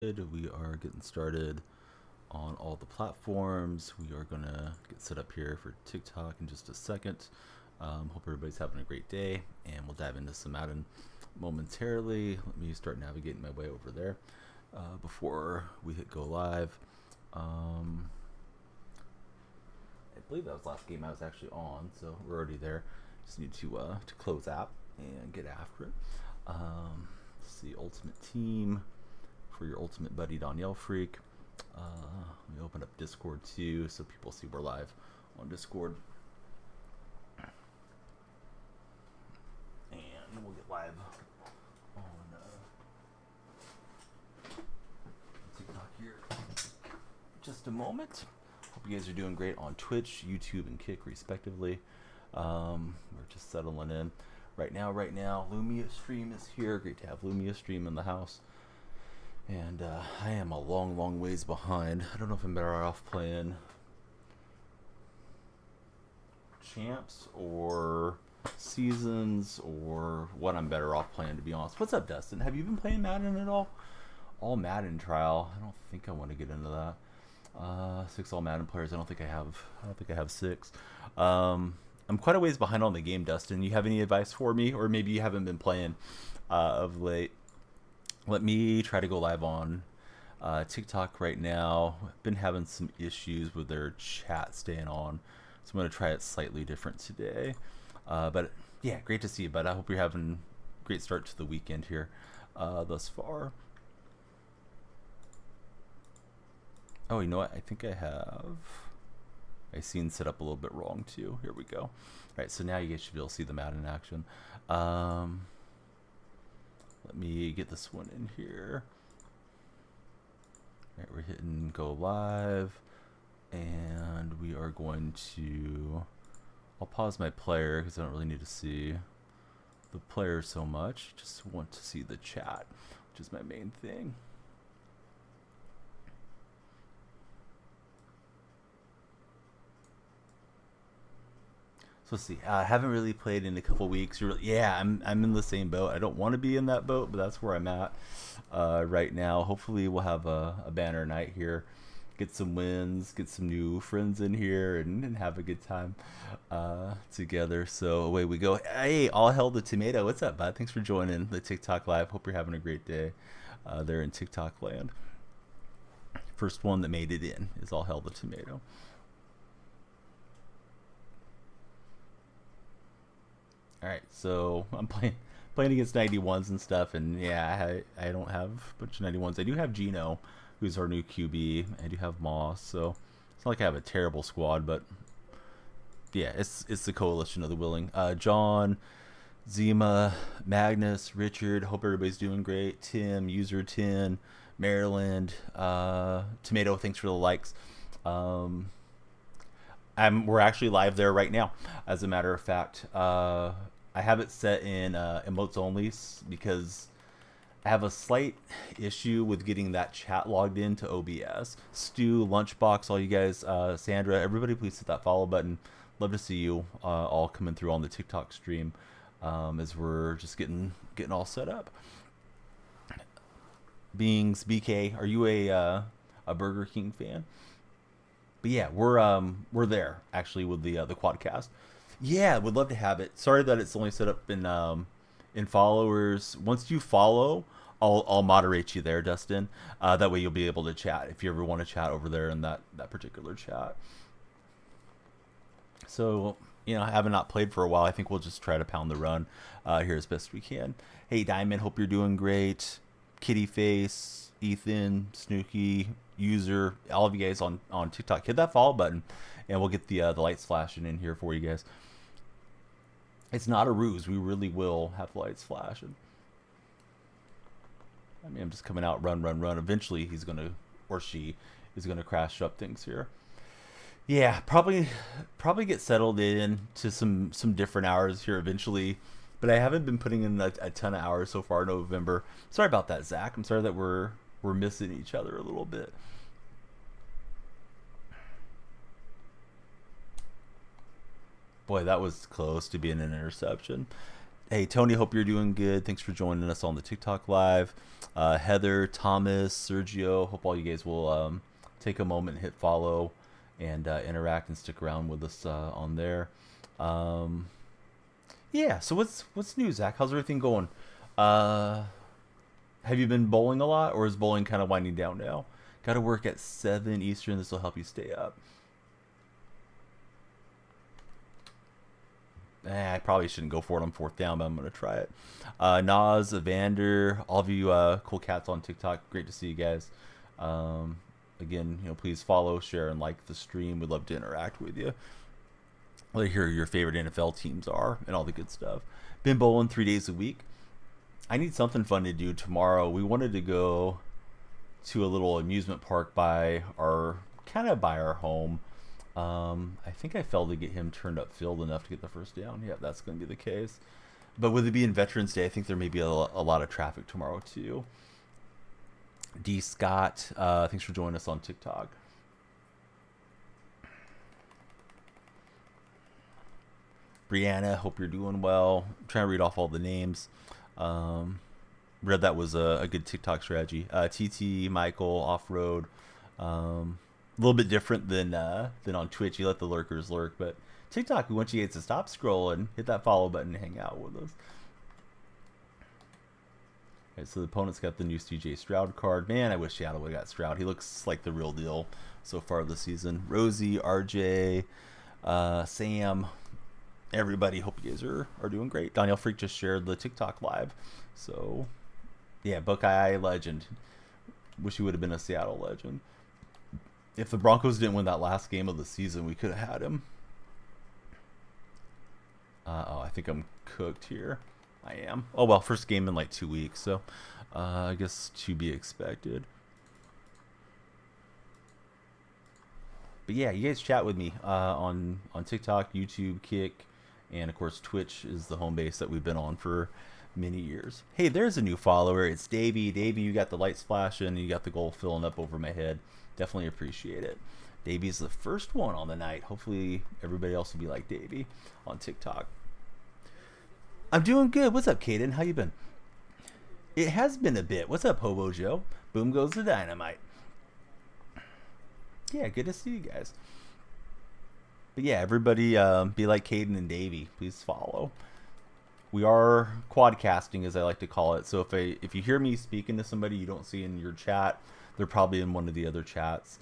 We are getting started on all the platforms. We are going to get set up here for TikTok in just a second. Hope everybody's having a great day, and we'll dive into some Madden momentarily. Let me start navigating my way over there before we hit go live. I believe that was the last game I was actually on, so we're already there. Just need to close app and get after it. Let's see, Ultimate Team for your ultimate buddy DonyellFreak. Let me open up Discord too, so people see we're live on Discord. And we'll get live on TikTok here just a moment. Hope you guys are doing great on Twitch, YouTube, and Kick respectively. We're just settling in right now. Lumia Stream is here. Great to have Lumia Stream in the house. And I am a long ways behind. I don't know if I'm better off playing champs or seasons or what I'm better off playing, to be honest. What's up, Dustin? Have you been playing Madden at all? All Madden trial. I don't think I want to get into that. 6 all Madden players. I don't think I have 6. I'm quite a ways behind on the game, Dustin. You have any advice for me, or maybe you haven't been playing of late? Let me try to go live on TikTok right now. I've been having some issues with their chat staying on, so I'm going to try it slightly different today. But yeah, great to see you, bud. I hope you're having a great start to the weekend here thus far. Oh, you know what? I think I seen set up a little bit wrong too. Here we go. All right, so now you guys should be able to see the Madden action. Let me get this one in here. All right, we're hitting go live, and we are going to, I'll pause my player because I don't really need to see the player so much. Just want to see the chat, which is my main thing. So let's see. I haven't really played in a couple weeks. Yeah, I'm in the same boat. I don't want to be in that boat, but that's where I'm at right now. Hopefully, we'll have a banner night here, get some wins, get some new friends in here, and have a good time together. So away we go. Hey, all hell the tomato. What's up, bud? Thanks for joining the TikTok live. Hope you're having a great day there in TikTok land. First one that made it in is all hell the tomato. All right, so I'm playing against 91s and stuff, and yeah, I don't have a bunch of 91s. I do have Gino, who's our new QB. I do have Moss, so it's not like I have a terrible squad, but yeah, it's the coalition of the willing. John, Zima, Magnus, Richard. Hope everybody's doing great. Tim, User 10, Maryland, Tomato. Thanks for the likes. We're actually live there right now, as a matter of fact. I have it set in emotes only because I have a slight issue with getting that chat logged into OBS. Stu, Lunchbox, all you guys, Sandra, everybody, please hit that follow button. Love to see you all coming through on the TikTok stream as we're just getting all set up. Beings, BK, are you a Burger King fan? But yeah, we're there actually with the quadcast. Yeah, would love to have it. Sorry that it's only set up in followers. Once you follow, I'll moderate you there, Dustin. That way you'll be able to chat if you ever want to chat over there in that particular chat. So I haven't not played for a while. I think we'll just try to pound the run here as best we can. Hey Diamond, hope you're doing great. Kitty Face, Ethan, Snooky, User, all of you guys on TikTok, hit that follow button, and we'll get the lights flashing in here for you guys. It's not a ruse. We really will have lights flashing. I mean, I'm just coming out, run. Eventually, he's gonna, or she is gonna crash up things here. Yeah, probably get settled in to some different hours here eventually. But I haven't been putting in a ton of hours so far in November. Sorry about that, Zach. I'm sorry that we're missing each other a little bit. Boy, that was close to being an interception. Hey, Tony, hope you're doing good. Thanks for joining us on the TikTok live. Heather, Thomas, Sergio, hope all you guys will take a moment and hit follow and interact and stick around with us on there. Um, yeah, so what's new, Zach? How's everything going? Uh, have you been bowling a lot, or is bowling kind of winding down now? Got to work at 7 Eastern. This will help you stay up. I probably shouldn't go for it on fourth down, but I'm going to try it. Nas, Evander, all of you cool cats on TikTok. Great to see you guys. Um, Again, please follow, share, and like the stream. We'd love to interact with you. Let us hear who your favorite NFL teams are and all the good stuff. Been bowling 3 days a week. I need something fun to do tomorrow. We wanted to go to a little amusement park by our home. I think I failed to get him turned up field enough to get the first down. Yeah, that's going to be the case. But with it being Veterans Day, I think there may be a lot of traffic tomorrow too. D. Scott, thanks for joining us on TikTok. Brianna, hope you're doing well. I'm trying to read off all the names. Read that was a good TikTok strategy. TT, Michael, Off Road. A little bit different than on Twitch. You let the lurkers lurk, but TikTok, we want you guys to stop scrolling, hit that follow button, and hang out with us. Okay, so the opponent's got the new CJ Stroud card. Man, I wish Seattle would have got Stroud. He looks like the real deal so far this season. Rosie, RJ, Sam, everybody. Hope you guys are doing great. DonyellFreak just shared the TikTok live. So, yeah, Buckeye legend. Wish he would have been a Seattle legend. If the Broncos didn't win that last game of the season, we could have had him. I think I'm cooked here. I am. Oh, well, first game in like 2 weeks, so I guess to be expected. But yeah, you guys chat with me on TikTok, YouTube, Kick, and of course Twitch is the home base that we've been on for many years. Hey, there's a new follower. It's Davey. Davey, you got the lights flashing, and you got the goal filling up over my head. Definitely appreciate it. Davey's the first one on the night. Hopefully everybody else will be like Davey on TikTok. I'm doing good. What's up, Caden? How you been? It has been a bit. What's up, Hobo Joe? Boom goes the dynamite. Yeah, good to see you guys. But yeah, everybody be like Caden and Davey. Please follow. We are quadcasting, as I like to call it. So if you hear me speaking to somebody you don't see in your chat, they're probably in one of the other chats.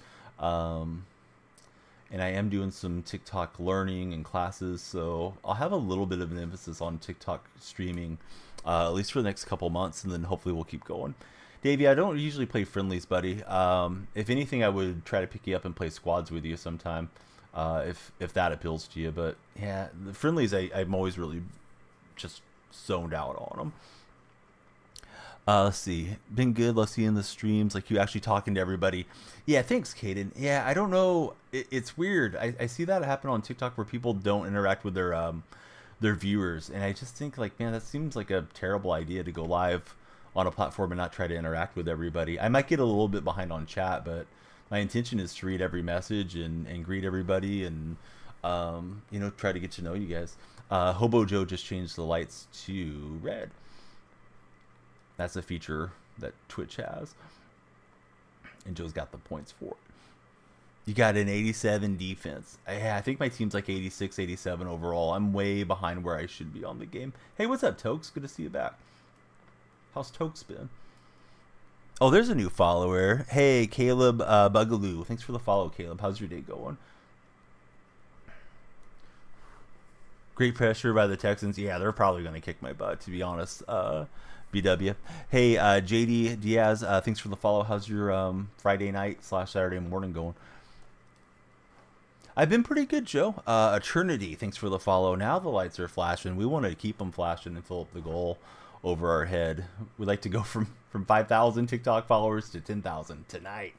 And I am doing some TikTok learning and classes, so I'll have a little bit of an emphasis on TikTok streaming, at least for the next couple months, and then hopefully we'll keep going. Davey, I don't usually play friendlies, buddy. If anything, I would try to pick you up and play squads with you sometime, if that appeals to you. But yeah, the friendlies, I'm always really just zoned out on them. Let's see. Been good. Let's see in the streams. Like you actually talking to everybody. Yeah, thanks, Caden. Yeah, I don't know. It's weird. I see that happen on TikTok where people don't interact with their viewers, and I just think like, man, that seems like a terrible idea to go live on a platform and not try to interact with everybody. I might get a little bit behind on chat, but my intention is to read every message and greet everybody and try to get to know you guys. Hobo Joe just changed the lights to red. That's a feature that Twitch has. And Joe's got the points for it. You got an 87 defense. I think my team's like 86, 87 overall. I'm way behind where I should be on the game. Hey, what's up, Tokes? Good to see you back. How's Tokes been? Oh, there's a new follower. Hey, Caleb Bugaloo. Thanks for the follow, Caleb. How's your day going? Great pressure by the Texans. Yeah, they're probably going to kick my butt, to be honest. BW. Hey, JD Diaz, thanks for the follow. How's your Friday night / Saturday morning going? I've been pretty good, Joe. Eternity, thanks for the follow. Now the lights are flashing. We want to keep them flashing and fill up the goal over our head. We'd like to go from 5,000 TikTok followers to 10,000 tonight.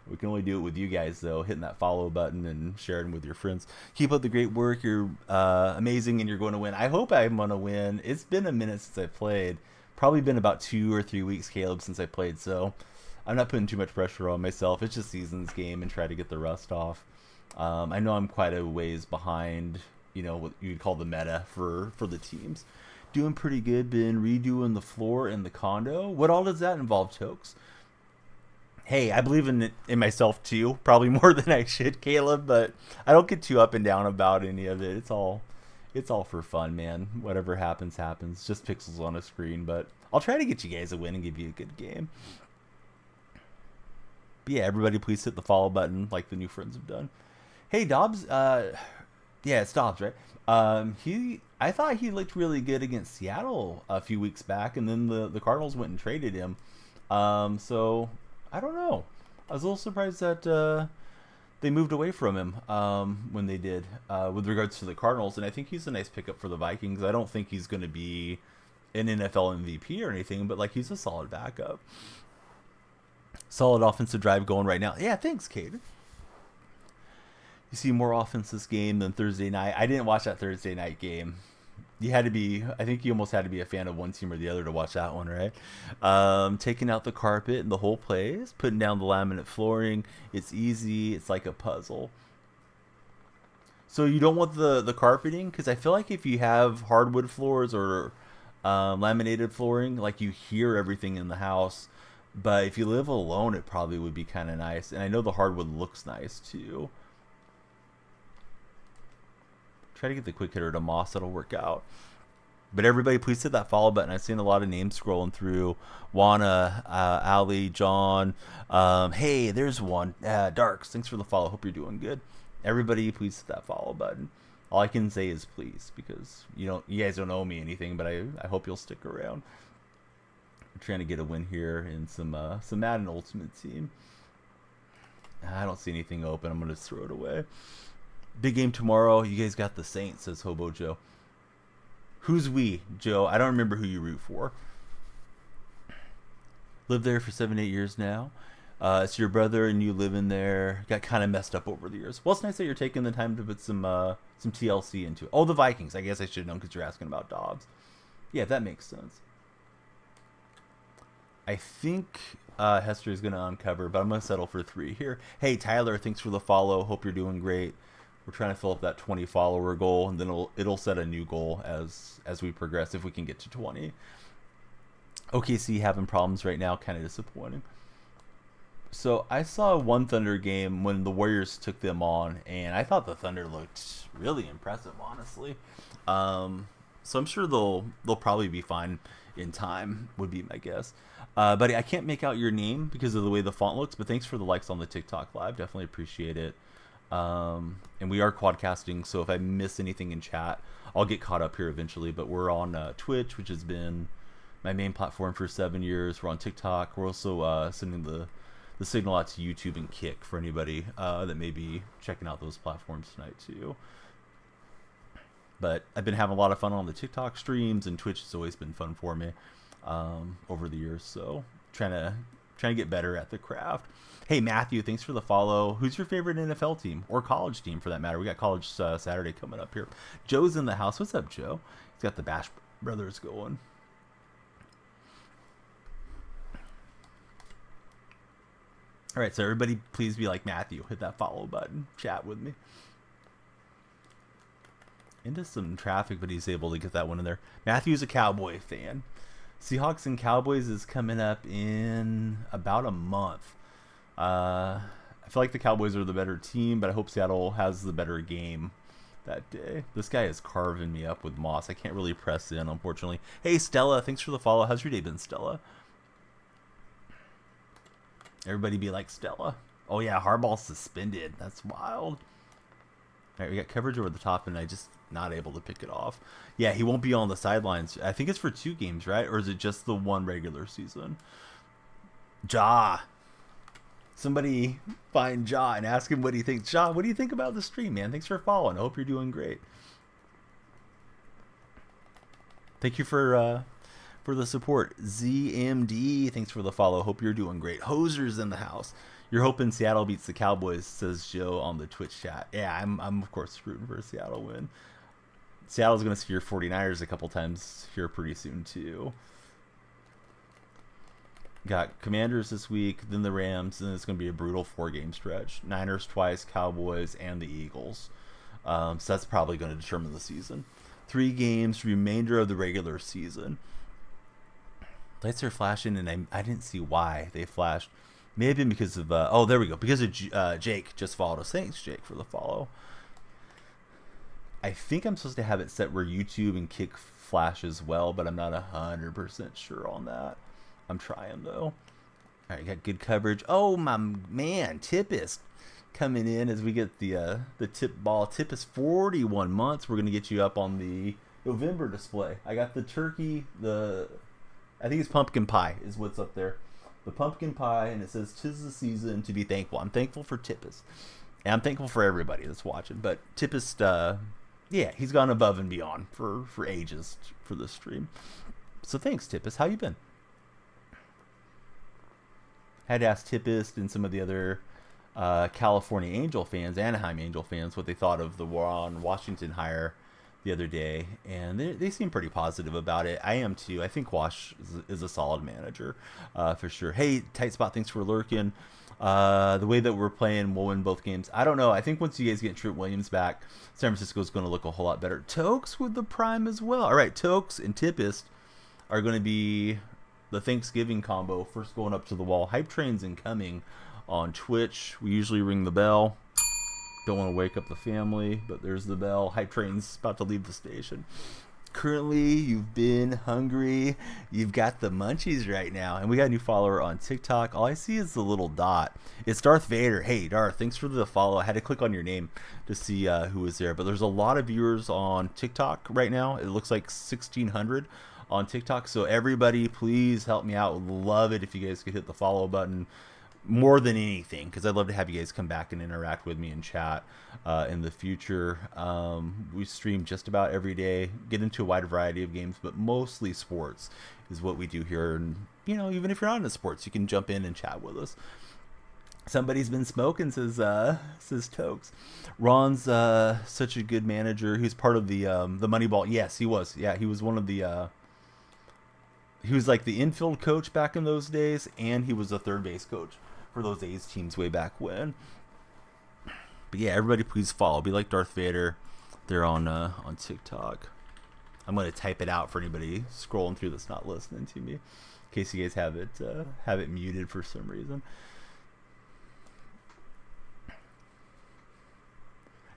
We can only do it with you guys, though. Hitting that follow button and sharing with your friends. Keep up the great work. You're amazing, and you're going to win. I hope I'm going to win. It's been a minute since I played. Probably been about 2 or 3 weeks, Caleb, since I played, so I'm not putting too much pressure on myself. It's just season's game and try to get the rust off. I know I'm quite a ways behind, what you'd call the meta for the teams. Doing pretty good. Been redoing the floor in the condo. What all does that involve, Tokes? Hey, I believe in myself too, probably more than I should, Caleb, but I don't get too up and down about any of it. It's all for fun, man. Whatever happens, happens. Just pixels on a screen, but I'll try to get you guys a win and give you a good game. But yeah, everybody please hit the follow button like the new friends have done. Hey, Dobbs, yeah, it's Dobbs, right? I thought he looked really good against Seattle a few weeks back, and then the Cardinals went and traded him. So I don't know. I was a little surprised that they moved away from him when they did with regards to the Cardinals, and I think he's a nice pickup for the Vikings. I don't think he's going to be an NFL MVP or anything, but like he's a solid backup. Solid offensive drive going right now. Yeah, thanks, Kate. You see more offense this game than Thursday night. I didn't watch that Thursday night game. You had to be, I think you almost had to be a fan of one team or the other to watch that one, right? Taking out the carpet and the whole place, putting down the laminate flooring. It's easy. It's like a puzzle. So you don't want the carpeting? Because I feel like if you have hardwood floors or laminated flooring, like you hear everything in the house. But if you live alone, it probably would be kind of nice. And I know the hardwood looks nice too. Try to get the quick hitter to Moss. That'll work out. But everybody, please hit that follow button. I've seen a lot of names scrolling through. Juana, Ali, John. Hey, there's one. Darks, thanks for the follow. Hope you're doing good. Everybody, please hit that follow button. All I can say is please, because you guys don't owe me anything, but I hope you'll stick around. I'm trying to get a win here in some Madden Ultimate Team. I don't see anything open. I'm going to throw it away. Big game tomorrow. You guys got the Saints, says Hobo Joe. Who's we, Joe? I don't remember who you root for. Lived there for 7-8 years now. It's your brother and you live in there. Got kind of messed up over the years. Well, it's nice that you're taking the time to put some TLC into it. Oh, the Vikings. I guess I should have known because you're asking about Dobbs. Yeah, that makes sense. I think Hester is going to uncover, but I'm going to settle for 3 here. Hey, Tyler, thanks for the follow. Hope you're doing great. We're trying to fill up that 20 follower goal, and then it'll set a new goal as we progress if we can get to 20. OKC having problems right now, kind of disappointing. So I saw one Thunder game when the Warriors took them on, and I thought the Thunder looked really impressive, honestly. So I'm sure they'll probably be fine in time, would be my guess. Buddy, I can't make out your name because of the way the font looks, but thanks for the likes on the TikTok live. Definitely appreciate it. And we are quadcasting, so if I miss anything in chat, I'll get caught up here eventually. But we're on Twitch, which has been my main platform for 7 years. We're on TikTok. We're also sending the signal out to YouTube and Kick for anybody that may be checking out those platforms tonight too. But I've been having a lot of fun on the TikTok streams, and Twitch has always been fun for me over the years. So trying to get better at the craft. Hey, Matthew, thanks for the follow. Who's your favorite NFL team or college team for that matter? We got college Saturday coming up here. Joe's in the house. What's up, Joe? He's got the Bash Brothers going. All right, so everybody please be like Matthew. Hit that follow button. Chat with me. Into some traffic, but he's able to get that one in there. Matthew's a Cowboy fan. Seahawks and Cowboys is coming up in about a month. I feel like the Cowboys are the better team, but I hope Seattle has the better game that day. This guy is carving me up with Moss. I can't really press in, unfortunately. Hey, Stella, thanks for the follow. How's your day been, Stella? Everybody be like Stella. Oh, yeah, Harbaugh's suspended. That's wild. All right, we got coverage over the top, and I just not able to pick it off. Yeah, he won't be on the sidelines. I think it's for 2 games, right? Or is it just the one regular season? Ja. Somebody find Ja and ask him what he thinks. Ja, what do you think about the stream, man? Thanks for following. I hope you're doing great. Thank you for the support. ZMD, thanks for the follow. Hope you're doing great. Hoser's in the house. You're hoping Seattle beats the Cowboys, says Joe on the Twitch chat. Yeah, I'm of course rooting for a Seattle win. Seattle's going to see your 49ers a couple times here pretty soon, too. Got Commanders this week, then the Rams, and it's going to be a brutal 4-game stretch. Niners twice, Cowboys, and the Eagles. So that's probably going to determine the season. 3 games, remainder of the regular season. Lights are flashing, and I didn't see why they flashed. May have been because of oh, there we go. Because of Jake just followed us. Thanks, Jake, for the follow. I think I'm supposed to have it set where YouTube and Kick flash as well, but I'm not 100% sure on that. I'm trying though. All right, got good coverage. Oh my man, Tippist coming in as we get the tip ball. Tippist 41 months. We're gonna get you up on the November display. I got the turkey. I think it's pumpkin pie is what's up there. The pumpkin pie, and it says 'tis the season to be thankful. I'm thankful for Tippist, and I'm thankful for everybody that's watching. But Tippist, yeah, he's gone above and beyond for ages for this stream. So thanks, Tippist. How you been? Had to ask Tippist and some of the other California Angel fans, Anaheim Angel fans, what they thought of the Ron Washington hire the other day, and they seem pretty positive about it. I am too. I think Wash is a solid manager for sure. Hey, Tight Spot, thanks for lurking. The way that we're playing, we'll win both games. I don't know. I think once you guys get Trent Williams back, San Francisco is going to look a whole lot better. Tokes with the prime as well. All right, Tokes and Tippist are going to be the Thanksgiving combo. First going up to the wall. Hype Train's incoming on Twitch. We usually ring the bell. Don't want to wake up the family, but there's the bell. Hype Train's about to leave the station. Currently, you've been hungry. You've got the munchies right now. And we got a new follower on TikTok. All I see is the little dot. It's Darth Vader. Hey, Darth, thanks for the follow. I had to click on your name to see who was there. But there's a lot of viewers on TikTok right now. It looks like 1,600 on TikTok. So everybody, please help me out. Would love it if you guys could hit the follow button. More than anything, because I'd love to have you guys come back and interact with me and chat in the future. We stream just about every day, get into a wide variety of games, but mostly sports is what we do here. And, you know, even if you're not into sports, you can jump in and chat with us. Somebody's been smoking, says Tokes. Ron's such a good manager. He's part of the Moneyball. Yes, he was. Yeah, he was one of the... he was like the infield coach back in those days, and he was a third base coach for those A's teams way back when. But yeah, everybody please follow. Be like Darth Vader. They're on TikTok. I'm going to type it out for anybody scrolling through that's not listening to me, in case you guys have it muted for some reason.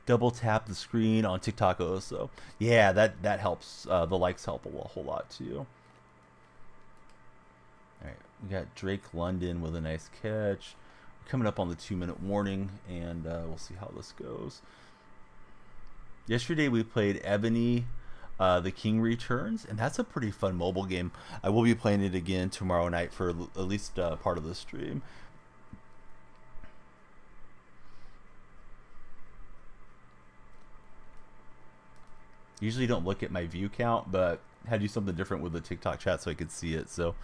Double tap the screen on TikTok also. Yeah, that helps. The likes help a whole lot too. All right, we got Drake London with a nice catch. We're coming up on the 2-minute warning, and we'll see how this goes. Yesterday we played Ebony, the King Returns, and that's a pretty fun mobile game. I will be playing it again tomorrow night for at least part of the stream. Usually don't look at my view count, but had to do something different with the TikTok chat so I could see it. So,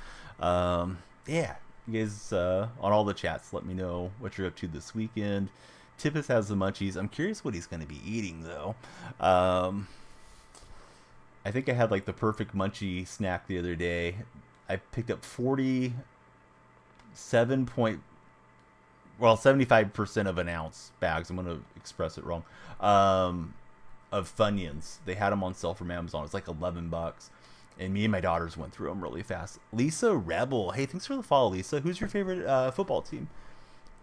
yeah, you guys on all the chats, let me know what you're up to this weekend. Tippis has the munchies. I'm curious what he's going to be eating, though. I think I had like the perfect munchie snack the other day. I picked up 75% of an ounce bags. I'm going to express it wrong. Of Funyuns. They had them on sale from Amazon. It's like $11. And me and my daughters went through them really fast. Lisa Rebel. Hey, thanks for the follow, Lisa. Who's your favorite football team?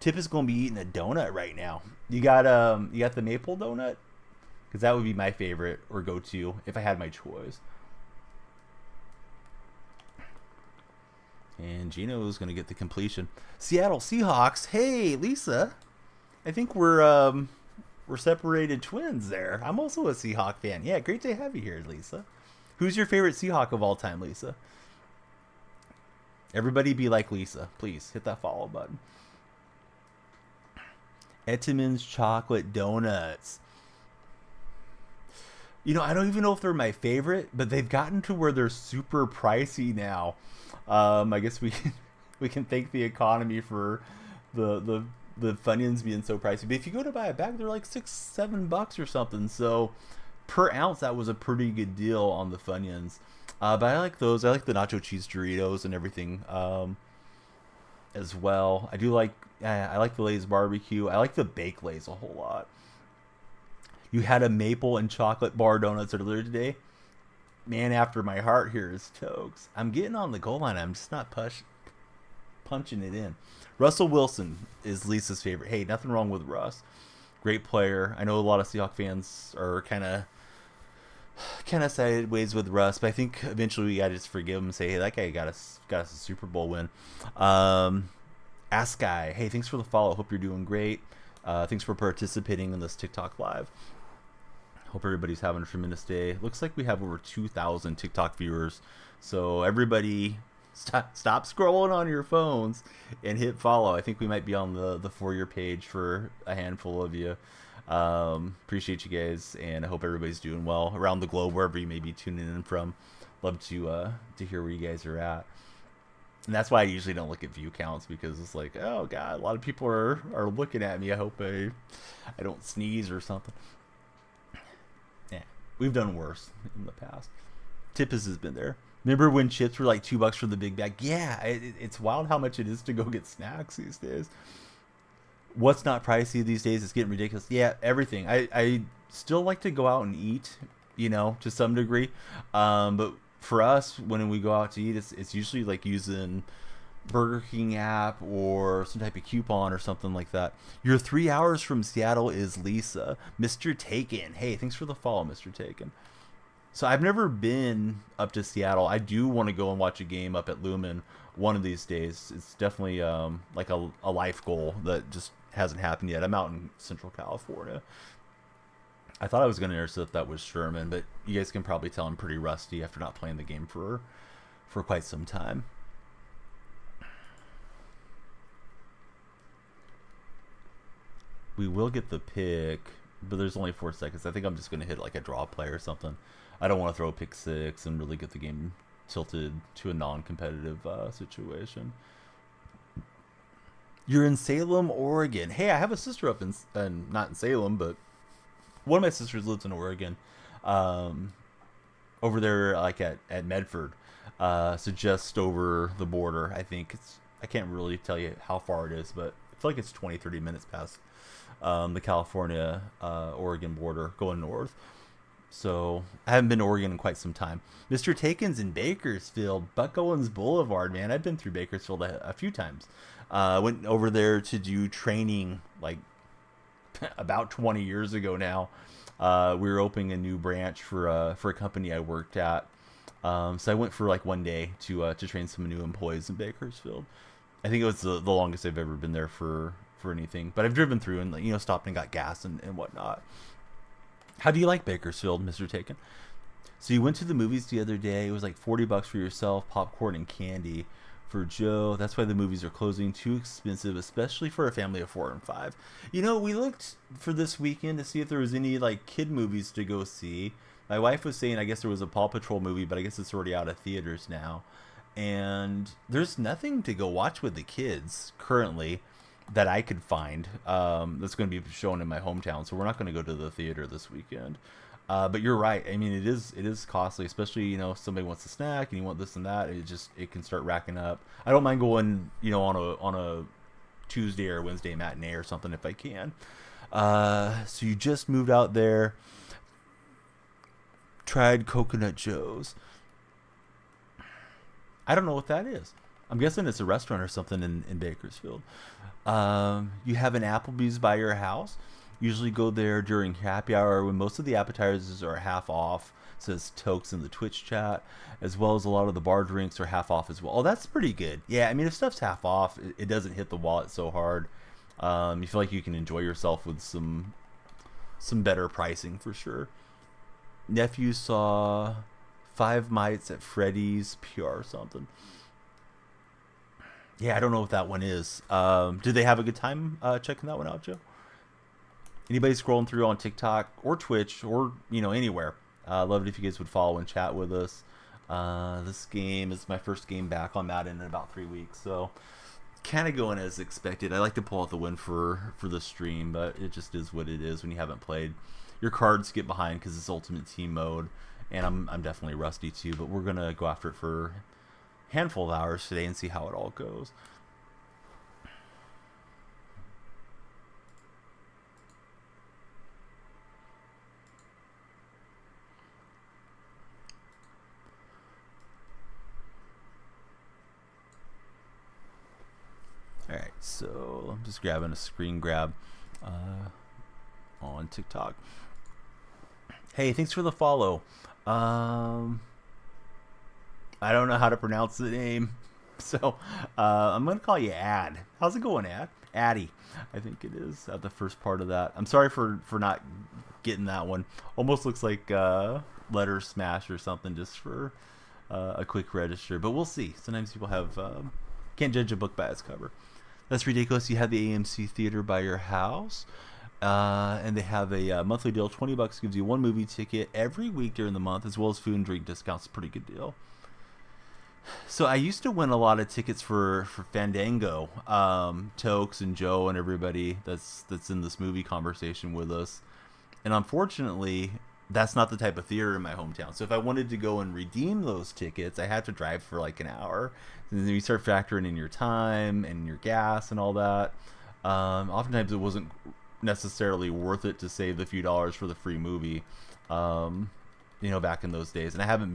Tip is going to be eating a donut right now. You got the maple donut? Because that would be my favorite or go-to if I had my choice. And Gino's going to get the completion. Seattle Seahawks. Hey, Lisa. I think we're separated twins there. I'm also a Seahawk fan. Yeah, great to have you here, Lisa. Who's your favorite Seahawk of all time, Lisa? Everybody be like Lisa. Please hit that follow button. Ettiman's chocolate donuts. You know, I don't even know if they're my favorite, but they've gotten to where they're super pricey now. I guess we can thank the economy for the Funyuns being so pricey. But if you go to buy a bag, they're like $6-7 or something. So per ounce, that was a pretty good deal on the Funyuns. But I like those. I like the nacho cheese Doritos and everything as well. I like the Lay's barbecue. I like the baked Lay's a whole lot. You had a maple and chocolate bar donuts earlier today. man after my heart here is Tokes. I'm getting on the goal line. I'm just not punching it in. Russell Wilson is Lisa's favorite. Hey, nothing wrong with Russ. Great player. I know a lot of Seahawks fans are kind of sideways with Russ, but I think eventually we gotta just forgive him and say, hey, that guy got us a Super Bowl win. Ask Guy, hey, thanks for the follow. Hope you're doing great. Thanks for participating in this TikTok live. Hope everybody's having a tremendous day. Looks like we have over 2,000 TikTok viewers. So everybody, stop scrolling on your phones and hit follow. I think we might be on the For Your page for a handful of you. Appreciate you guys, and I hope everybody's doing well around the globe, wherever you may be tuning in from. Love to hear where you guys are at. And that's why I usually don't look at view counts, because it's like, oh god, a lot of people are looking at me. I hope I don't sneeze or something. Yeah, we've done worse in the past. Tippus has been there. Remember when chips were like $2 for the big bag? Yeah, it's wild how much it is to go get snacks these days. What's not pricey these days? It's getting ridiculous. Yeah, everything. I still like to go out and eat, to some degree. But for us, when we go out to eat, it's usually like using Burger King app or some type of coupon or something like that. You're 3 hours from Seattle is Lisa. Mr. Taken. Hey, thanks for the follow, Mr. Taken. So I've never been up to Seattle. I do want to go and watch a game up at Lumen one of these days. It's definitely like a life goal that just hasn't happened yet. I'm out in Central California. I thought I was going to intercept that with Sherman, but you guys can probably tell I'm pretty rusty after not playing the game for quite some time. We will get the pick, but there's only 4 seconds. I think I'm just going to hit like a draw play or something. I don't want to throw a pick 6 and really get the game tilted to a non-competitive situation. You're in Salem, Oregon. Hey, I have a sister up in not in Salem, but one of my sisters lives in Oregon, over there like at Medford, so just over the border. I think I can't really tell you how far it is, but I feel like it's 20-30 minutes past the California Oregon border going north. So I haven't been to Oregon in quite some time. Mr. Taken's in Bakersfield, Buck Owens Boulevard, man. I've been through Bakersfield a few times. Went over there to do training like about 20 years ago now. We were opening a new branch for a company I worked at. So I went for like one day to train some new employees in Bakersfield. I think it was the longest I've ever been there for anything. But I've driven through and stopped and got gas and whatnot. How do you like Bakersfield, Mr. Taken? So you went to the movies the other day. It was like $40 for yourself, popcorn and candy for Joe. That's why the movies are closing. Too expensive, especially for a family of 4 and 5. We looked for this weekend to see if there was any like kid movies to go see. My wife was saying I guess there was a Paw Patrol movie, but I guess it's already out of theaters now. And there's nothing to go watch with the kids currently that I could find that's going to be shown in my hometown. So we're not going to go to the theater this weekend. But you're right. I mean, it is costly, especially if somebody wants a snack and you want this and that. It can start racking up. I don't mind going on a Tuesday or Wednesday matinee or something if I can. So you just moved out there. Tried Coconut Joe's. I don't know what that is. I'm guessing it's a restaurant or something in Bakersfield. You have an Applebee's by your house. Usually go there during happy hour when most of the appetizers are half off, says Tokes in the Twitch chat, as well as a lot of the bar drinks are half off as well. Oh, that's pretty good. Yeah, I mean, if stuff's half off, it doesn't hit the wallet so hard. You feel like you can enjoy yourself with some better pricing for sure. Nephew saw Five Mites at Freddy's PR or something. Yeah, I don't know what that one is. Did they have a good time checking that one out, Joe? Anybody scrolling through on TikTok or Twitch or anywhere, love it if you guys would follow and chat with us. This game is my first game back on Madden in about 3 weeks, so kind of going as expected. I like to pull out the win for the stream, but it just is what it is when you haven't played. Your cards get behind because it's Ultimate Team mode, and I'm definitely rusty too. But we're gonna go after it for a handful of hours today and see how it all goes. So I'm just grabbing a screen grab on TikTok. Hey, thanks for the follow. I don't know how to pronounce the name, so I'm gonna call you Ad. How's it going, Ad? Addy, I think it is at the first part of that. I'm sorry for not getting that one. Almost looks like letter smash or something, just for a quick register, but we'll see. Sometimes people have can't judge a book by its cover. That's ridiculous. You have the AMC theater by your house. And they have a monthly deal. $20 gives you one movie ticket every week during the month, as well as food and drink discounts. Pretty good deal. So I used to win a lot of tickets for Fandango, Tokes and Joe and everybody that's in this movie conversation with us. And unfortunately, that's not the type of theater in my hometown. So if I wanted to go and redeem those tickets, I had to drive for like an hour. And then you start factoring in your time and your gas and all that. Oftentimes it wasn't necessarily worth it to save the few dollars for the free movie, back in those days. And I haven't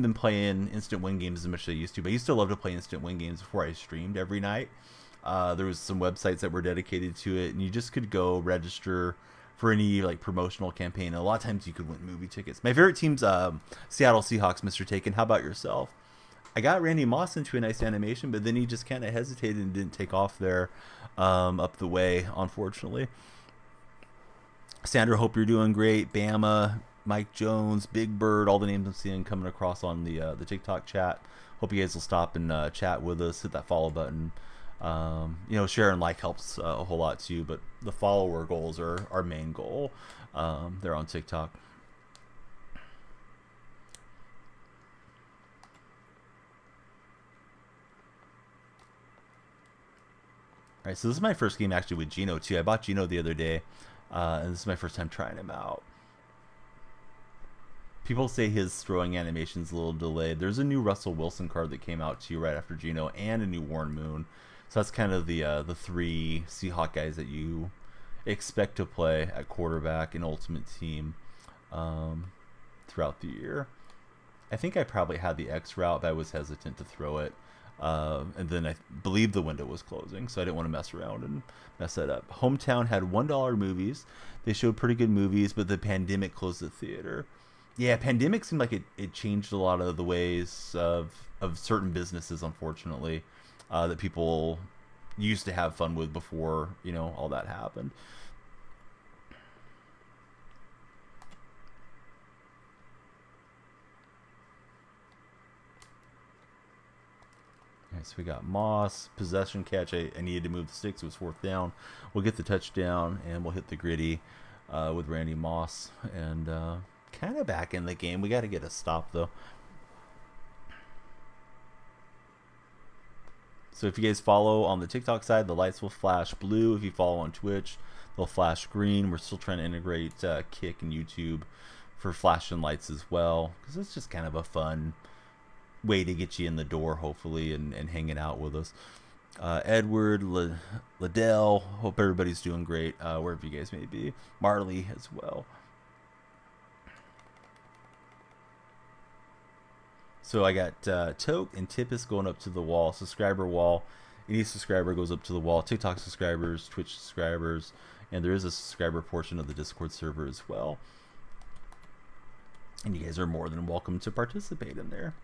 been playing instant win games as much as I used to, but I used to love to play instant win games before I streamed every night. There was some websites that were dedicated to it, and you just could go register for any like promotional campaign. And a lot of times you could win movie tickets. My favorite team's Seattle Seahawks, Mr. Taken. How about yourself? I got Randy Moss into a nice animation, but then he just kind of hesitated and didn't take off there up the way, unfortunately. Sandra, hope you're doing great. Bama, Mike Jones, Big Bird, all the names I'm seeing coming across on the TikTok chat. Hope you guys will stop and chat with us. Hit that follow button. Share and like helps a whole lot too, but the follower goals are our main goal. They're on TikTok. All right, so this is my first game actually with Gino too. I bought Gino the other day, and this is my first time trying him out. People say his throwing animation's a little delayed. There's a new Russell Wilson card that came out too right after Gino, and a new Warren Moon. So that's kind of the three Seahawk guys that you expect to play at quarterback in Ultimate Team throughout the year. I think I probably had the X route, but I was hesitant to throw it. And then I believe the window was closing, so I didn't want to mess around and mess that up. Hometown had $1 movies. They showed pretty good movies, but the pandemic closed the theater. Yeah, pandemic seemed like it changed a lot of the ways of certain businesses, unfortunately, that people used to have fun with before, all that happened. So we got Moss, possession catch. I needed to move the sticks. It was fourth down. We'll get the touchdown, and we'll hit the gritty with Randy Moss. And kind of back in the game. We got to get a stop, though. So if you guys follow on the TikTok side, the lights will flash blue. If you follow on Twitch, they'll flash green. We're still trying to integrate Kick and YouTube for flashing lights as well, because it's just kind of a fun way to get you in the door, hopefully, and hanging out with us. Edward, Liddell, hope everybody's doing great wherever you guys may be. Marley as well. So I got Toke and Tippus going up to the wall, subscriber wall. Any subscriber goes up to the wall. TikTok subscribers, Twitch subscribers, and there is a subscriber portion of the Discord server as well. And you guys are more than welcome to participate in there.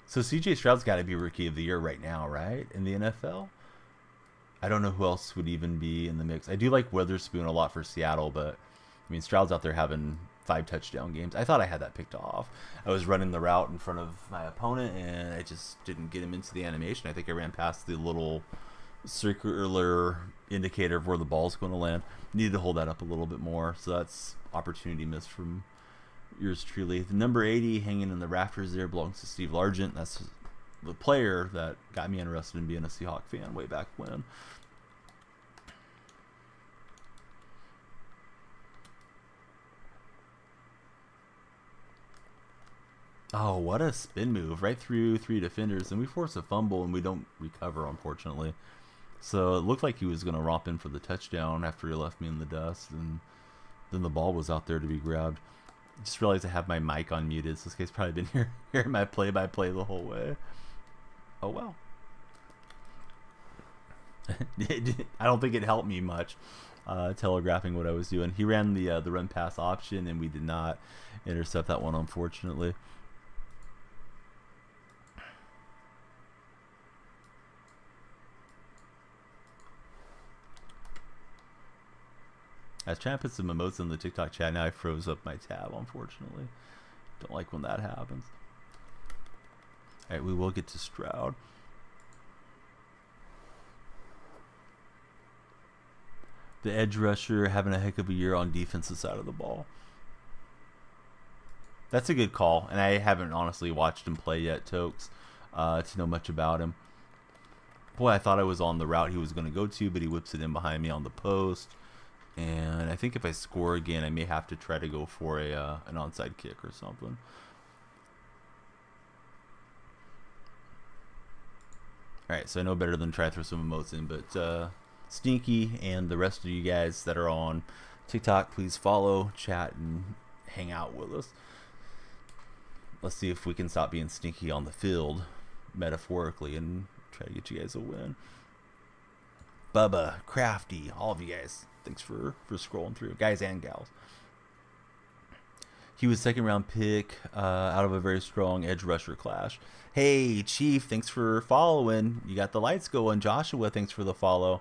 So CJ Stroud's got to be Rookie of the Year right now, right? In the NFL? I don't know who else would even be in the mix. I do like Witherspoon a lot for Seattle, but I mean, Stroud's out there having 5 touchdown games. I thought I had that picked off. I was running the route in front of my opponent, and I just didn't get him into the animation. I think I ran past the little circular indicator of where the ball's going to land. Needed to hold that up a little bit more, so that's opportunity missed from yours truly. The number 80 hanging in the rafters there belongs to Steve Largent. That's the player that got me interested in being a Seahawk fan way back when. Oh, what a spin move. Right through 3 defenders. And we force a fumble and we don't recover, unfortunately. So it looked like he was going to romp in for the touchdown after he left me in the dust. And then the ball was out there to be grabbed. Just realized I have my mic unmuted, so this guy's probably been hearing my play-by-play the whole way. Oh well. I don't think it helped me much telegraphing what I was doing. He ran the run pass option, and we did not intercept that one, unfortunately. I was trying to put some emotes in the TikTok chat. Now I froze up my tab, unfortunately. Don't like when that happens. All right, we will get to Stroud. The edge rusher having a heck of a year on defensive side of the ball. That's a good call, and I haven't honestly watched him play yet, Tokes, to know much about him. Boy, I thought I was on the route he was going to go to, but he whips it in behind me on the post. And I think if I score again, I may have to try to go for an onside kick or something. All right, so I know better than try to throw some emotes in, but Stinky and the rest of you guys that are on TikTok, please follow, chat, and hang out with us. Let's see if we can stop being stinky on the field, metaphorically, and try to get you guys a win. Bubba, Crafty, all of you guys, thanks for scrolling through, guys and gals. He was second round pick out of a very strong edge rusher class. Hey, Chief, thanks for following. You got the lights going. Joshua, thanks for the follow.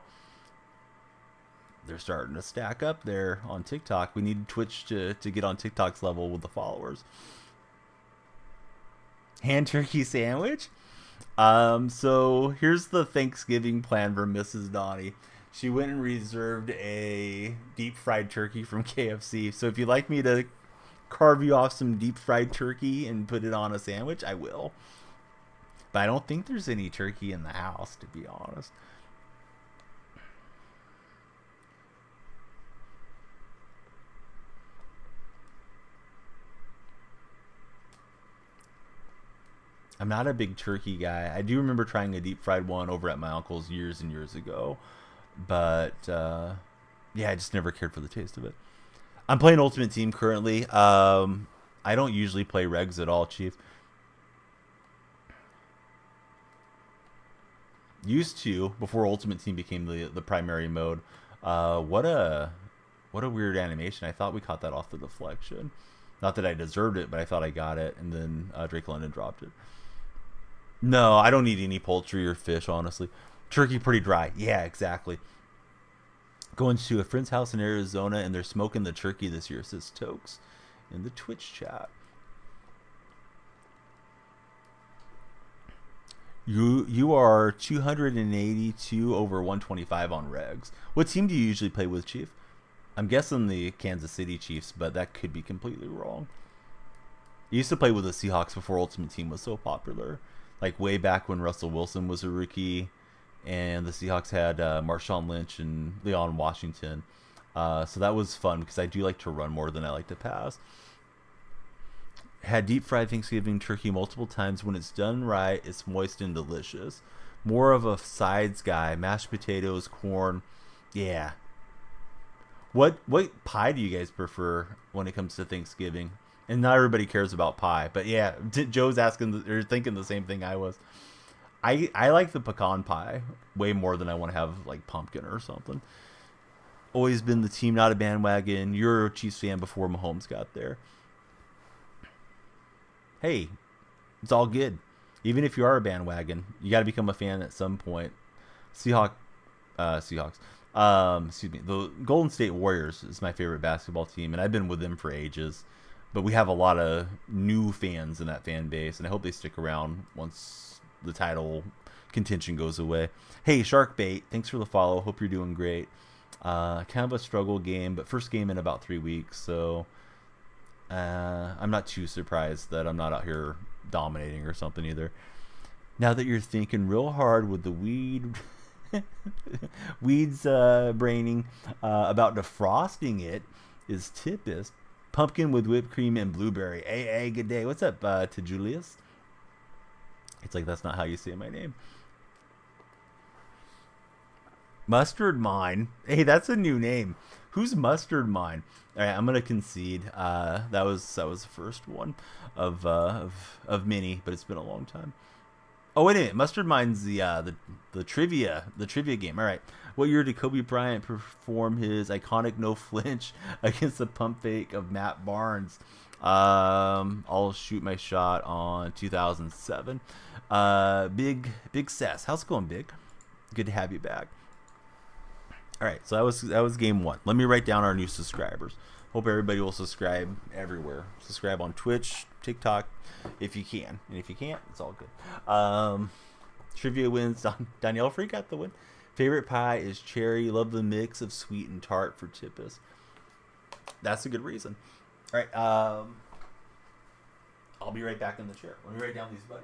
They're starting to stack up there on TikTok. We need Twitch to get on TikTok's level with the followers. Hand turkey sandwich. So here's the Thanksgiving plan for Mrs. Donnie. She went and reserved a deep fried turkey from KFC. So if you'd like me to carve you off some deep fried turkey and put it on a sandwich, I will. But I don't think there's any turkey in the house, to be honest. I'm not a big turkey guy. I do remember trying a deep fried one over at my uncle's years and years ago. But, yeah, I just never cared for the taste of it. I'm playing Ultimate Team currently. I don't usually play regs at all, Chief. Used to, before Ultimate Team became the primary mode. What a weird animation. I thought we caught that off the deflection. Not that I deserved it, but I thought I got it. And then Drake London dropped it. No, I don't eat any poultry or fish, honestly. Turkey pretty dry. Yeah, exactly. Going to a friend's house in Arizona, and they're smoking the turkey this year, says Tokes in the Twitch chat. You are 282 over 125 on regs. What team do you usually play with, Chief? I'm guessing the Kansas City Chiefs, but that could be completely wrong. I used to play with the Seahawks before Ultimate Team was so popular. Like way back when Russell Wilson was a rookie and the Seahawks had Marshawn Lynch and Leon Washington. So that was fun because I do like to run more than I like to pass. Had deep fried Thanksgiving turkey multiple times. When it's done right, it's moist and delicious. More of a sides guy. Mashed potatoes, corn. Yeah. What pie do you guys prefer when it comes to Thanksgiving? And not everybody cares about pie, but yeah, Joe's asking or thinking the same thing I was. I like the pecan pie way more than I want to have like pumpkin or something. Always been the team, not a bandwagon. You're a Chiefs fan before Mahomes got there. Hey, it's all good. Even if you are a bandwagon, you got to become a fan at some point. Seahawks. Excuse me. The Golden State Warriors is my favorite basketball team, and I've been with them for ages. But we have a lot of new fans in that fan base, and I hope they stick around once the title contention goes away. Hey, Sharkbait, thanks for the follow. Hope you're doing great. Kind of a struggle game, but first game in about 3 weeks, so I'm not too surprised that I'm not out here dominating or something either. Now that you're thinking real hard with the weeds braining about defrosting it is Tippist. Pumpkin with whipped cream and blueberry. Hey, good day. What's up to Julius? It's like that's not how you say my name. Mustard Mine. Hey, that's a new name. Who's Mustard Mine? All right, I'm gonna concede. That was the first one of many, but it's been a long time. Oh wait a minute, Mustard Mine's the trivia game. All right, what year did Kobe Bryant perform his iconic no flinch against the pump fake of Matt Barnes? I'll shoot my shot on 2007. Big Sess, how's it going, Big? Good to have you back. All right, so that was game one. Let me write down our new subscribers. Hope everybody will subscribe everywhere. Subscribe on Twitch, TikTok, if you can, and if you can't, it's all good. Trivia wins. DonyellFreak got the win. Favorite pie is cherry. Love the mix of sweet and tart for Tippis. That's a good reason. All right, I'll be right back in the chair. Let me write down these buddies.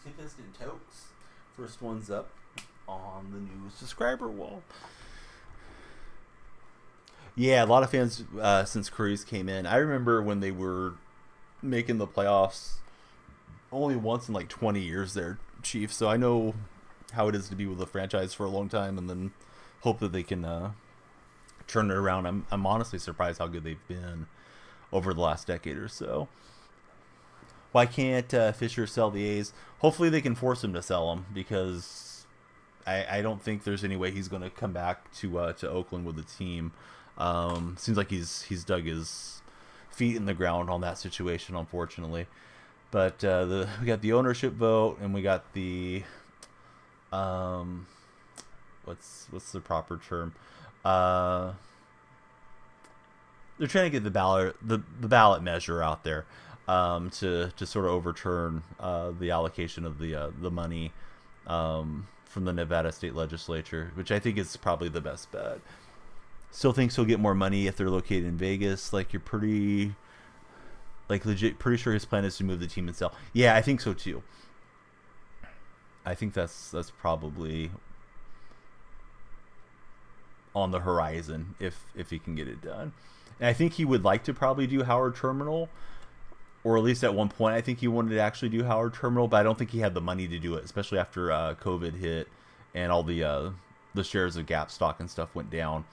Tippist and Tokes. First one's up on the new subscriber wall. Yeah, a lot of fans since Curry's came in. I remember when they were making the playoffs only once in like 20 years there, Chief. So I know how it is to be with a franchise for a long time and then hope that they can turn it around. I'm honestly surprised how good they've been over the last decade or so. Why can't Fisher sell the A's? Hopefully they can force him to sell them because I don't think there's any way he's going to come back to Oakland with the team. Seems like he's dug his feet in the ground on that situation, unfortunately. But we got the ownership vote and we got the what's the proper term? They're trying to get the ballot measure out there. To sort of overturn the allocation of the money from the Nevada state legislature, which I think is probably the best bet. Still thinks he'll get more money if they're located in Vegas. Like you're pretty sure his plan is to move the team and sell. Yeah, I think so too. I think that's probably on the horizon if he can get it done. And I think he would like to probably do Howard Terminal. Or at least at one point, I think he wanted to actually do Howard Terminal, but I don't think he had the money to do it, especially after COVID hit and all the shares of Gap stock and stuff went down,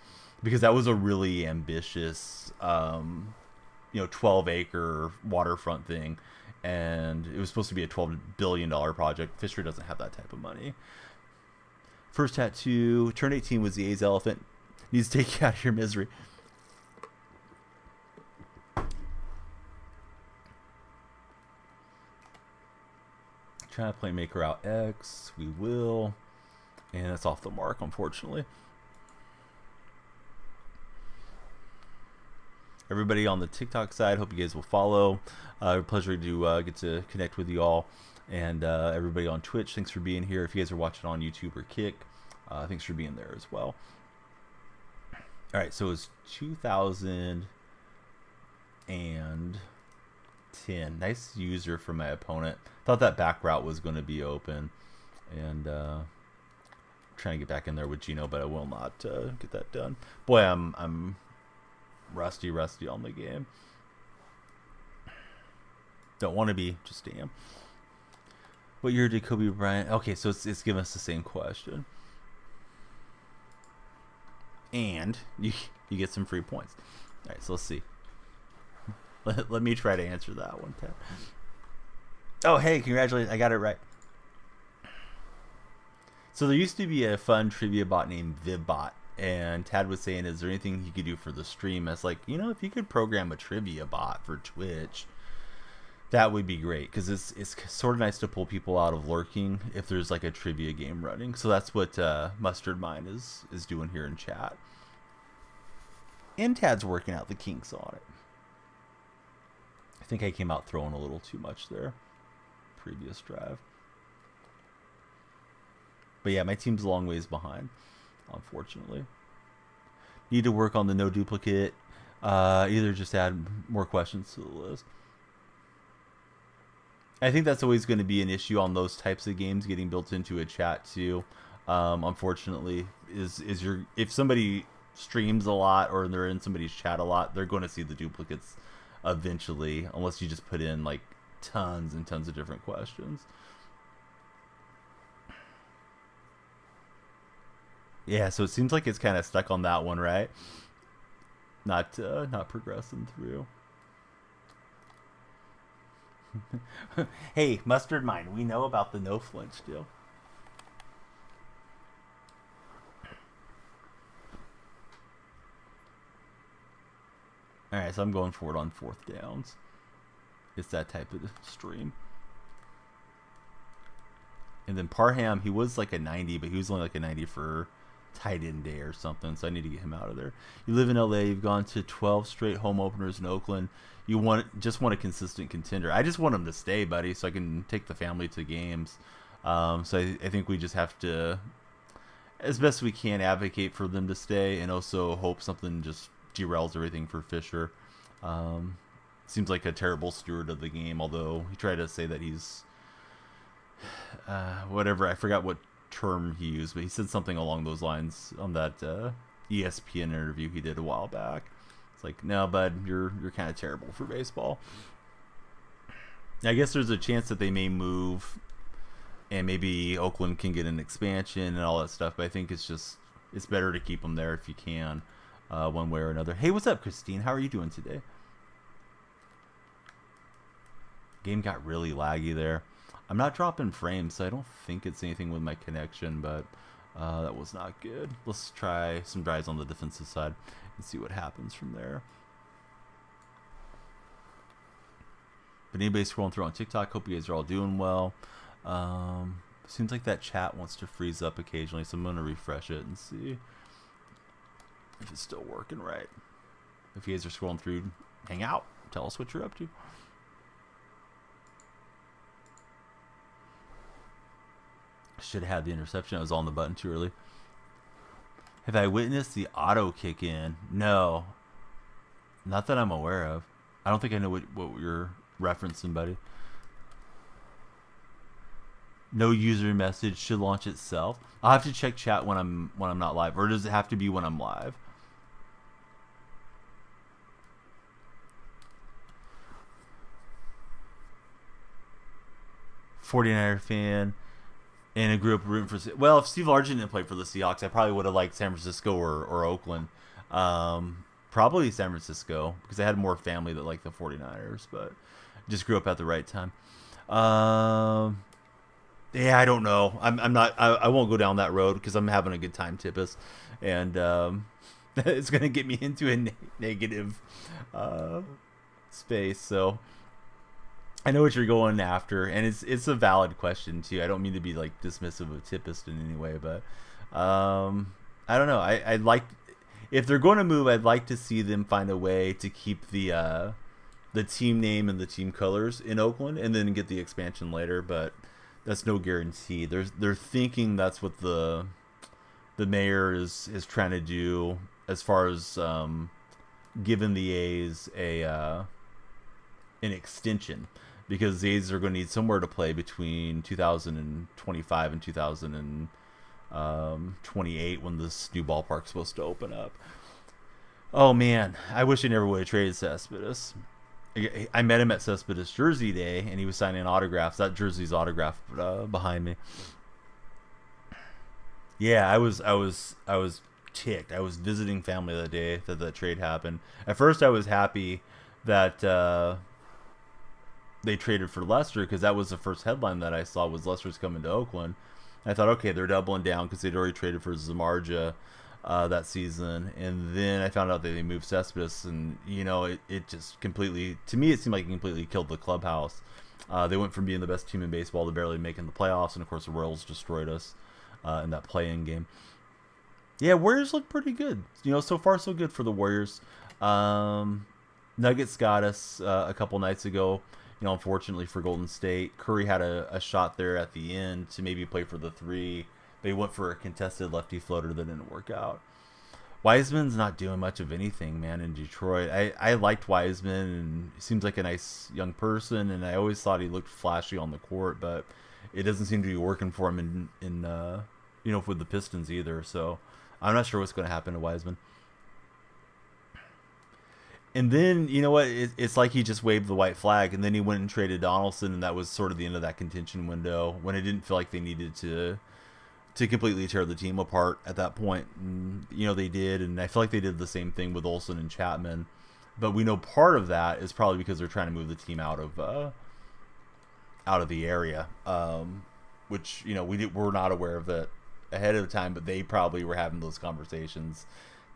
because that was a really ambitious, 12-acre waterfront thing, and it was supposed to be a $12 billion project. Fisher doesn't have that type of money. First tattoo, turn 18 was the A's elephant. Needs to take you out of your misery. Trying to play Maker Out X. We will. And that's off the mark, unfortunately. Everybody on the TikTok side, hope you guys will follow. Pleasure to get to connect with you all. And everybody on Twitch, thanks for being here. If you guys are watching on YouTube or Kick, thanks for being there as well. All right, so it's 2010. Nice user for my opponent. Thought that back route was going to be open, and trying to get back in there with Gino, but I will not get that done. Boy, I'm rusty on the game. Don't want to be, just am. What year did Kobe Bryant? Okay, so it's giving us the same question, and you get some free points. All right, so let's see. Let me try to answer that one, Tad. Oh, hey, congratulations. I got it right. So there used to be a fun trivia bot named VibBot, and Tad was saying, is there anything he could do for the stream? I was like, if you could program a trivia bot for Twitch, that would be great, because it's sort of nice to pull people out of lurking if there's like a trivia game running. So that's what Mustard Mine is doing here in chat. And Tad's working out the kinks on it. I think I came out throwing a little too much there. Previous drive. But yeah, my team's a long ways behind, unfortunately. Need to work on the no duplicate. Either just add more questions to the list. I think that's always going to be an issue on those types of games, getting built into a chat too. Unfortunately, if somebody streams a lot or they're in somebody's chat a lot, they're going to see the duplicates eventually, unless you just put in like tons and tons of different questions. Yeah, so it seems like it's kind of stuck on that one, right? Not progressing through. Hey, Mustard Mind, we know about the no flinch deal. Alright, so I'm going for it on fourth downs. It's that type of stream. And then Parham, he was like a 90, but he was only like a 90 for tight end day or something, so I need to get him out of there. You live in LA, you've gone to 12 straight home openers in Oakland. You just want a consistent contender. I just want him to stay, buddy, so I can take the family to games. So I think we just have to, as best we can, advocate for them to stay, and also hope something just derails everything for Fisher. Seems like a terrible steward of the game, although he tried to say that he's whatever, I forgot what term he used, but he said something along those lines on that ESPN interview he did a while back. It's like, no, bud, you're kind of terrible for baseball. I guess there's a chance that they may move and maybe Oakland can get an expansion and all that stuff, but I think it's better to keep them there if you can, one way or another. Hey, what's up, Christine? How are you doing today? Game got really laggy there. I'm not dropping frames, so I don't think it's anything with my connection, but that was not good. Let's try some drives on the defensive side and see what happens from there. But anybody scrolling through on TikTok, hope you guys are all doing well. Seems like that chat wants to freeze up occasionally, so I'm going to refresh it and see if it's still working right. If you guys are scrolling through, hang out. Tell us what you're up to. Should have had the interception. I was on the button too early. Have I witnessed the auto kick in? No. Not that I'm aware of. I don't think I know what you're referencing, buddy. No user message should launch itself. I'll have to check chat when I'm not live. Or does it have to be when I'm live? '49er fan. And I grew up rooting for... Well, if Steve Largent didn't play for the Seahawks, I probably would have liked San Francisco or Oakland. Probably San Francisco, because I had more family that liked the 49ers, but just grew up at the right time. Yeah, I don't know. I'm not... I won't go down that road, because I'm having a good time, Tippus. And it's going to get me into a negative space, so... I know what you're going after, and it's a valid question too. I don't mean to be like dismissive of Tippist in any way, but I don't know. I'd like, if they're going to move, I'd like to see them find a way to keep the team name and the team colors in Oakland, and then get the expansion later. But that's no guarantee. They're thinking that's what the mayor is trying to do as far as giving the A's an extension. Because the A's are going to need somewhere to play between 2025 and 2028 when this new ballpark's supposed to open up. Oh, man. I wish I never would have traded Cespedes. I met him at Cespedes Jersey Day, and he was signing autographs. That jersey's autographed behind me. Yeah, I was ticked. I was visiting family that day that trade happened. At first, I was happy that... they traded for Lester, because that was the first headline that I saw was Lester's coming to Oakland. I thought, okay, they're doubling down because they'd already traded for Zamarja that season. And then I found out that they moved Cespedes, and, it just completely, to me, it seemed like it completely killed the clubhouse. They went from being the best team in baseball to barely making the playoffs, and of course the Royals destroyed us in that play-in game. Yeah, Warriors look pretty good. So far so good for the Warriors. Nuggets got us a couple nights ago. Unfortunately for Golden State, Curry had a shot there at the end to maybe play for the 3. They went for a contested lefty floater that didn't work out. Wiseman's not doing much of anything, man, in Detroit. I liked Wiseman, and he seems like a nice young person, and I always thought he looked flashy on the court, but it doesn't seem to be working for him in with the Pistons either. So I'm not sure what's going to happen to Wiseman. And then, you know what? It's like he just waved the white flag, and then he went and traded Donaldson, and that was sort of the end of that contention window when it didn't feel like they needed to completely tear the team apart at that point. And, you know, they did, and I feel like they did the same thing with Olsen and Chapman. But we know part of that is probably because they're trying to move the team out of the area, which, you know, we're not aware of it ahead of time, but they probably were having those conversations.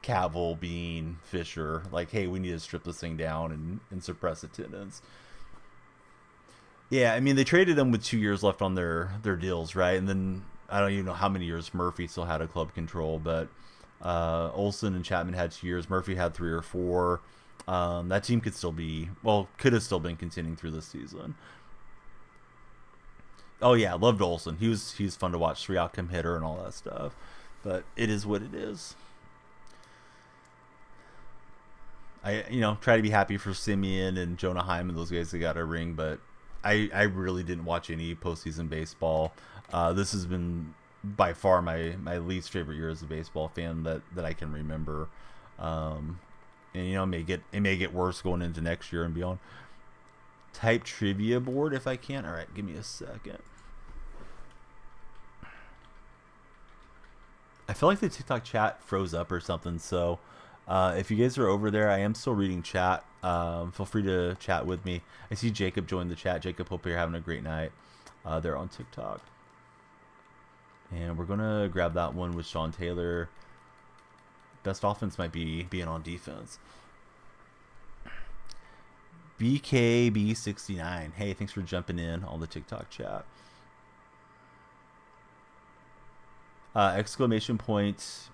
Cavill, Bean, Fisher, like, hey, we need to strip this thing down and suppress attendance. Yeah, I mean, they traded them with 2 years left on their deals, right? And then I don't even know how many years Murphy still had a club control, but Olsen and Chapman had 2 years. Murphy had 3 or 4. That team could have still been contending through this season. Oh yeah, loved Olsen. He was fun to watch, 3 outcome hitter and all that stuff. But it is what it is. I try to be happy for Simeon and Jonah Hyman, those guys that got a ring, but I really didn't watch any postseason baseball. This has been by far my least favorite year as a baseball fan that I can remember. And it may get worse going into next year and beyond. Type trivia board if I can. All right, give me a second. I feel like the TikTok chat froze up or something, so if you guys are over there, I am still reading chat. Feel free to chat with me. I see Jacob joined the chat. Jacob, hope you're having a great night there on TikTok. And we're going to grab that one with Sean Taylor. Best offense might be being on defense. BKB69. Hey, thanks for jumping in on the TikTok chat. Exclamation point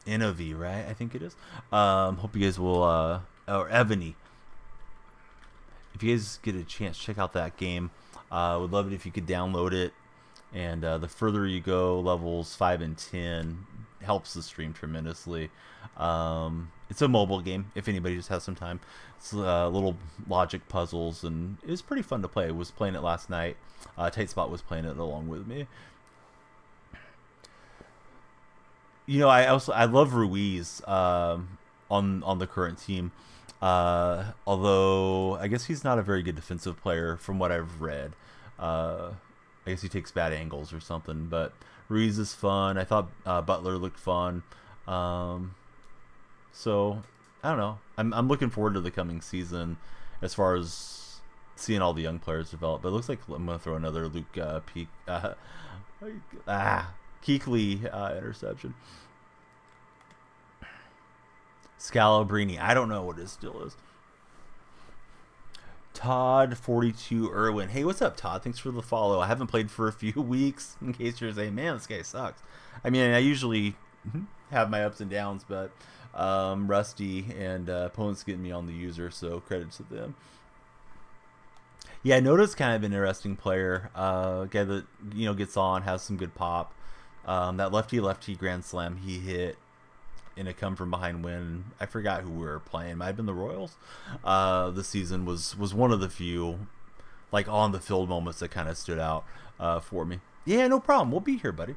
NOV, right? I think it is. Hope you guys will, or Evany. If you guys get a chance, check out that game. Would love it if you could download it. And the further you go, levels 5 and 10 helps the stream tremendously. It's a mobile game, if anybody just has some time. It's little logic puzzles, and it was pretty fun to play. I was playing it last night. Tight Spot was playing it along with me. You know, I love Ruiz on the current team. Although I guess he's not a very good defensive player from what I've read. I guess he takes bad angles or something. But Ruiz is fun. I thought Butler looked fun. So I don't know. I'm looking forward to the coming season as far as seeing all the young players develop. But it looks like I'm gonna throw another Luke Kuechly interception. Scalabrini. I don't know what his deal is. Todd 42 Irwin. Hey, what's up, Todd? Thanks for the follow. I haven't played for a few weeks. In case you're saying, man, this guy sucks. I mean, I usually have my ups and downs, but Rusty and opponents getting me on the user, so credit to them. Yeah, Noda's kind of an interesting player. Guy that gets on, has some good pop. That lefty grand slam he hit in a come from behind win. I forgot who we were playing. Might have been the Royals. This season was one of the few like on the field moments that kind of stood out for me. Yeah, no problem. We'll be here, buddy.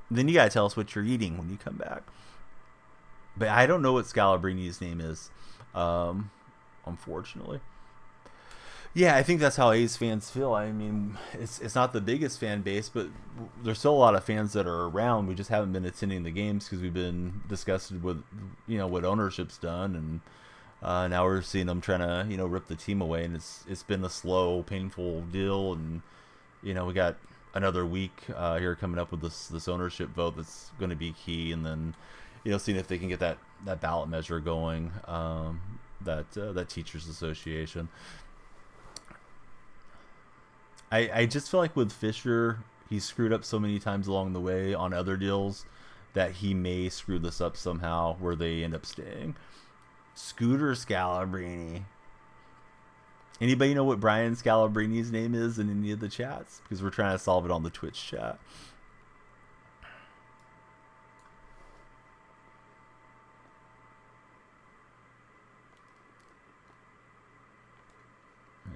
Then you gotta tell us what you're eating when you come back. But I don't know what Scalabrini's name is, unfortunately. Yeah, I think that's how A's fans feel. I mean, it's not the biggest fan base, but there's still a lot of fans that are around. We just haven't been attending the games because we've been disgusted with, what ownership's done, and now we're seeing them trying to, rip the team away, and it's been a slow, painful deal, and we got another week here coming up with this ownership vote that's going to be key, and then seeing if they can get that ballot measure going, that teachers association. I just feel like with Fisher, he screwed up so many times along the way on other deals that he may screw this up somehow where they end up staying. Scooter Scalabrini. Anybody know what Brian Scalabrini's name is in any of the chats? Because we're trying to solve it on the Twitch chat.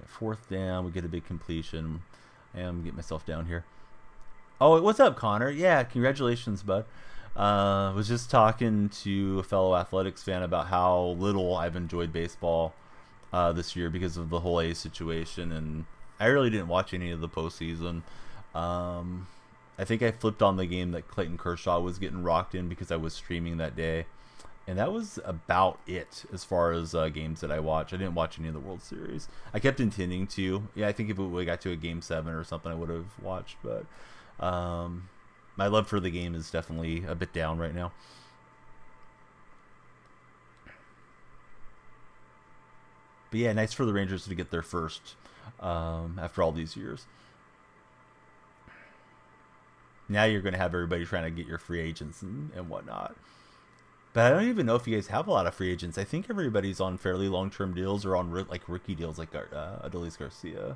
Fourth down, we get a big completion. I'm getting myself down here. Oh, what's up, Connor? Yeah, congratulations, bud. Was just talking to a fellow athletics fan about how little I've enjoyed baseball this year because of the whole A situation, and I really didn't watch any of the postseason. I think I flipped on the game that Clayton Kershaw was getting rocked in because I was streaming that day, and that was about it as far as games that I watched. I didn't watch any of the World Series. I kept intending to. Yeah, I think if we got to a Game 7 or something, I would have watched, but my love for the game is definitely a bit down right now. But yeah, nice for the Rangers to get their first after all these years. Now you're going to have everybody trying to get your free agents and whatnot. But I don't even know if you guys have a lot of free agents. I think everybody's on fairly long-term deals or on like rookie deals like Adolis Garcia.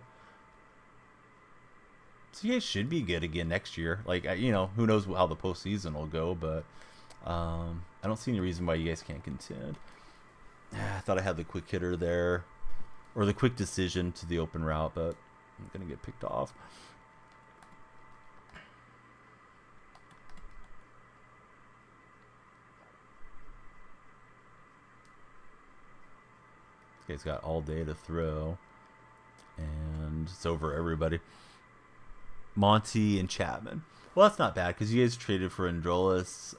So you guys should be good again next year. Like, who knows how the postseason will go, but I don't see any reason why you guys can't contend. I thought I had the quick hitter there, or the quick decision to the open route, but I'm going to get picked off. This guy's got all day to throw, and it's over everybody. Monty and Chapman. Well, that's not bad because you guys traded for Androlis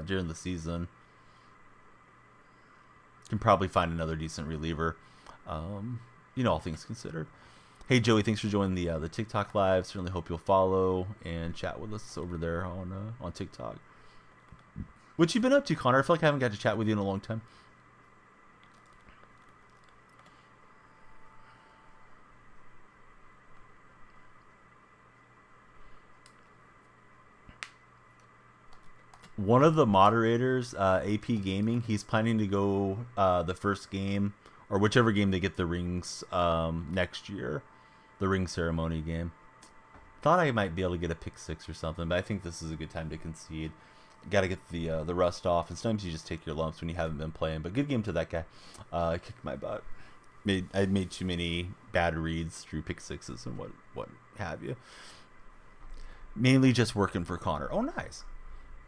during the season. Can probably find another decent reliever. All things considered. Hey Joey, thanks for joining the TikTok live. Certainly hope you'll follow and chat with us over there on TikTok. What you been up to, Connor? I feel like I haven't got to chat with you in a long time. One of the moderators, AP Gaming, he's planning to go the first game, or whichever game they get the rings next year, the ring ceremony game. Thought I might be able to get a pick 6 or something, but I think this is a good time to concede. Got to get the rust off, and sometimes you just take your lumps when you haven't been playing. But good game to that guy. Kicked my butt. I made too many bad reads through pick 6s and what have you. Mainly just working for Connor. Oh, nice.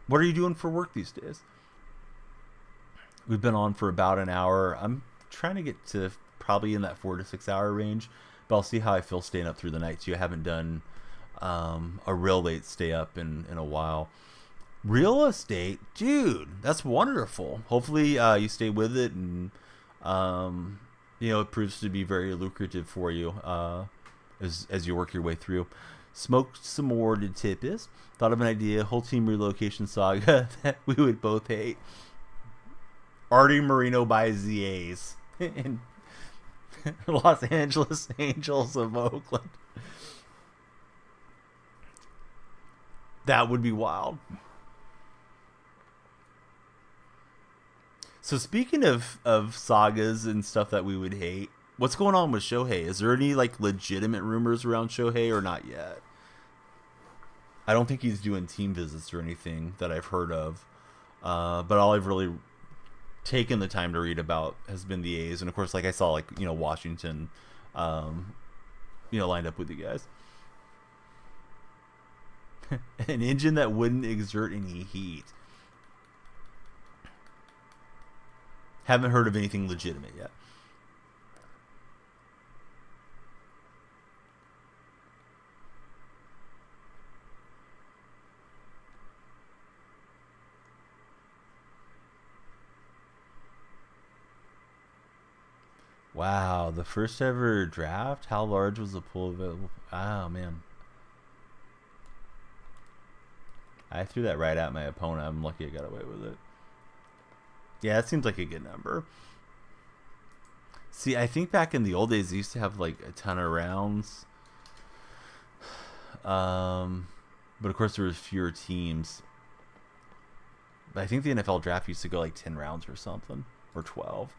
What are you doing for work these days? We've been on for about an hour. I'm trying to get to probably in that 4 to 6 hour range, but I'll see how I feel staying up through the night too. I haven't done a real late stay up in a while. Real estate, dude, that's wonderful. Hopefully you stay with it and it proves to be very lucrative for you as you work your way through. Smoked some more to Tippis. Thought of an idea, whole team relocation saga that we would both hate. Artie Moreno buys the A's in Los Angeles Angels of Oakland. That would be wild. So speaking of sagas and stuff that we would hate, what's going on with Shohei? Is there any legitimate rumors around Shohei or not yet? I don't think he's doing team visits or anything that I've heard of. But all I've really taken the time to read about has been the A's, and of course, I saw Washington, lined up with you guys. An engine that wouldn't exert any heat. Haven't heard of anything legitimate yet. Wow, the first ever draft? How large was the pool available? Oh, man. I threw that right at my opponent. I'm lucky I got away with it. Yeah, that seems like a good number. See, I think back in the old days, they used to have a ton of rounds. But of course, there was fewer teams. But I think the NFL draft used to go 10 rounds or something, or 12.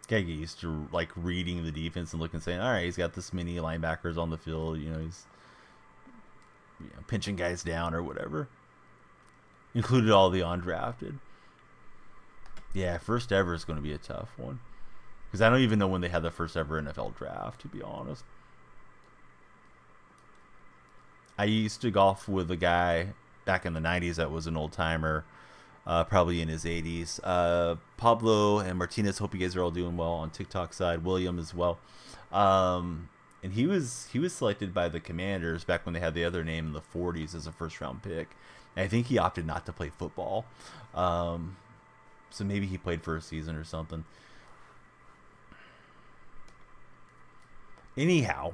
Gotta get used to like reading the defense and looking, saying, all right, he's got this many linebackers on the field. He's pinching guys down or whatever. Included all the undrafted. Yeah, first ever is going to be a tough one. Because I don't even know when they had the first ever NFL draft, to be honest. I used to golf with a guy back in the 90s that was an old timer, probably in his 80s. Pablo and Martinez, hope you guys are all doing well on TikTok side. William as well. And he was selected by the Commanders back when they had the other name in the 40s as a first round pick. And I think he opted not to play football. So maybe he played for a season or something. Anyhow,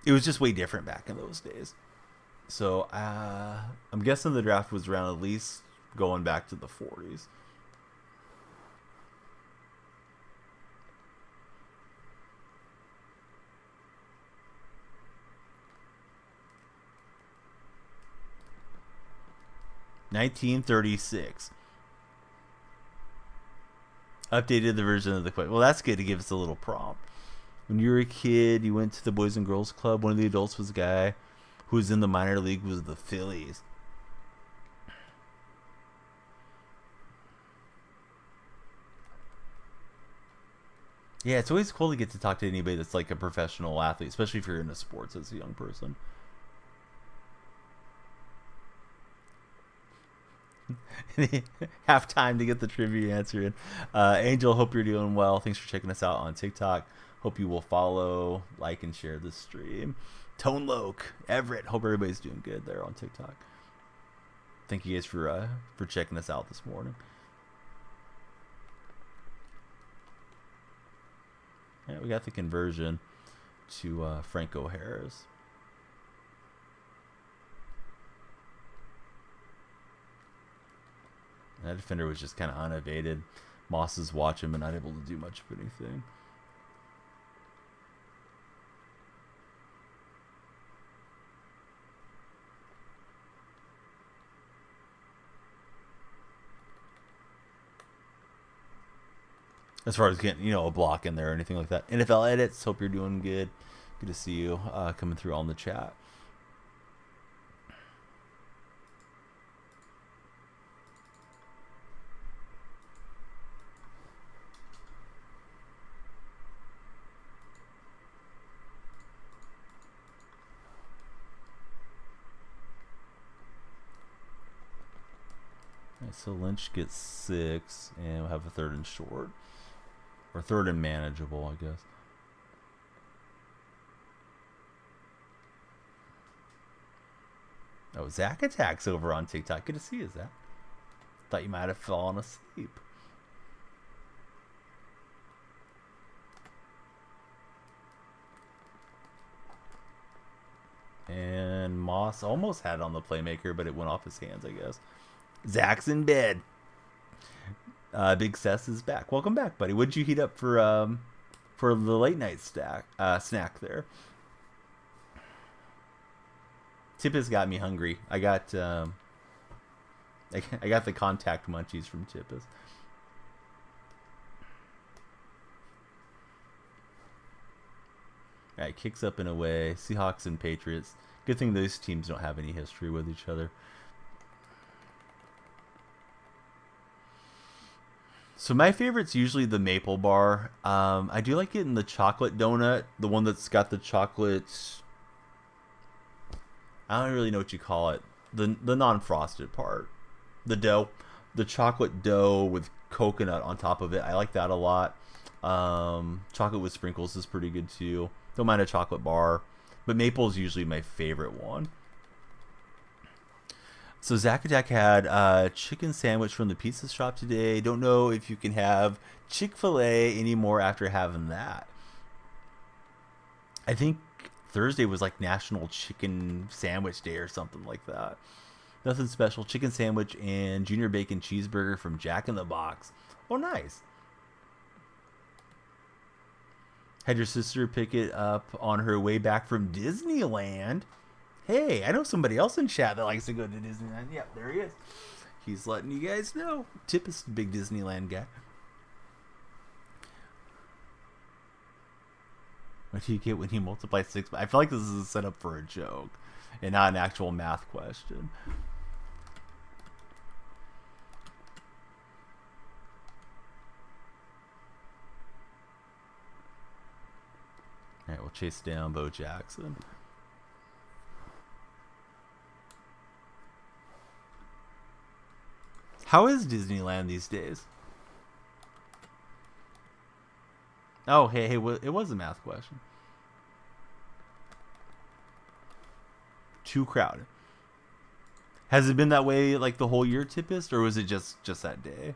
it was just way different back in those days. So I'm guessing the draft was around at least going back to the 40s. $1936. Updated the version of the question. Well, that's good to give us a little prompt. When you were a kid, you went to the Boys and Girls Club. One of the adults was a guy who was in the minor league was the Phillies. Yeah, it's always cool to get to talk to anybody that's like a professional athlete, especially if you're into sports as a young person. Have time to get the trivia answer in. Angel, hope you're doing well. Thanks for checking us out on TikTok. Hope you will follow, like, and share the stream. Tone Loke, Everett, hope everybody's doing good there on TikTok. Thank you guys for checking us out this morning. Yeah, we got the conversion to Franco Harris. That defender was just kind of unabated. Moss is watching, but not able to do much of anything. As far as getting, a block in there or anything like that. NFL edits, hope you're doing good. Good to see you coming through on the chat. So Lynch gets 6, and we'll have a 3rd and short. Or 3rd and manageable, I guess. Oh, Zach Attacks over on TikTok. Good to see you, Zach. Thought you might have fallen asleep. And Moss almost had it on the playmaker, but it went off his hands, I guess. Zach's in bed. Big Seth is back. Welcome back, buddy. What'd you heat up for the late night snack there? Tip has got me hungry. I got the contact munchies from Tippis. All right, kicks up and away. Seahawks and Patriots. Good thing those teams don't have any history with each other. So my favorite's usually the maple bar. I do like getting the chocolate donut, the one that's got the chocolate. I don't really know what you call it. The non-frosted part, the dough, the chocolate dough with coconut on top of it. I like that a lot. Chocolate with sprinkles is pretty good too. Don't mind a chocolate bar, but maple is usually my favorite one. So Zach Attack had a chicken sandwich from the pizza shop today. Don't know if you can have Chick-fil-A anymore after having that. I think Thursday was like National Chicken Sandwich Day or something like that. Nothing special. Chicken sandwich and junior bacon cheeseburger from Jack in the Box. Oh, nice. Had your sister pick it up on her way back from Disneyland. Hey, I know somebody else in chat that likes to go to Disneyland. Yep, there he is. He's letting you guys know. Tip is a big Disneyland guy. What do you get when you multiply 6? I feel like this is a setup for a joke and not an actual math question. All right, we'll chase down Bo Jackson. How is Disneyland these days? Oh, hey, it was a math question. Too crowded. Has it been that way like the whole year, Tipist, or was it just that day?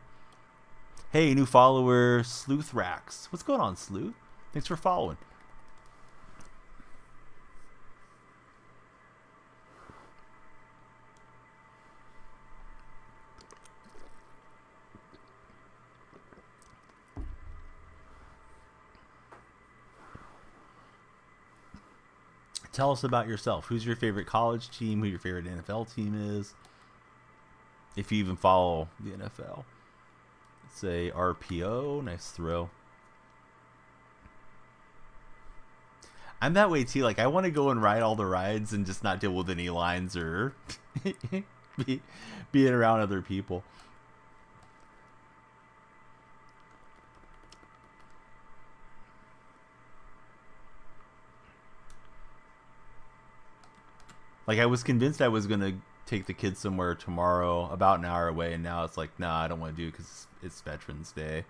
Hey, new follower, Sleuth Rax. What's going on, Sleuth? Thanks for following. Tell us about yourself. Who's your favorite college team? Who your favorite NFL team is? If you even follow the NFL. Let's say RPO. Nice throw. I'm that way too. Like, I want to go and ride all the rides and just not deal with any lines or being around other people. Like, I was convinced I was going to take the kids somewhere tomorrow, about an hour away, and now it's like, nah, I don't want to do it because it's Veterans Day.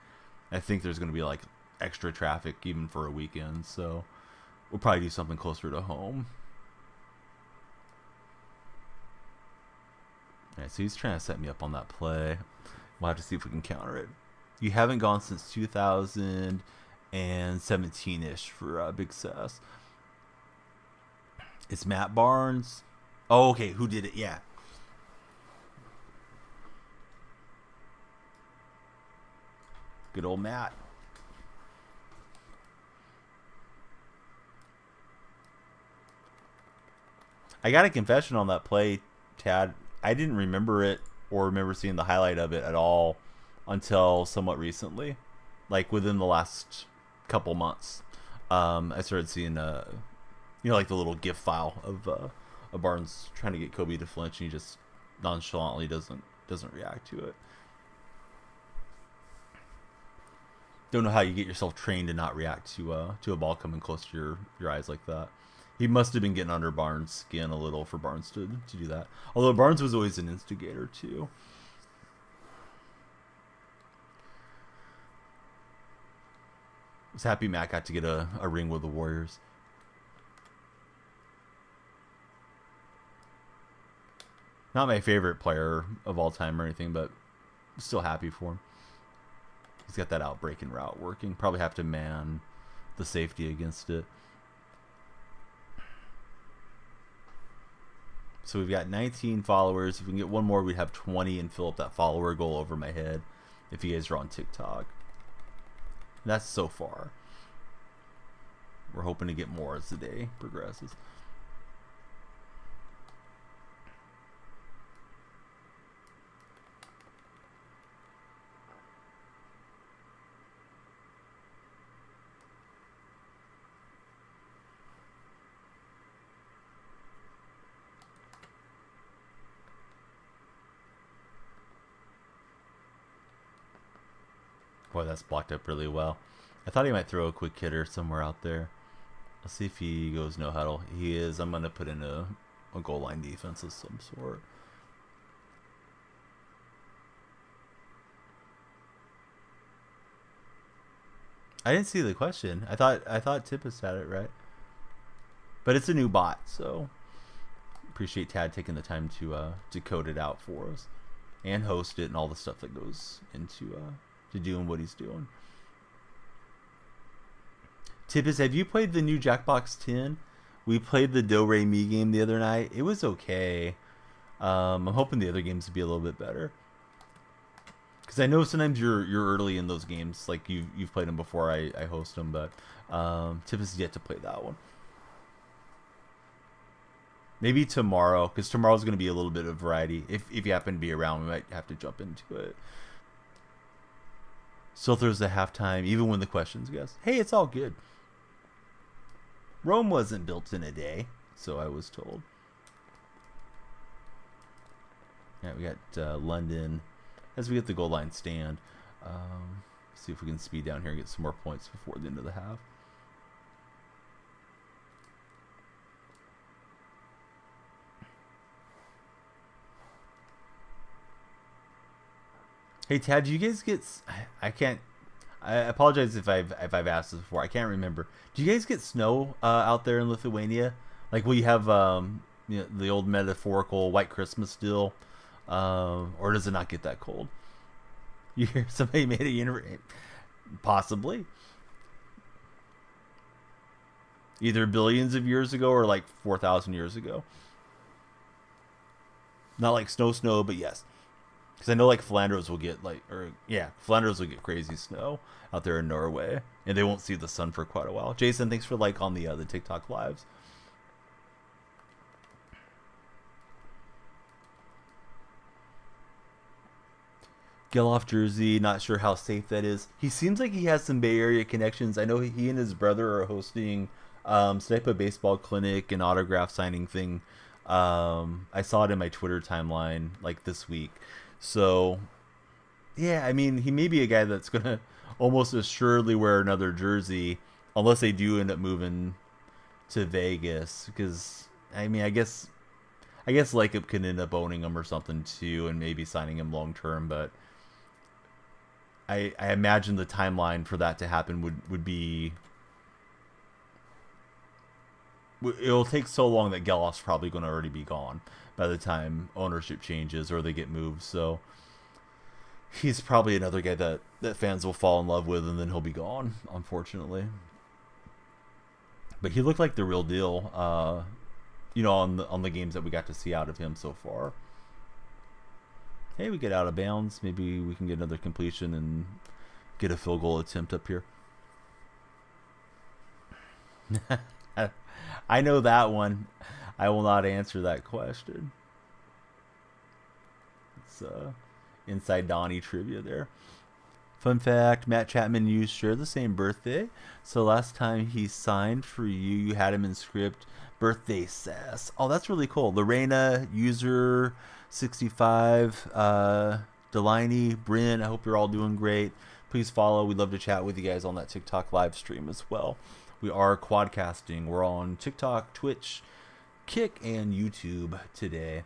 I think there's going to be, like, extra traffic even for a weekend, so we'll probably do something closer to home. Alright, so he's trying to set me up on that play. We'll have to see if we can counter it. You haven't gone since 2017-ish for Big Sass. It's Matt Barnes. Oh, okay. Who did it? Yeah. Good old Matt. I got a confession on that play, Tad. I didn't remember it or remember seeing the highlight of it at all until somewhat recently. Like within the last couple months. I started seeing like the little GIF file of Barnes trying to get Kobe to flinch, and he just nonchalantly doesn't react to it. Don't know how you get yourself trained to not react to a ball coming close to your eyes like that. He must have been getting under Barnes' skin a little for Barnes to do that. Although Barnes was always an instigator too. I was happy Matt got to get a ring with the Warriors. Not my favorite player of all time or anything, but still happy for him. He's got that outbreaking route working. Probably have to man the safety against it. So we've got 19 followers. If we can get one more, we'd have 20 and fill up that follower goal over my head if you guys are on TikTok. And that's so far. We're hoping to get more as the day progresses. Boy, that's blocked up really well. I thought he might throw a quick hitter somewhere out there. Let's see if he goes no huddle. He is. I'm going to put in a goal line defense of some sort. I didn't see the question. I thought Tippus had it right. But it's a new bot, so appreciate Tad taking the time to code it out for us and host it and all the stuff that goes into to doing what he's doing. Tippus, have you played the new Jackbox 10? We played the Do Re Mi game the other night. It was okay. I'm hoping the other games will be a little bit better. Because I know sometimes you're early in those games. Like you've played them before I host them, but Tippus is yet to play that one. Maybe tomorrow, because tomorrow's going to be a little bit of variety. If you happen to be around, we might have to jump into it. Still throws the halftime, even when the questions guess. Hey, it's all good. Rome wasn't built in a day, so I was told. Yeah, we got London as we get the goal line stand. See if we can speed down here and get some more points before the end of the half. Hey Tad, do you guys get? I apologize if I've asked this before. I can't remember. Do you guys get snow out there in Lithuania? Like, will you have the old metaphorical white Christmas still, or does it not get that cold? You hear somebody made a universe, possibly. Either billions of years ago or like 4,000 years ago. Not like snow, but yes. Because I know like Flanders will get Flanders will get crazy snow out there in Norway, and they won't see the sun for quite a while. Jason, thanks for like on the TikTok lives. Geloff jersey, not sure how safe that is. He seems like he has some Bay Area connections. I know he and his brother are hosting some type of baseball clinic and autograph signing thing. I saw it in my Twitter timeline like this week. So, yeah, I mean, he may be a guy that's going to almost assuredly wear another jersey unless they do end up moving to Vegas. Because, I mean, I guess Lakeup can end up owning him or something too and maybe signing him long term. But I imagine the timeline for that to happen would be... It'll take so long that Geloff's probably going to already be gone by the time ownership changes or they get moved. So he's probably another guy that fans will fall in love with, and then he'll be gone, unfortunately. But he looked like the real deal, on the games that we got to see out of him so far. Hey, we get out of bounds. Maybe we can get another completion and get a field goal attempt up here. I know that one. I will not answer that question. It's inside Donnie trivia there. Fun fact, Matt Chapman and you share the same birthday. So last time he signed for you, you had him in script. Birthday sass. Oh, that's really cool. Lorena, user 65, Delaney, Bryn, I hope you're all doing great. Please follow. We'd love to chat with you guys on that TikTok live stream as well. We are quadcasting. We're on TikTok, Twitch, Kick, and YouTube today.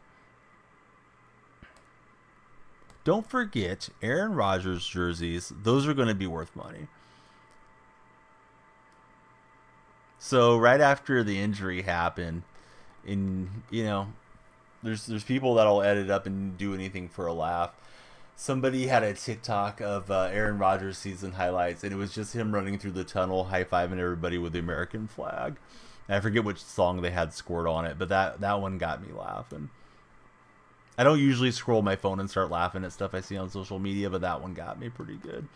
Don't forget Aaron Rodgers jerseys. Those are going to be worth money. So right after the injury happened, there's people that'll edit up and do anything for a laugh. Somebody had a TikTok of Aaron Rodgers season highlights, and it was just him running through the tunnel, high-fiving everybody with the American flag. And I forget which song they had scored on it, but that one got me laughing. I don't usually scroll my phone and start laughing at stuff I see on social media, but that one got me pretty good.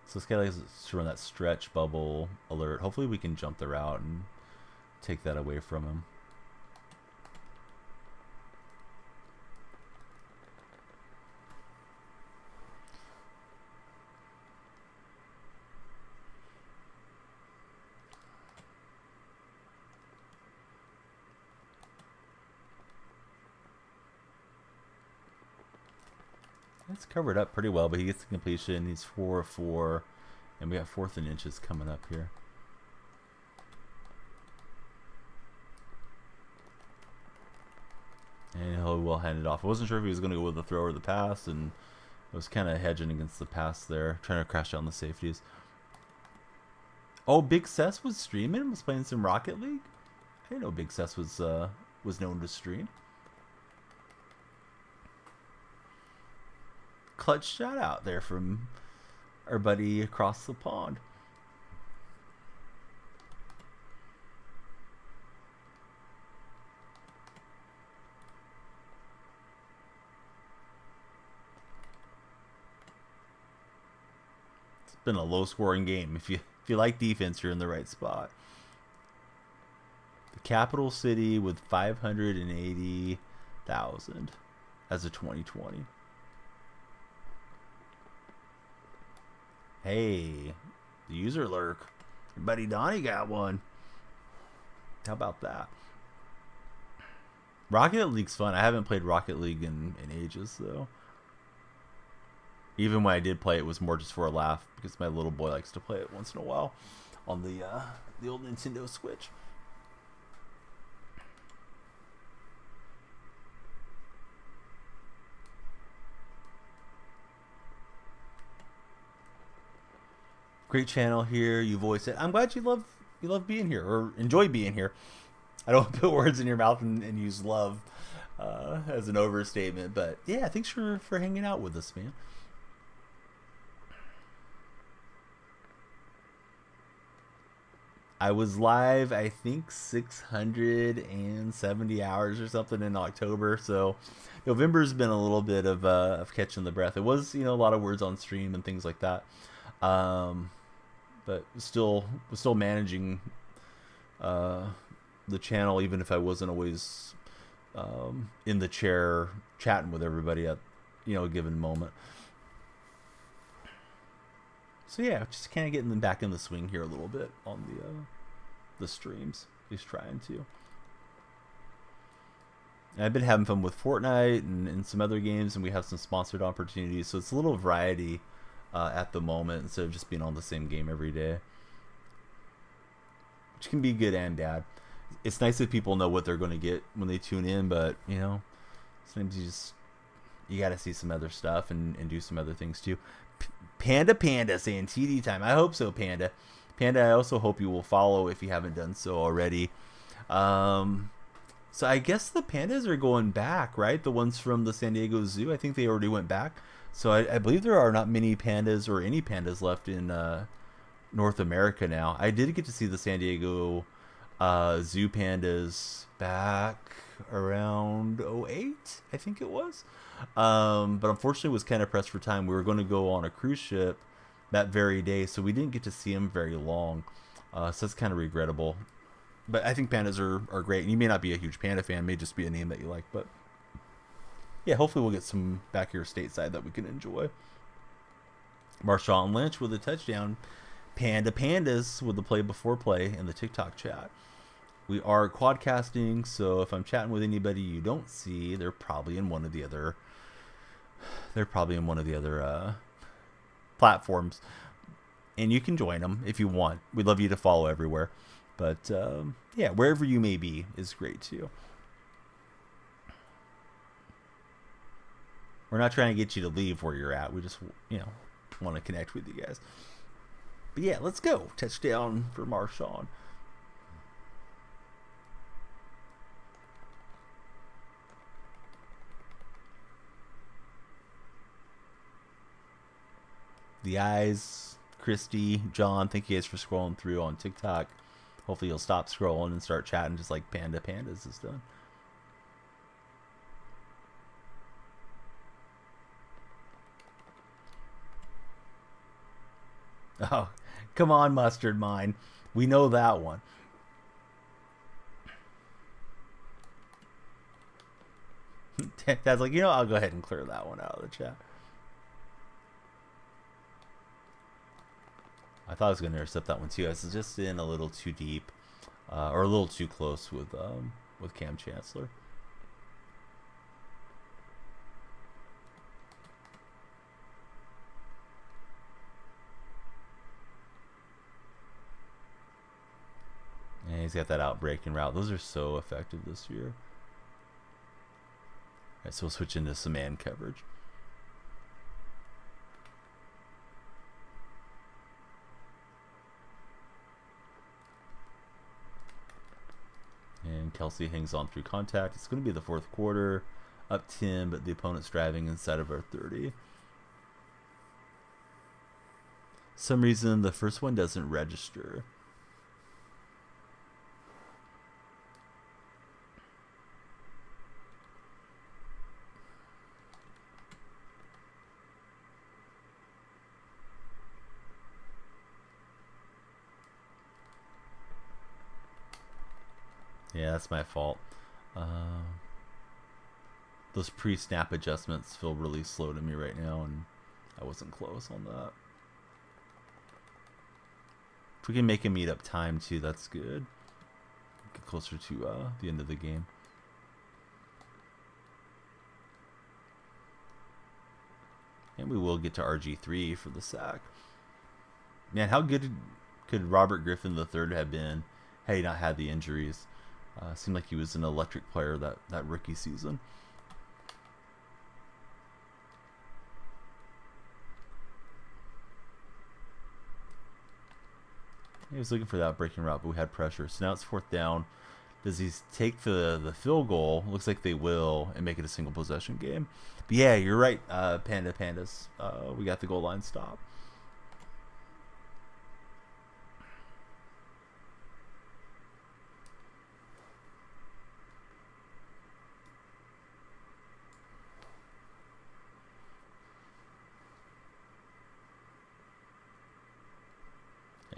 So this guy likes to run that stretch bubble alert. Hopefully we can jump the route and take that away from him. It's covered up pretty well, but he gets the completion. He's 4 of 4, and we got 4th and inches coming up here. And he will hand it off. I wasn't sure if he was going to go with the throw or the pass, and I was kind of hedging against the pass there, trying to crash down the safeties. Oh, Big Sess was streaming? Was playing some Rocket League? I didn't know Big Sess was known to stream. Clutch shout out there from our buddy across the pond. It's been a low scoring game. If you like defense, you're in the right spot. The capital city with 580,000 as of 2020. Hey, the user lurk. Your buddy Donnie got one. How about that? Rocket League's fun. I haven't played Rocket League in ages, though. Even when I did play, it was more just for a laugh because my little boy likes to play it once in a while on the old Nintendo Switch. Great channel here. You voice it. I'm glad you love being here or enjoy being here. I don't put words in your mouth and use love as an overstatement, but yeah, thanks for hanging out with us, man. I was live, I think 670 hours or something in October. So November's been a little bit of catching the breath. It was, a lot of words on stream and things like that. But still managing the channel, even if I wasn't always in the chair chatting with everybody at a given moment. So yeah, just kind of getting them back in the swing here a little bit on the streams. At least trying to. And I've been having fun with Fortnite and some other games, and we have some sponsored opportunities. So it's a little variety at the moment instead of just being on the same game every day, which can be good and bad. It's nice if people know what they're going to get when they tune in, but sometimes you got to see some other stuff and do some other things too. Panda saying TD time. I hope so, Panda. I also hope you will follow if you haven't done so already. So I guess the pandas are going back, right? The ones from the San Diego Zoo. I think they already went back. So I believe there are not many pandas or any pandas left in North America now. I did get to see the San Diego Zoo pandas back around 08, I think it was. But unfortunately was kind of pressed for time. We were going to go on a cruise ship that very day, so we didn't get to see them very long. So that's kind of regrettable. But I think pandas are great. And you may not be a huge panda fan, it may just be a name that you like. But yeah, hopefully we'll get some back here stateside that we can enjoy. Marshawn Lynch with a touchdown. Pandas with the play before play in the TikTok chat. We are quadcasting, so if I'm chatting with anybody you don't see, they're probably in one of the other platforms, and you can join them if you want. We'd love you to follow everywhere, but yeah, wherever you may be is great too. We're not trying to get you to leave where you're at. We just want to connect with you guys. But yeah, let's go. Touchdown for Marshawn. The eyes, Christy, John, thank you guys for scrolling through on TikTok. Hopefully you'll stop scrolling and start chatting just like Pandas is done. Oh, come on, Mustard Mine. We know that one. Dad's like, I'll go ahead and clear that one out of the chat. I thought I was going to intercept that one too. I was just in a little too deep, or a little too close with Cam Chancellor. And he's got that outbreaking route. Those are so effective this year. All right, so we'll switch into some man coverage. And Kelsey hangs on through contact. It's going to be the fourth quarter, up 10, but the opponent's driving inside of our 30. Some reason the first one doesn't register. Yeah, that's my fault. Those pre-snap adjustments feel really slow to me right now, and I wasn't close on that. If we can make him eat up time too, that's good. Get closer to the end of the game. And we will get to RG3 for the sack. Man, how good could Robert Griffin III have been had he not had the injuries? Seemed like he was an electric player that rookie season. He was looking for that breaking route, but we had pressure. So now it's 4th down. Does he take the field goal? Looks like they will, and make it a single possession game. But yeah, you're right, Pandas. We got the goal line stop.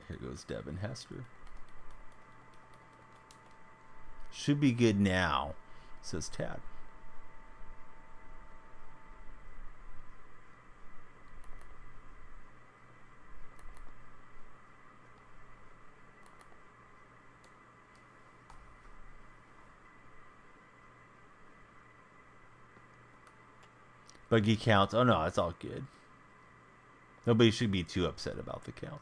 Here goes Devin Hester. Should be good now, says Tad. Buggy count. Oh no, it's all good. Nobody should be too upset about the count.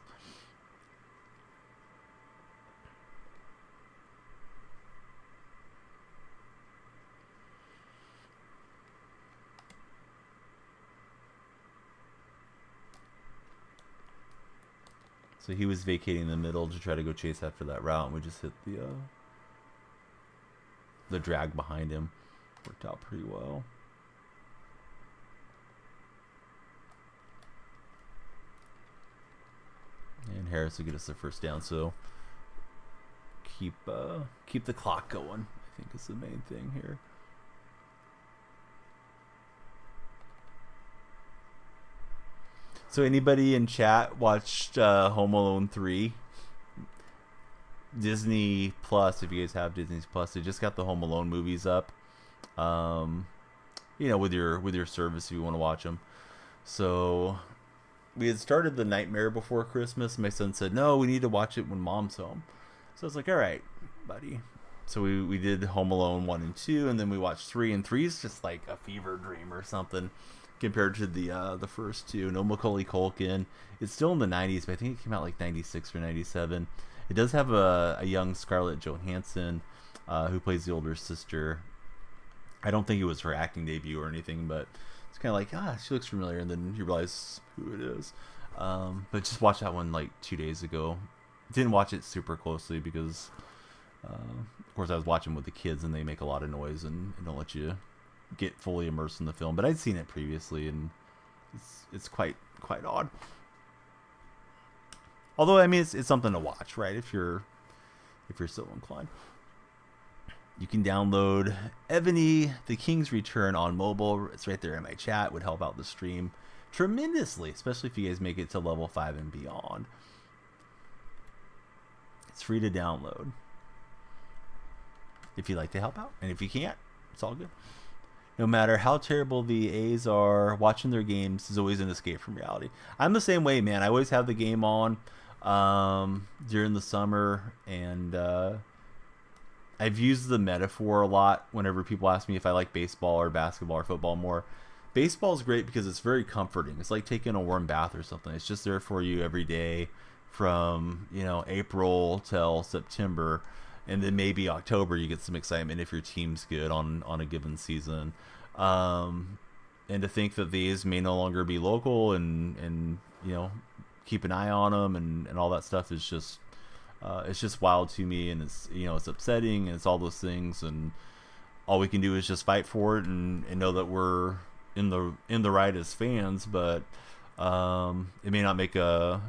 So he was vacating the middle to try to go chase after that route, and we just hit the drag behind him. Worked out pretty well. And Harris will get us the 1st down, so keep the clock going, I think is the main thing here. So anybody in chat watched Home Alone 3? Disney Plus, if you guys have Disney Plus, they just got the Home Alone movies up. You know, with your service if you want to watch them. So we had started The Nightmare Before Christmas. My son said, no, we need to watch it when Mom's home. So I was like, all right, buddy. So we did Home Alone 1 and 2, and then we watched 3. And 3 is just like a fever dream or something compared to the first two. No Macaulay Culkin. It's still in the 90s, but I think it came out like 96 or 97. It does have a young Scarlett Johansson who plays the older sister. I don't think it was her acting debut or anything, but it's kind of like, she looks familiar, and then you realize who it is. But just watched that one like 2 days ago. Didn't watch it super closely because, of course, I was watching with the kids, and they make a lot of noise and don't let you get fully immersed in the film. But I'd seen it previously, and it's quite odd. Although, I mean, it's something to watch, right? If you're so inclined. You can download Ebony, The King's Return on mobile. It's right there in my chat. It would help out the stream tremendously, especially if you guys make it to level 5 and beyond. It's free to download if you'd like to help out. And if you can't, it's all good. No matter how terrible the A's are, watching their games is always an escape from reality. I'm the same way, man. I always have the game on during the summer, and I've used the metaphor a lot whenever people ask me if I like baseball or basketball or football more. Baseball is great because it's very comforting. It's like taking a warm bath or something. It's just there for you every day from, April till September. And then maybe October you get some excitement if your team's good on a given season. And to think that these may no longer be local and keep an eye on them and all that stuff is just it's just wild to me, and it's upsetting, and it's all those things, and all we can do is just fight for it and know that we're in the right as fans, but it may not make an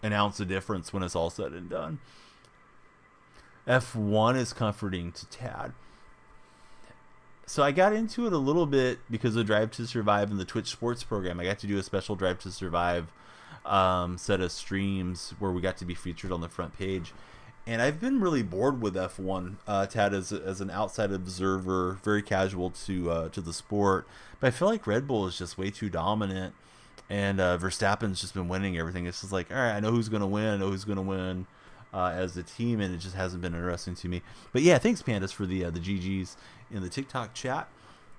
ounce of difference when it's all said and done. F1 is comforting to Tad. So I got into it a little bit because of Drive to Survive and the Twitch Sports program. I got to do a special Drive to Survive set of streams where we got to be featured on the front page. And I've been really bored with F1, Tad, as an outside observer, very casual to the sport. But I feel like Red Bull is just way too dominant. And Verstappen's just been winning everything. It's just like, all right, I know who's going to win. I know who's going to win as a team, and it just hasn't been interesting to me. But yeah, thanks, Pandas, for the GGs in the TikTok chat.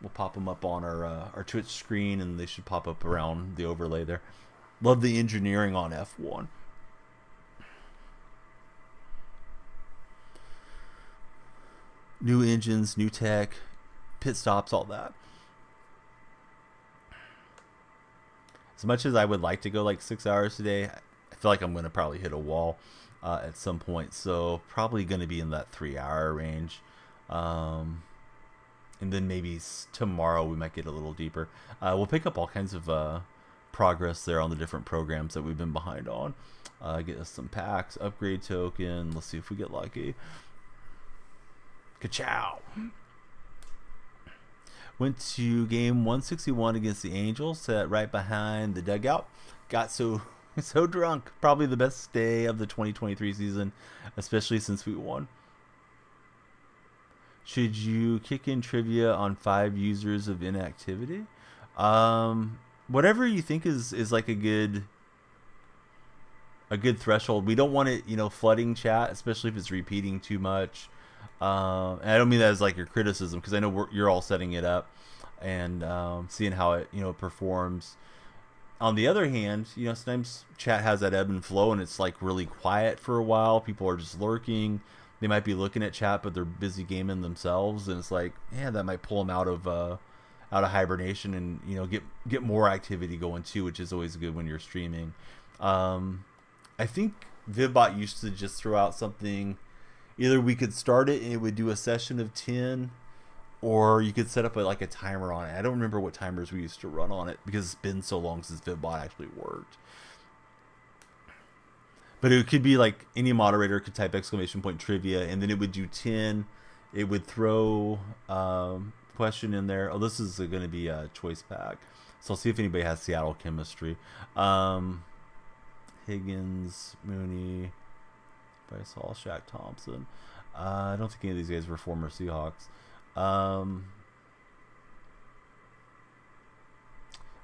We'll pop them up on our Twitch screen, and they should pop up around the overlay there. Love the engineering on F1. New engines, new tech, pit stops, all that. As much as I would like to go like 6 hours today, I feel like I'm going to probably hit a wall at some point. So probably going to be in that 3-hour range. And then maybe tomorrow we might get a little deeper. We'll pick up all kinds of progress there on the different programs that we've been behind on. Get us some packs, upgrade token. Let's see if we get lucky. Ka-chow! Went to game 161 against the Angels, sat right behind the dugout. Got so drunk. Probably the best day of the 2023 season, especially since we won. Should you kick in trivia on 5 users of inactivity? Whatever you think is like a good threshold. We don't want it, flooding chat, especially if it's repeating too much. And I don't mean that as like your criticism, because I know you're all setting it up and seeing how it performs. On the other hand, sometimes chat has that ebb and flow, and it's like really quiet for a while. People are just lurking. They might be looking at chat, but they're busy gaming themselves, and it's like, that might pull them out of hibernation and get more activity going too, which is always good when you're streaming. I think VivBot used to just throw out something. Either we could start it and it would do a session of 10, or you could set up a timer on it. I don't remember what timers we used to run on it because it's been so long since VivBot actually worked. But it could be like any moderator could type !trivia, and then it would do 10. It would throw question in there. Oh, this is going to be a choice pack. So I'll see if anybody has Seattle chemistry. Higgins, Mooney, Bryce Hall, Shaq Thompson. I don't think any of these guys were former Seahawks.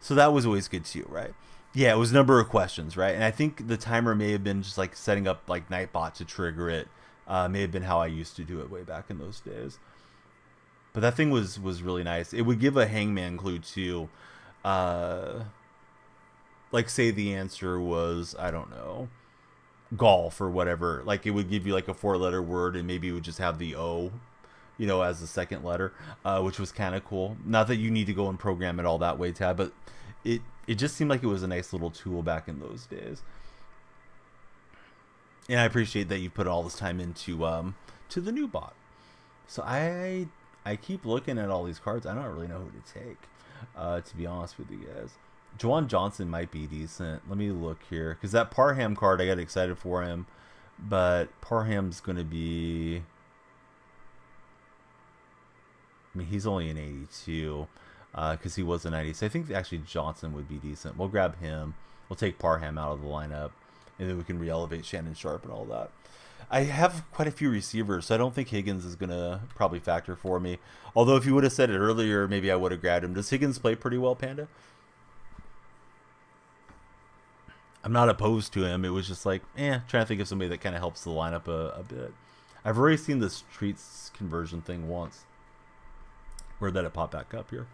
So that was always good too, right? Yeah, it was a number of questions, right? And I think the timer may have been just like setting up like Nightbot to trigger it. May have been how I used to do it way back in those days. But that thing was really nice. It would give a hangman clue too. Like say the answer was, I don't know, golf or whatever. Like it would give you like a 4-letter word, and maybe it would just have the O, as the second letter, which was kind of cool. Not that you need to go and program it all that way, Tab, but it just seemed like it was a nice little tool back in those days. And I appreciate that you put all this time into to the new bot. So I keep looking at all these cards. I don't really know who to take, to be honest with you guys. Juwan Johnson might be decent. Let me look here, because that Parham card, I got excited for him, but Parham's going to be, I mean, he's only an 82, because he was a 90. So I think actually Johnson would be decent. We'll grab him. We'll take Parham out of the lineup, and then we can re-elevate Shannon Sharp and all that. I have quite a few receivers, so I don't think Higgins is going to probably factor for me. Although if you would have said it earlier, maybe I would have grabbed him. Does Higgins play pretty well, Panda? I'm not opposed to him. It was just like, trying to think of somebody that kind of helps the lineup a bit. I've already seen the streets conversion thing once. Where'd that pop back up here?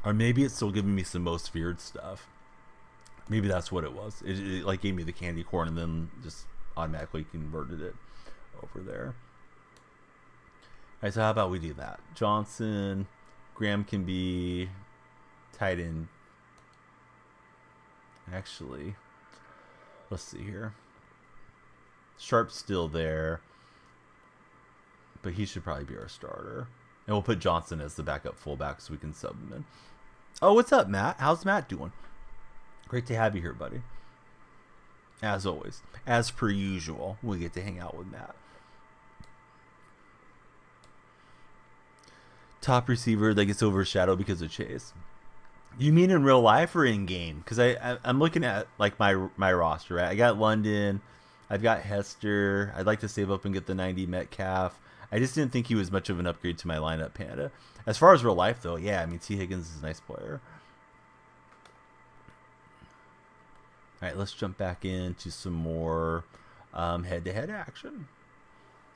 Or maybe it's still giving me some most feared stuff. Maybe that's what it was. It like gave me the candy corn and then just automatically converted it over there. All right, so how about we do that? Johnson, Graham can be tight end. Actually, let's see here. Sharp's still there, but he should probably be our starter. And we'll put Johnson as the backup fullback so we can sub him in. Oh, what's up, Matt? How's Matt doing? Great to have you here, buddy. As always. As per usual, we get to hang out with Matt. Top receiver that gets overshadowed because of Chase. You mean in real life or in game? Because I'm looking at like my roster, right? I got London. I've got Hester. I'd like to save up and get the 90 Metcalf. I just didn't think he was much of an upgrade to my lineup, Panda. As far as real life, though, yeah, I mean, T. Higgins is a nice player. All right, let's jump back into some more head-to-head action.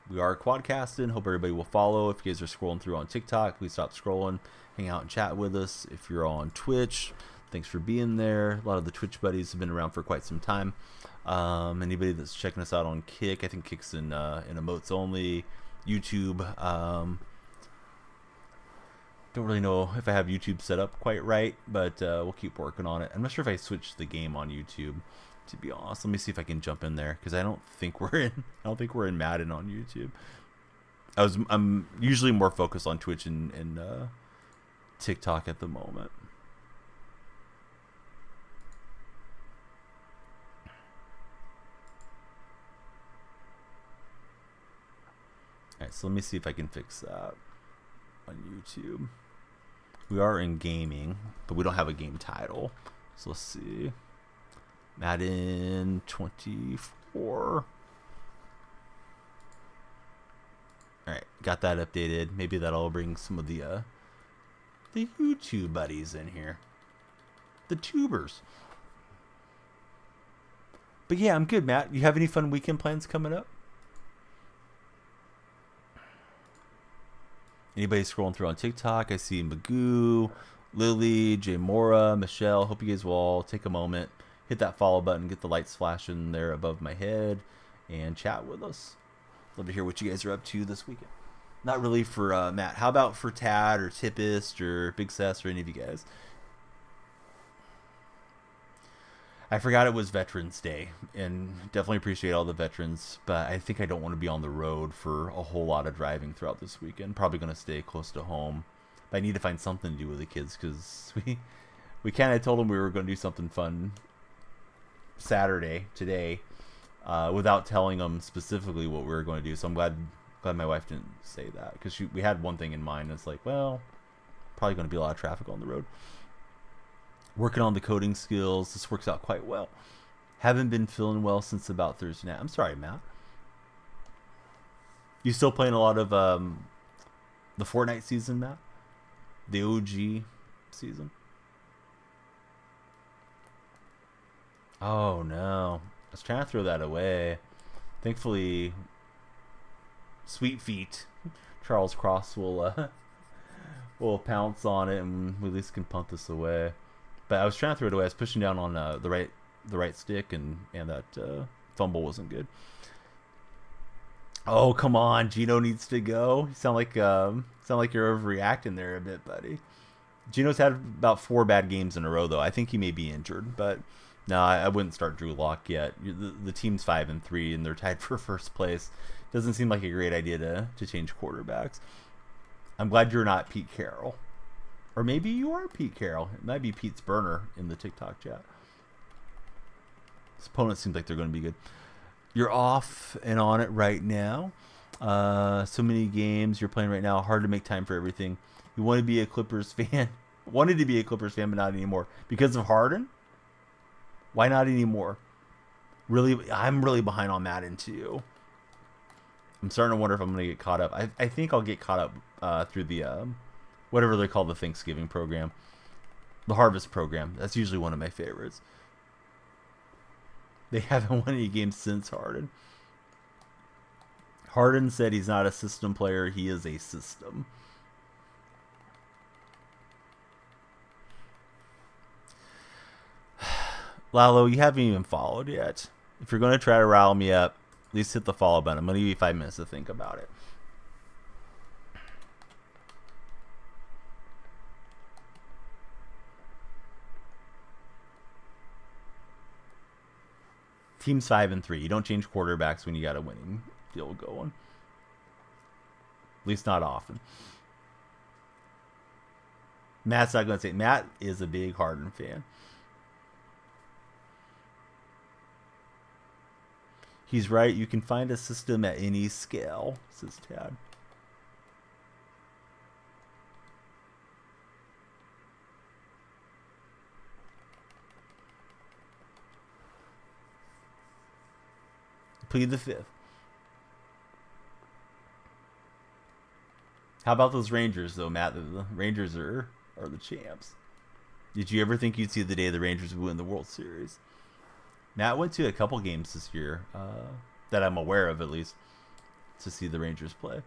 We are quadcasting. Hope everybody will follow. If you guys are scrolling through on TikTok, please stop scrolling. Hang out and chat with us. If you're on Twitch, thanks for being there. A lot of the Twitch buddies have been around for quite some time. Anybody that's checking us out on Kick, I think Kick's in emotes only. YouTube. Don't really know if I have YouTube set up quite right, but we'll keep working on it. I'm not sure if I switched the game on YouTube, to be honest. Let me see if I can jump in there, because I don't think we're in Madden on YouTube. I'm usually more focused on Twitch and TikTok at the moment. Alright, so let me see if I can fix that on YouTube. We are in gaming, but we don't have a game title. So let's see. Madden 24. Alright, got that updated. Maybe that'll bring some of the YouTube buddies in here. The tubers. But yeah, I'm good, Matt. You have any fun weekend plans coming up? Anybody scrolling through on TikTok? I see Magoo, Lily, Jay Mora, Michelle. Hope you guys will all take a moment, hit that follow button, get the lights flashing there above my head, and chat with us. Love to hear what you guys are up to this weekend. Not really for Matt. How about for Tad or Tippist or Big Sess or any of you guys? I forgot it was Veterans Day, and definitely appreciate all the veterans, but I think I don't want to be on the road for a whole lot of driving throughout this weekend. Probably going to stay close to home. But I need to find something to do with the kids, because we kind of told them we were going to do something fun Saturday, today, without telling them specifically what we were going to do. So I'm glad my wife didn't say that, because we had one thing in mind, and it's like, well, probably going to be a lot of traffic on the road. Working on the coding skills. This works out quite well. Haven't been feeling well since about Thursday night. I'm sorry, Matt. You still playing a lot of the Fortnite season, Matt? The OG season? Oh, no. I was trying to throw that away. Thankfully, Sweet Feet, Charles Cross will pounce on it, and we at least can punt this away. But I was trying to throw it away. I was pushing down on the right stick, and that fumble wasn't good. Oh, come on, Gino needs to go. You sound like you're overreacting there a bit, buddy. Gino's had about 4 bad games in a row, though. I think he may be injured, but no, I wouldn't start Drew Lock yet. The team's 5-3, and they're tied for first place. Doesn't seem like a great idea to change quarterbacks. I'm glad you're not Pete Carroll. Or maybe you are Pete Carroll. It might be Pete's burner in the TikTok chat. His opponent seems like they're going to be good. You're off and on it right now. So many games you're playing right now. Hard to make time for everything. You want to be a Clippers fan. Wanted to be a Clippers fan, but not anymore. Because of Harden? Why not anymore? Really, I'm really behind on Madden too. I'm starting to wonder if I'm going to get caught up. I think I'll get caught up through the... whatever they call the Thanksgiving program. The Harvest program. That's usually one of my favorites. They haven't won any games since Harden. Harden said he's not a system player. He is a system. Lalo, you haven't even followed yet. If you're going to try to rile me up, at least hit the follow button. I'm going to give you 5 minutes to think about it. Team's 5-3. You don't change quarterbacks when you got a winning deal going. At least not often. Matt's not going to say. Matt is a big Harden fan. He's right. You can find a system at any scale, says Tad. Plead the 5th. How about those Rangers, though, Matt? The Rangers are the champs. Did you ever think you'd see the day the Rangers would win the World Series? Matt went to a couple games this year, that I'm aware of, at least, to see the Rangers play.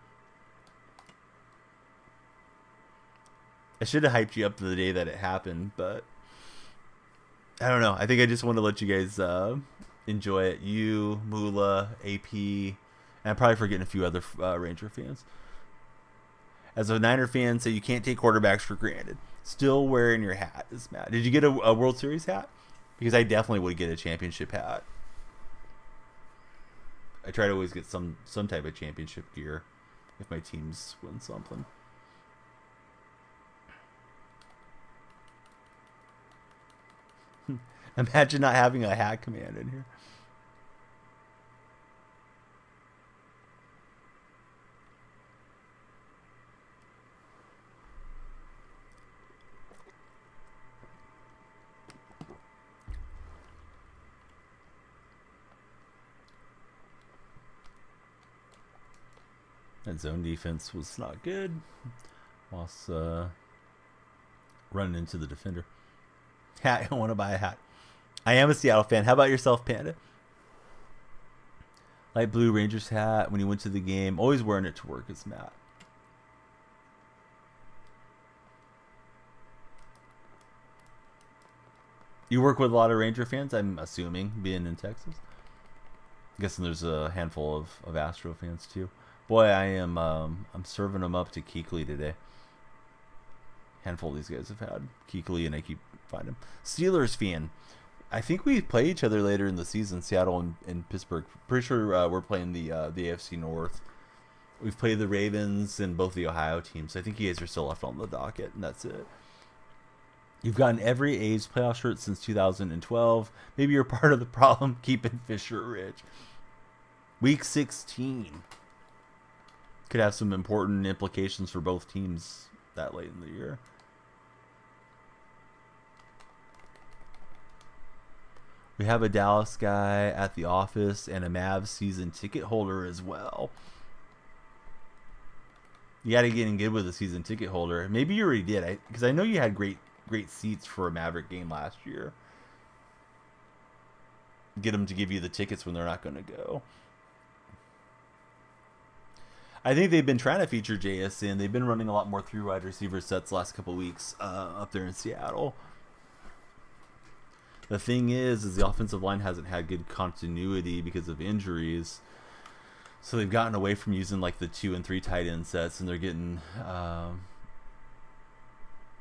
I should have hyped you up to the day that it happened, but I don't know. I think I just want to let you guys enjoy it. You, Moolah, AP, and I'm probably forgetting a few other Ranger fans. As a Niner fan, so you can't take quarterbacks for granted. Still wearing your hat is Matt. Did you get a World Series hat? Because I definitely would get a championship hat. I try to always get some type of championship gear if my teams win something. Imagine not having a hat command in here. That zone defense was not good. Lost running into the defender. Hat, I want to buy a hat. I am a Seattle fan. How about yourself, Panda? Light blue Rangers hat when you went to the game. Always wearing it to work is Matt. You work with a lot of Ranger fans, I'm assuming, being in Texas. I'm guessing there's a handful of Astro fans too. Boy, I'm serving them up to Keekly today. Handful of these guys have had Keekly, and I keep finding them. Steelers fan. I think we play each other later in the season, Seattle and Pittsburgh. Pretty sure we're playing the AFC North. We've played the Ravens and both the Ohio teams. I think you guys are still left on the docket, and that's it. You've gotten every A's playoff shirt since 2012. Maybe you're part of the problem keeping Fisher rich. Week 16 could have some important implications for both teams that late in the year. We have a Dallas guy at the office and a Mavs season ticket holder as well. You got to get in good with a season ticket holder. Maybe you already did, because I know you had great seats for a Maverick game last year. Get them to give you the tickets when they're not going to go. I think they've been trying to feature JSN. They've been running a lot more through wide receiver sets the last couple of weeks up there in Seattle. The thing is the offensive line hasn't had good continuity because of injuries. So they've gotten away from using like the 2 and 3 tight end sets, and they're getting,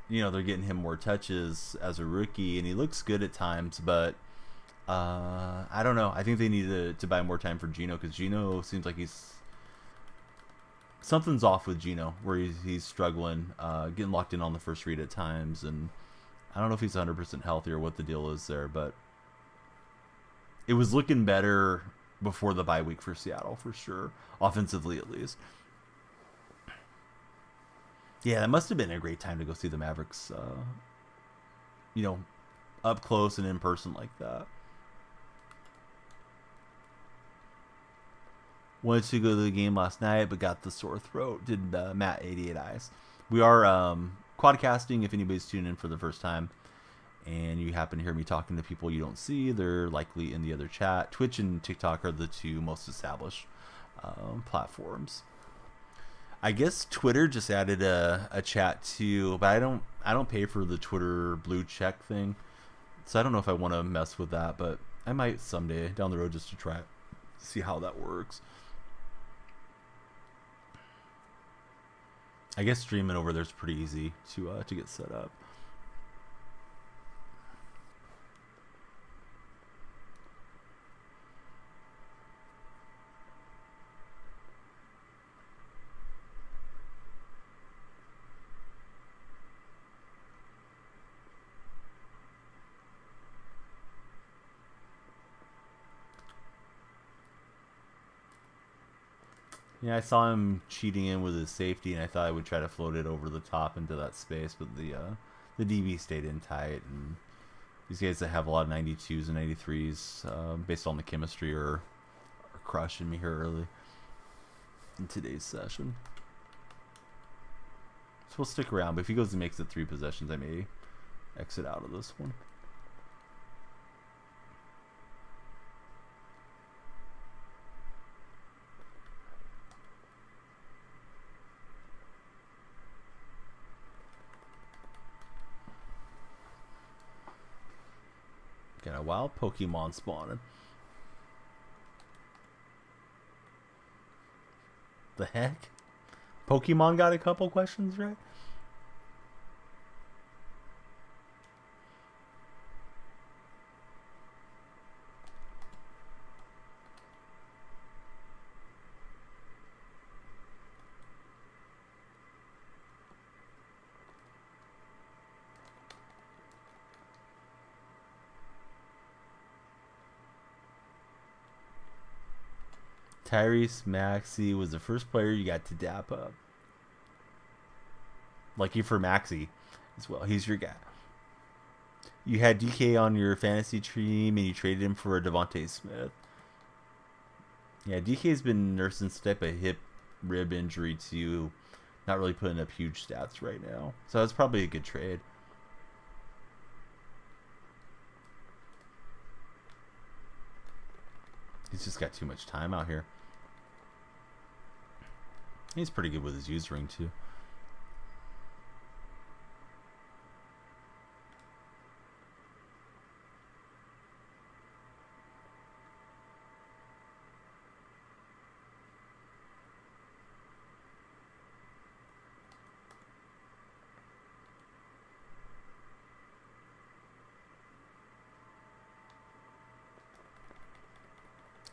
they're getting him more touches as a rookie, and he looks good at times. But I don't know. I think they need to buy more time for Geno, because Geno seems like something's off with Geno, where he's struggling, getting locked in on the first read at times, and I don't know if he's 100% healthy or what the deal is there, but it was looking better before the bye week for Seattle, for sure, offensively at least. Yeah, that must have been a great time to go see the Mavericks, up close and in person like that. Wanted to go to the game last night, but got the sore throat. Did Matt 88 Eyes. We are quadcasting if anybody's tuning in for the first time, and you happen to hear me talking to people you don't see. They're likely in the other chat. Twitch and TikTok are the two most established platforms. I guess Twitter just added a chat too, but I don't pay for the Twitter blue check thing, so I don't know if I want to mess with that, but I might someday down the road just to try it, see how that works. I guess streaming over there is pretty easy to get set up. Yeah, I saw him cheating in with his safety, and I thought I would try to float it over the top into that space, but the DB stayed in tight, and these guys that have a lot of 92s and 93s, based on the chemistry, are crushing me here early in today's session. So we'll stick around, but if he goes and makes it 3 possessions, I may exit out of this one. Got a wild Pokemon spawning. The heck? Pokemon got a couple questions right? Tyrese Maxey was the first player you got to dap up. Lucky for Maxey as well. He's your guy. You had DK on your fantasy team and you traded him for a Devontae Smith. Yeah, DK's been nursing some type of hip rib injury too. Not really putting up huge stats right now. So that's probably a good trade. He's just got too much time out here. He's pretty good with his use ring too.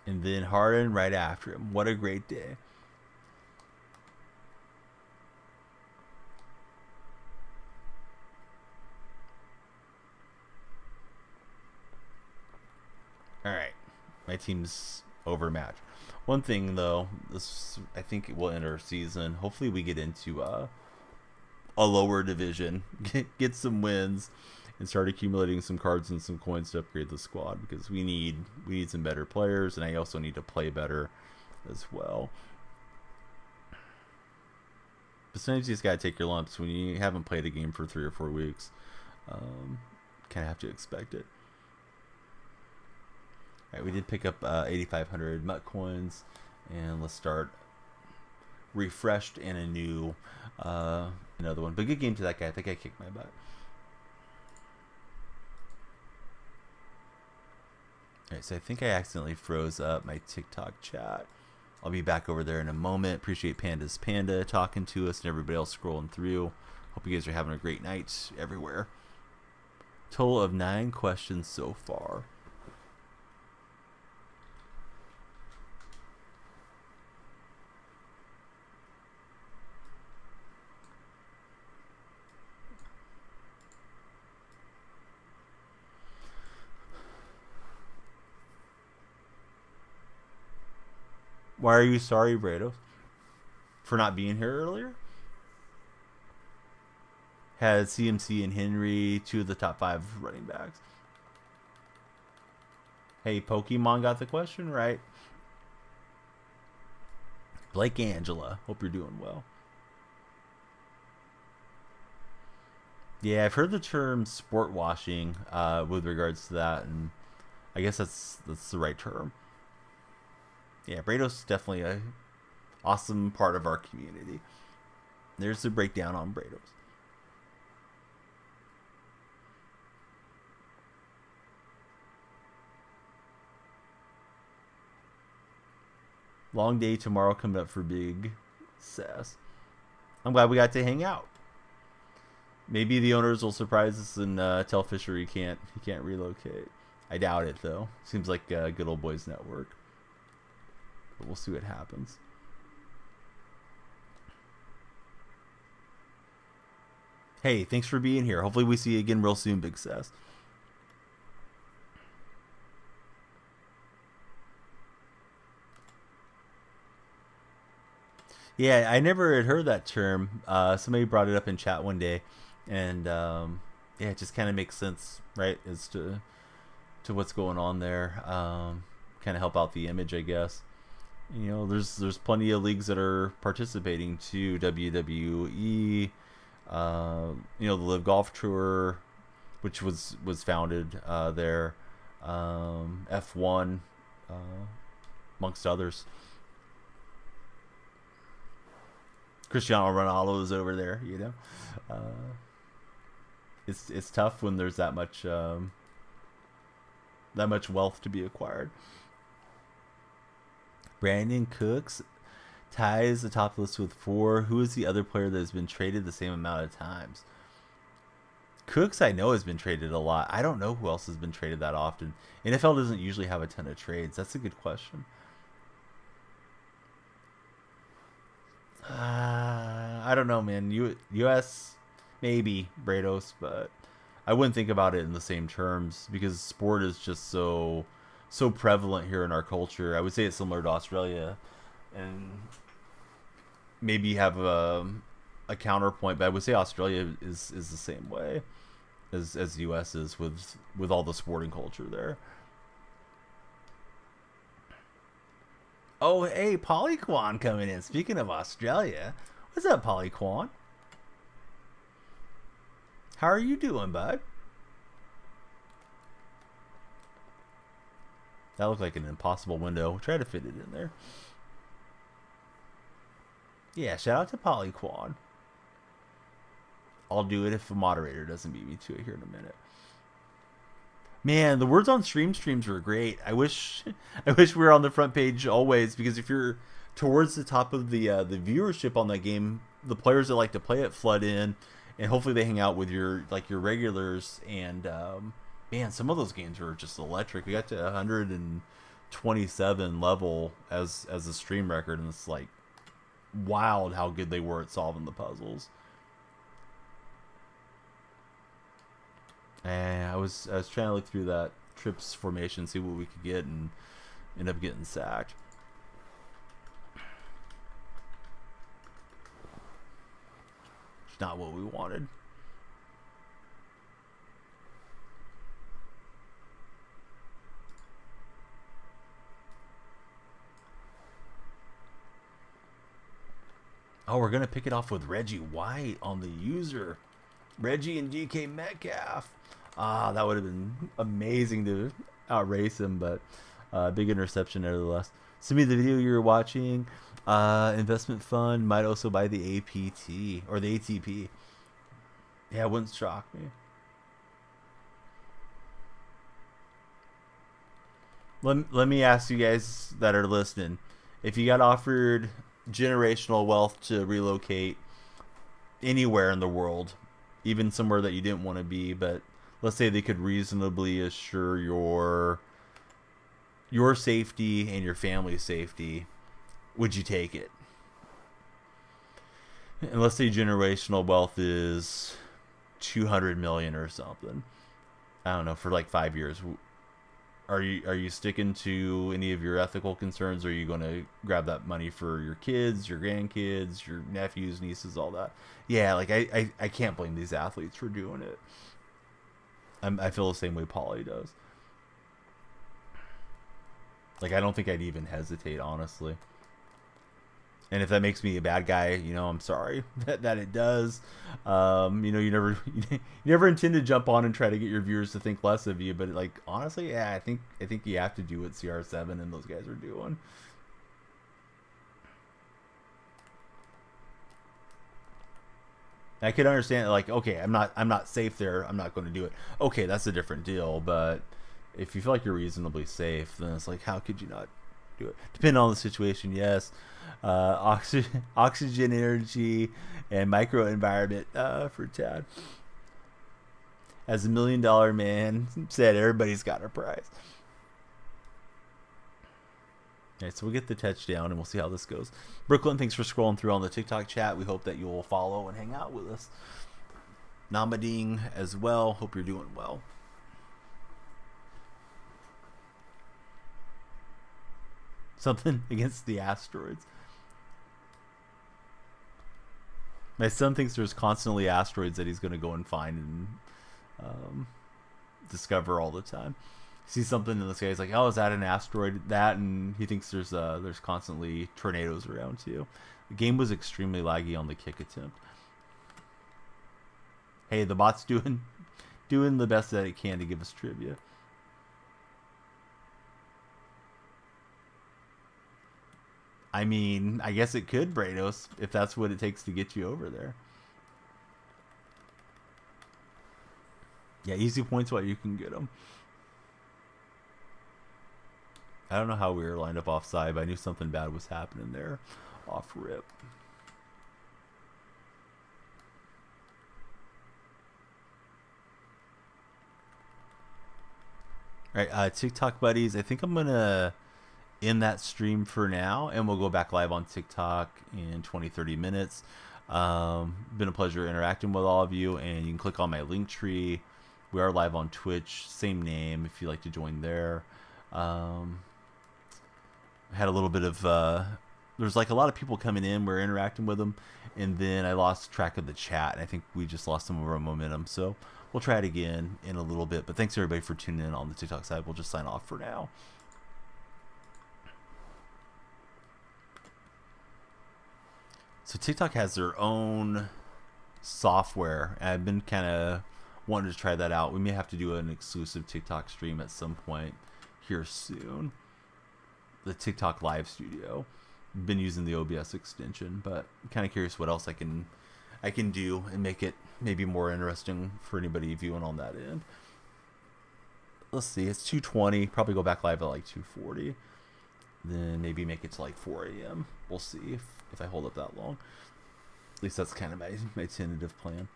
And then Harden right after him. What a great day. All right, my team's overmatched. One thing though, this I think it will end our season. Hopefully, we get into a lower division, get some wins, and start accumulating some cards and some coins to upgrade the squad because we need some better players, and I also need to play better as well. But sometimes you just gotta take your lumps when you haven't played a game for 3 or 4 weeks. Kind of have to expect it. Alright, we did pick up 8,500 MUT coins, and let's start refreshed and a new another one. But good game to that guy. I think I kicked my butt. Alright, so I think I accidentally froze up my TikTok chat. I'll be back over there in a moment. Appreciate Panda's Panda talking to us and everybody else scrolling through. Hope you guys are having a great night everywhere. Total of 9 questions so far. Why are you sorry, Brados? For not being here earlier? Had CMC and Henry, 2 of the top 5 running backs. Hey, Pokemon got the question right. Blake Angela, hope you're doing well. Yeah, I've heard the term sport washing with regards to that, and I guess that's the right term. Yeah, Brados is definitely a awesome part of our community. There's the breakdown on Brados. Long day tomorrow coming up for Big Sass. I'm glad we got to hang out. Maybe the owners will surprise us and tell Fisher he can't relocate. I doubt it though. Seems like a good old boys network. But we'll see what happens. Hey, thanks for being here. Hopefully we see you again real soon, Big Sass. Yeah, I never had heard that term. Somebody brought it up in chat one day, and yeah, it just kind of makes sense, right? As to what's going on there. Kind of help out the image, I guess. You know, there's plenty of leagues that are participating too. WWE, You know, the Live Golf Tour, which was founded there. F1, uh, amongst others. Cristiano Ronaldo is over there, you know. It's tough when there's that much wealth to be acquired. Brandon Cooks ties the top list with 4. Who is the other player that has been traded the same amount of times? Cooks, I know, has been traded a lot. I don't know who else has been traded that often. NFL doesn't usually have a ton of trades. That's a good question. I don't know, man. U.S. maybe Brados, but I wouldn't think about it in the same terms because sport is just so prevalent here in our culture. I would say it's similar to Australia, and maybe you have a counterpoint, but I would say Australia is the same way as the U.S. is with all the sporting culture there. Oh, hey, Polyquan coming in. Speaking of Australia, what's up, Polyquan? How are you doing, bud? That looked like an impossible window. Try to fit it in there. Yeah, shout out to Polyquan. I'll do it if a moderator doesn't beat me to it here in a minute. Man, the words on streams were great. I wish we were on the front page always, because if you're towards the top of the viewership on that game, the players that like to play it flood in, and hopefully they hang out with your regulars. And man, some of those games were just electric. We got to 127 level as a stream record, and it's like wild how good they were at solving the puzzles. And I was trying to look through that trips formation, see what we could get, and end up getting sacked. It's not what we wanted. Oh, we're gonna pick it off with Reggie White on the user. Reggie and GK Metcalf. Ah, that would have been amazing to outrace him, but big interception nevertheless. Send me the video you're watching. Investment fund might also buy the APT or the ATP. Yeah, it wouldn't shock me. Let me ask you guys that are listening. If you got offered generational wealth to relocate anywhere in the world, even somewhere that you didn't want to be, but let's say they could reasonably assure your safety and your family's safety, would you take it? And let's say generational wealth is 200 million or something. I don't know, for like 5 years. Are you sticking to any of your ethical concerns? Or are you going to grab that money for your kids, your grandkids, your nephews, nieces, all that? Yeah, like I can't blame these athletes for doing it. I feel the same way Paulie does. Like, I don't think I'd even hesitate, honestly. And if that makes me a bad guy, you know, I'm sorry that it does. You know, you never intend to jump on and try to get your viewers to think less of you. But like, honestly, yeah, I think you have to do what CR7 and those guys are doing. I could understand, like, okay, I'm not safe there, I'm not going to do it. Okay, that's a different deal. But if you feel like you're reasonably safe, then it's like, how could you not do it? Depending on the situation, yes. Oxygen energy and microenvironment for Tad. As $1 million man said, everybody's got a prize. Okay, so we'll get the touchdown and we'll see how this goes. Brooklyn, thanks for scrolling through on the TikTok chat. We hope that you'll follow and hang out with us. Namading as well. Hope you're doing well. Something against the asteroids. My son thinks there's constantly asteroids that he's going to go and find and discover all the time. Sees something in the sky, he's like, oh, is that an asteroid? That, and he thinks there's constantly tornadoes around too. The game was extremely laggy on the kick attempt. Hey, the bot's doing the best that it can to give us trivia. I mean, I guess it could, Brados, if that's what it takes to get you over there. Yeah, easy points while you can get them. I don't know how we were lined up offside, but I knew something bad was happening there. Off rip. All right, TikTok buddies, I think I'm going to end that stream for now, and we'll go back live on TikTok in 20-30 minutes. Been a pleasure interacting with all of you, and you can click on my link tree. We are live on Twitch, same name if you'd like to join there. Had a little bit of there's like a lot of people coming in, we're interacting with them, and then I lost track of the chat, and I think we just lost some of our momentum, so we'll try it again in a little bit. But thanks everybody for tuning in on the TikTok side. We'll just sign off for now. So TikTok has their own software, and I've been kind of wanting to try that out. We may have to do an exclusive TikTok stream at some point here soon. The TikTok Live Studio. Been using the OBS extension, but I'm kind of curious what else I can do and make it maybe more interesting for anybody viewing on that end. Let's see, it's 2:20. Probably go back live at like 2:40. Then maybe make it to like 4 a.m. We'll see if I hold up that long. At least that's kind of my tentative plan.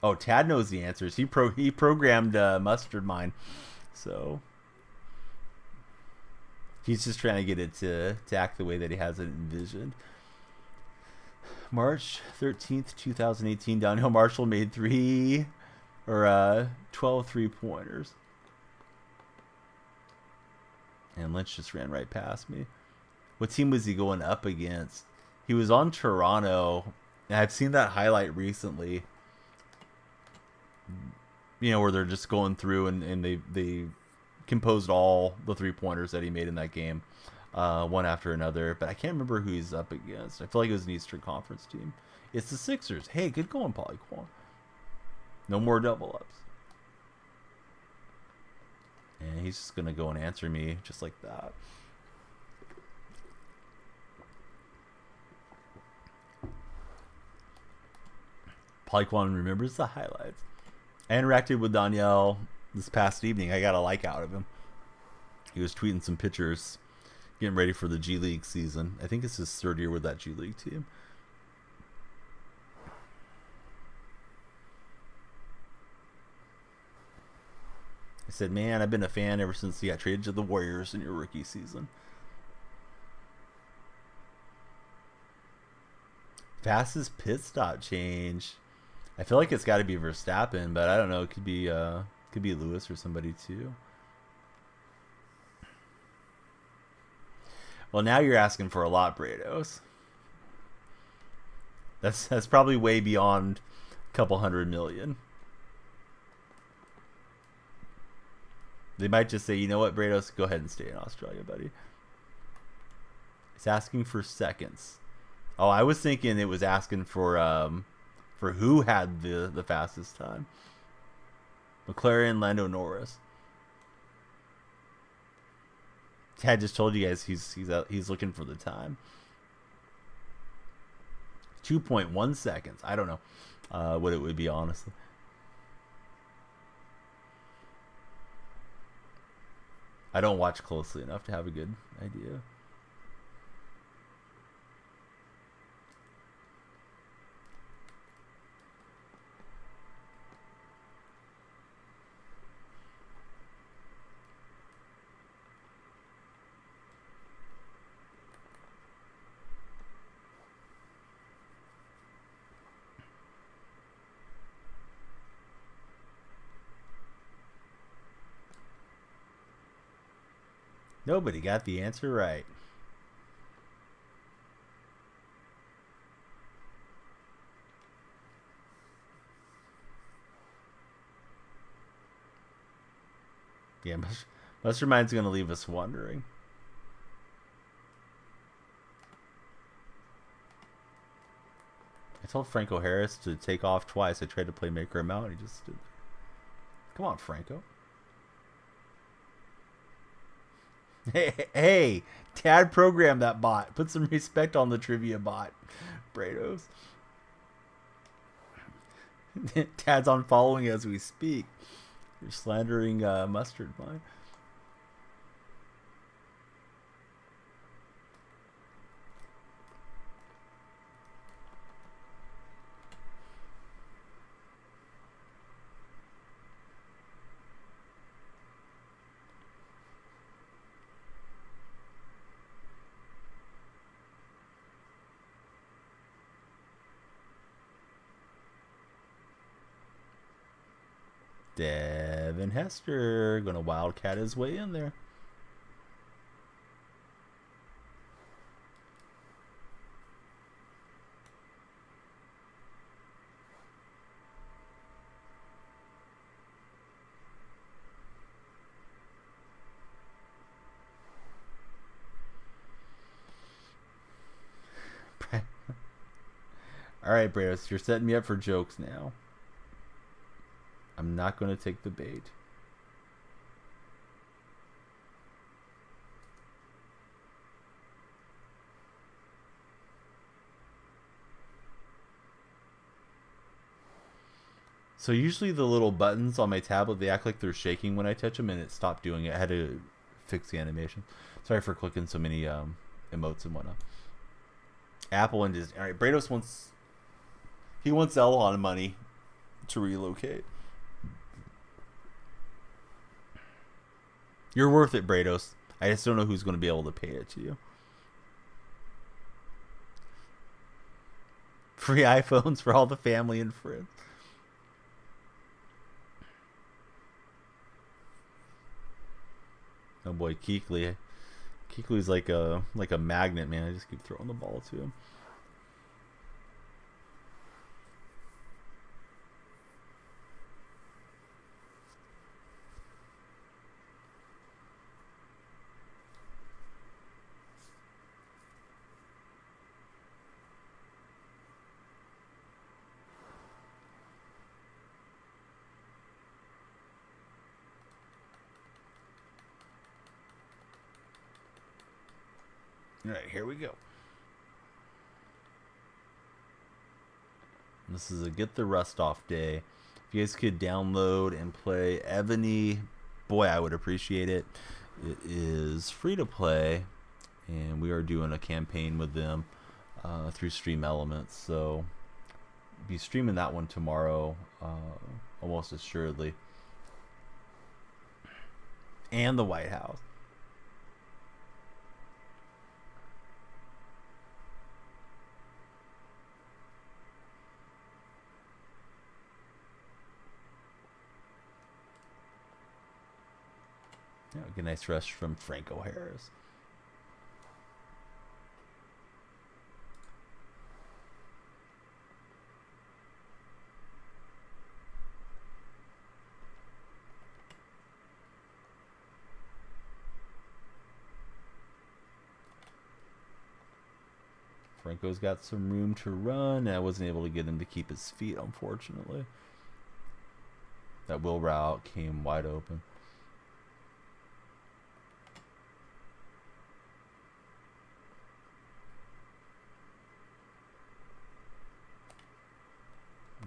Oh, Tad knows the answers. He programmed Mustard Mine, so he's just trying to get it to act the way that he has it envisioned. March 13th, 2018. Donyell Marshall made 12 3-pointers, and Lynch just ran right past me. What team was he going up against? He was on Toronto, and I've seen that highlight recently. You know, where they're just going through and they composed all the 3-pointers that he made in that game, one after another. But I can't remember who he's up against. I feel like it was an Eastern Conference team. It's the Sixers. Hey, good going, Polyquan. No more double ups. And he's just going to go and answer me just like that. Polyquan remembers the highlights. I interacted with Donyell this past evening. I got a like out of him. He was tweeting some pictures, getting ready for the G League season. I think it's his third year with that G League team. I said, man, I've been a fan ever since he got traded to the Warriors in your rookie season. Fastest pit stop change. I feel like it's got to be Verstappen, but I don't know. It could be Lewis or somebody too. Well, now you're asking for a lot, Brados. That's probably way beyond a couple $100 million. They might just say, you know what, Brados, go ahead and stay in Australia, buddy. It's asking for seconds. Oh, I was thinking it was asking for who had the fastest time. McLaren, Lando Norris. Tad just told you guys he's looking for the time. 2.1 seconds. I don't know what it would be, honestly. I don't watch closely enough to have a good idea. Nobody got the answer right. Yeah, Mastermind's going to leave us wondering. told Franco Harris to take off twice. I tried to play Maker him out, and he just stood. Come on, Franco. Hey, Tad programmed that bot. Put some respect on the trivia bot, Brados. Tad's on following as we speak. You're slandering Mustard Vine. Devin Hester gonna wildcat his way in there. All right, Brados, you're setting me up for jokes now. I'm not going to take the bait. So usually the little buttons on my tablet, they act like they're shaking when I touch them, and it stopped doing it. I had to fix the animation. Sorry for clicking so many emotes and whatnot. Apple and Disney. All right, Brados wants... He wants Elon money to relocate. You're worth it, Brados. I just don't know who's going to be able to pay it to you. Free iPhones for all the family and friends. Oh boy, Keekly. Keekly's like a magnet, man. I just keep throwing the ball to him. All right, here we go. This is a get the rust off day. If you guys could download and play Ebony, boy, I would appreciate it. It is free to play, and we are doing a campaign with them through Stream Elements. So be streaming that one tomorrow, almost assuredly. And the White House. Yeah, get a nice rush from Franco Harris. Franco's got some room to run. I wasn't able to get him to keep his feet, unfortunately. That will route came wide open.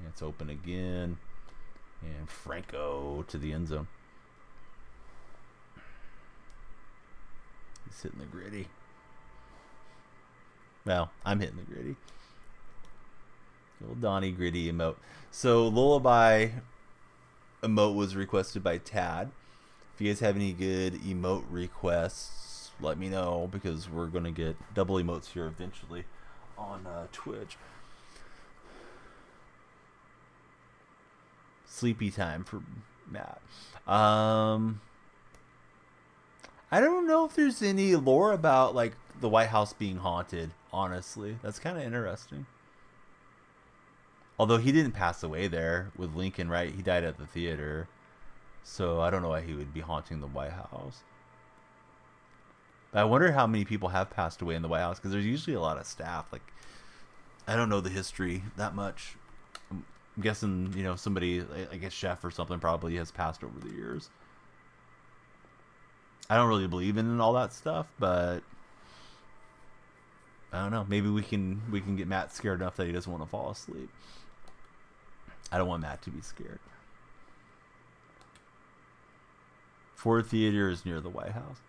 It's open again, and Franco to the end zone. He's hitting the gritty. Well, I'm hitting the gritty. Little Donnie gritty emote. So Lullaby emote was requested by Tad. If you guys have any good emote requests, let me know, because we're gonna get double emotes here eventually on Twitch. Sleepy time for Matt. I don't know if there's any lore about like the White House being haunted, honestly. That's kind of interesting. Although he didn't pass away there with Lincoln, right? He died at the theater. So I don't know why he would be haunting the White House. But I wonder how many people have passed away in the White House, because there's usually a lot of staff. Like I don't know the history that much. I'm guessing, you know, somebody, like a chef or something, probably has passed over the years. I don't really believe in all that stuff, but I don't know. Maybe we can get Matt scared enough that he doesn't want to fall asleep. I don't want Matt to be scared. Ford Theater is near the White House.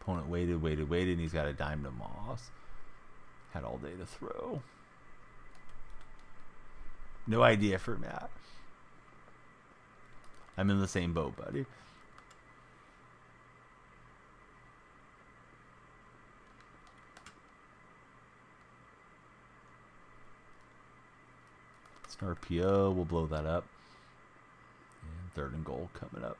Opponent waited, and he's got a dime to Moss. Had all day to throw. No idea for Matt. I'm in the same boat, buddy. It's an RPO. We'll blow that up. And 3rd and goal coming up.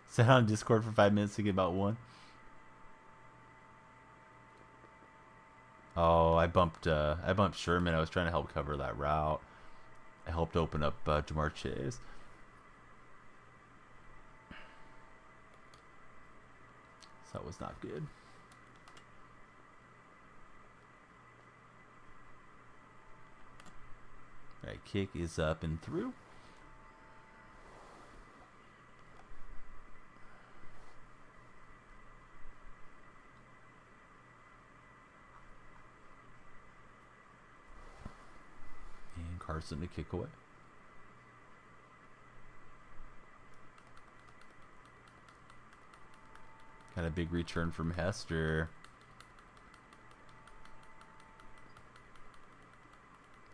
Sat on Discord for 5 minutes to get about one. Oh, I bumped Sherman. I was trying to help cover that route. I helped open up Jamar Chase. So that was not good. All right, kick is up and through. Carson to kick away. Got a big return from Hester.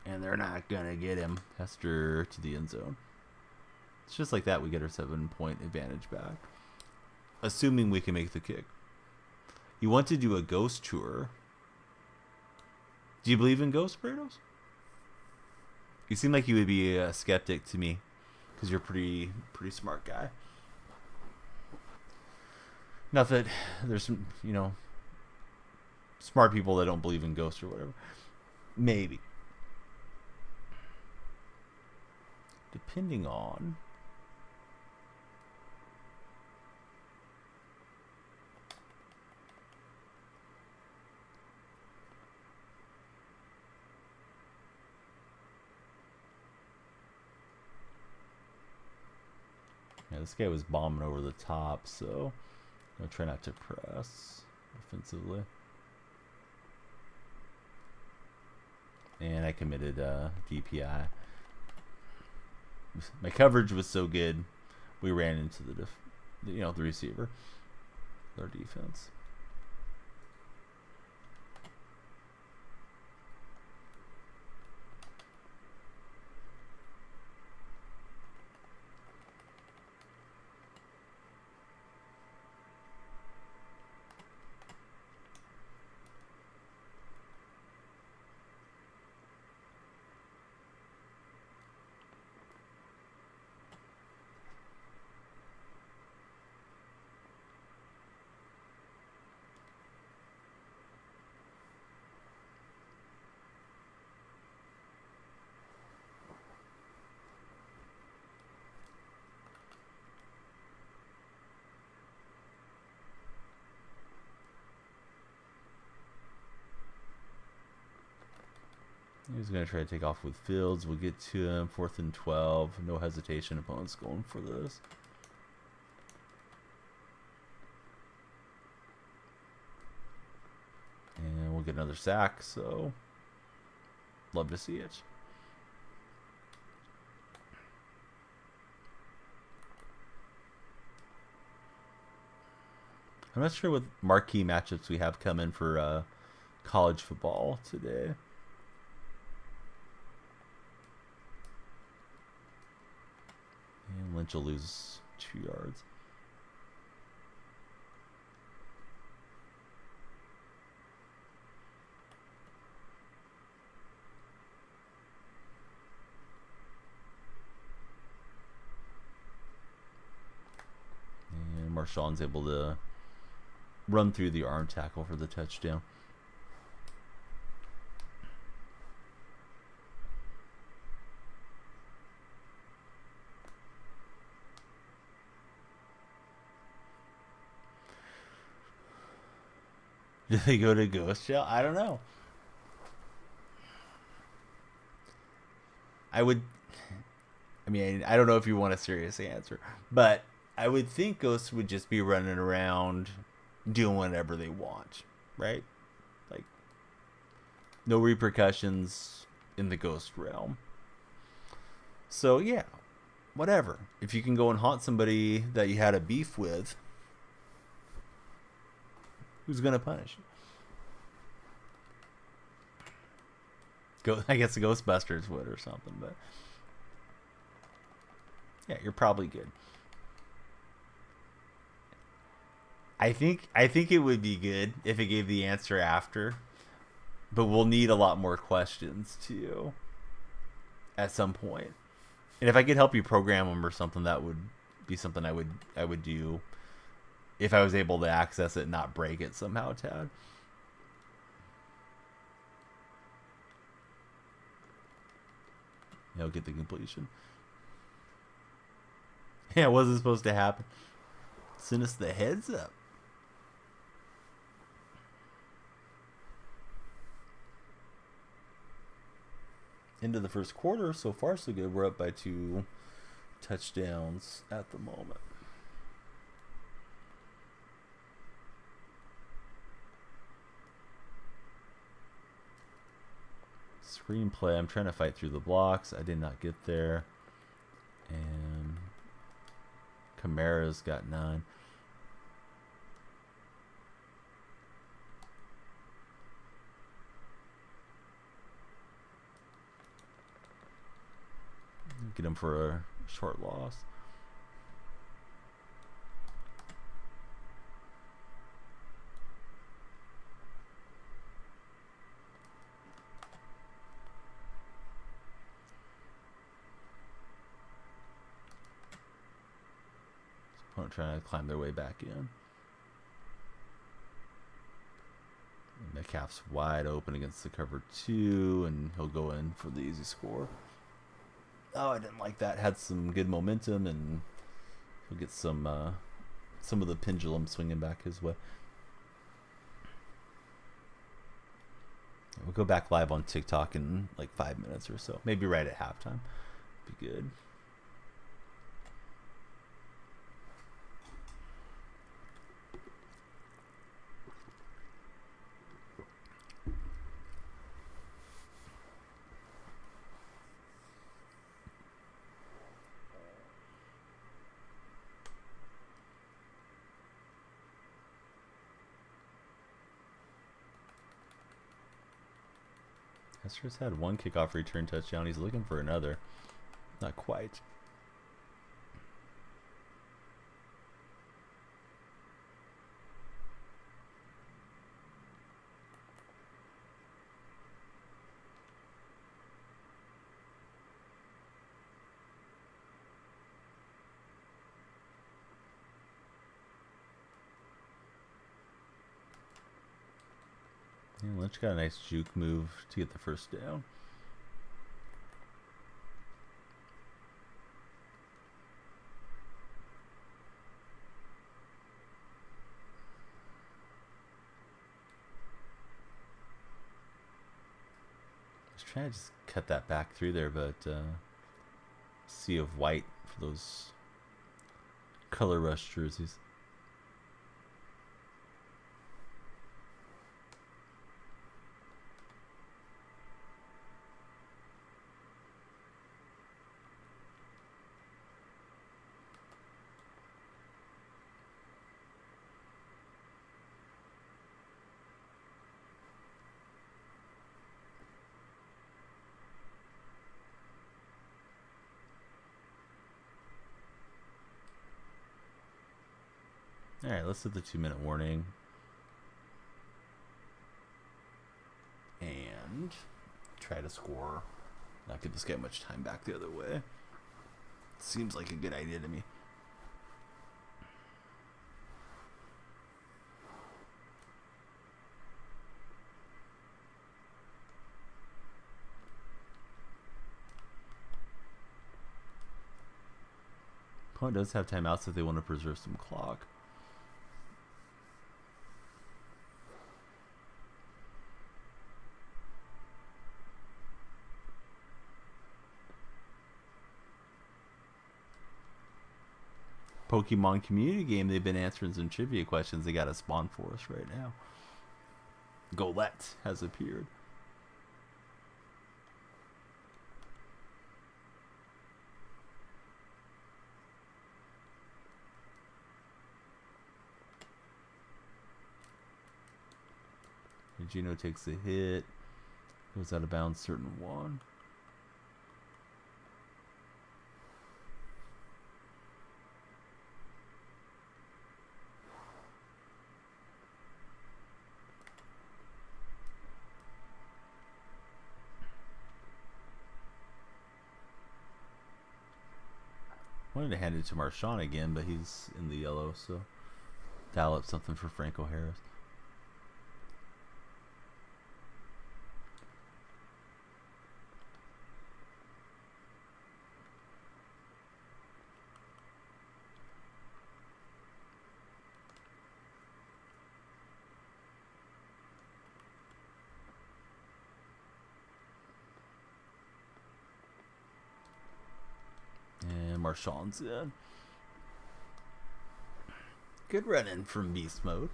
And they're not going to get him. Hester to the end zone. It's just like that we get our 7-point advantage back. Assuming we can make the kick. You want to do a ghost tour. Do you believe in ghost, Brados? You seem like you would be a skeptic to me, because you're a pretty smart guy. Not that there's some, you know, smart people that don't believe in ghosts or whatever. Maybe. Depending on. Yeah, this guy was bombing over the top, so I'm going to try not to press offensively. And I committed DPI. My coverage was so good, we ran into the receiver, our defense. He's going to try to take off with Fields. We'll get to him. 4th and 12. No hesitation. Opponent's going for this. And we'll get another sack, so love to see it. I'm not sure what marquee matchups we have coming for college football today. And Lynch will lose 2 yards. And Marshawn's able to run through the arm tackle for the touchdown. Do they go to ghost jail? I don't know. I would. I mean, I don't know if you want a serious answer, but I would think ghosts would just be running around doing whatever they want, right? Like, no repercussions in the ghost realm. So, yeah, whatever. If you can go and haunt somebody that you had a beef with, who's going to punish you? I guess the Ghostbusters would or something, but yeah, you're probably good. I think it would be good if it gave the answer after, but we'll need a lot more questions too at some point. And if I could help you program them or something, that would be something I would do if I was able to access it and not break it somehow, Tad. I'll get the completion. Yeah, it wasn't supposed to happen. Send us the heads up. Into the first quarter, so far so good. We're up by 2 touchdowns at the moment. Screenplay, I'm trying to fight through the blocks. I did not get there. And Kamara's got 9. Get him for a short loss. Opponent trying to climb their way back in. Metcalf's wide open against the cover 2, and he'll go in for the easy score. Oh, I didn't like that. Had some good momentum, and he'll get some of the pendulum swinging back his way. We'll go back live on TikTok in like 5 minutes or so. Maybe right at halftime. Be good. Hester's had 1 kickoff return touchdown. He's looking for another. Not quite. Yeah, Lynch got a nice juke move to get the first down. I was trying to just cut that back through there, but sea of white for those color rush jerseys. Alright, let's hit the 2-minute warning. And try to score. Not give this guy much time back the other way. Seems like a good idea to me. Opponent does have timeouts if they want to preserve some clock. Pokemon community game, they've been answering some trivia questions. They got a spawn for us right now. Golett has appeared. Gino takes a hit. Goes out of bounds, certain one. Wanted to hand it to Marshawn again, but he's in the yellow, so dial up something for Franco Harris. Marshawn's in. Good run-in from Beast Mode.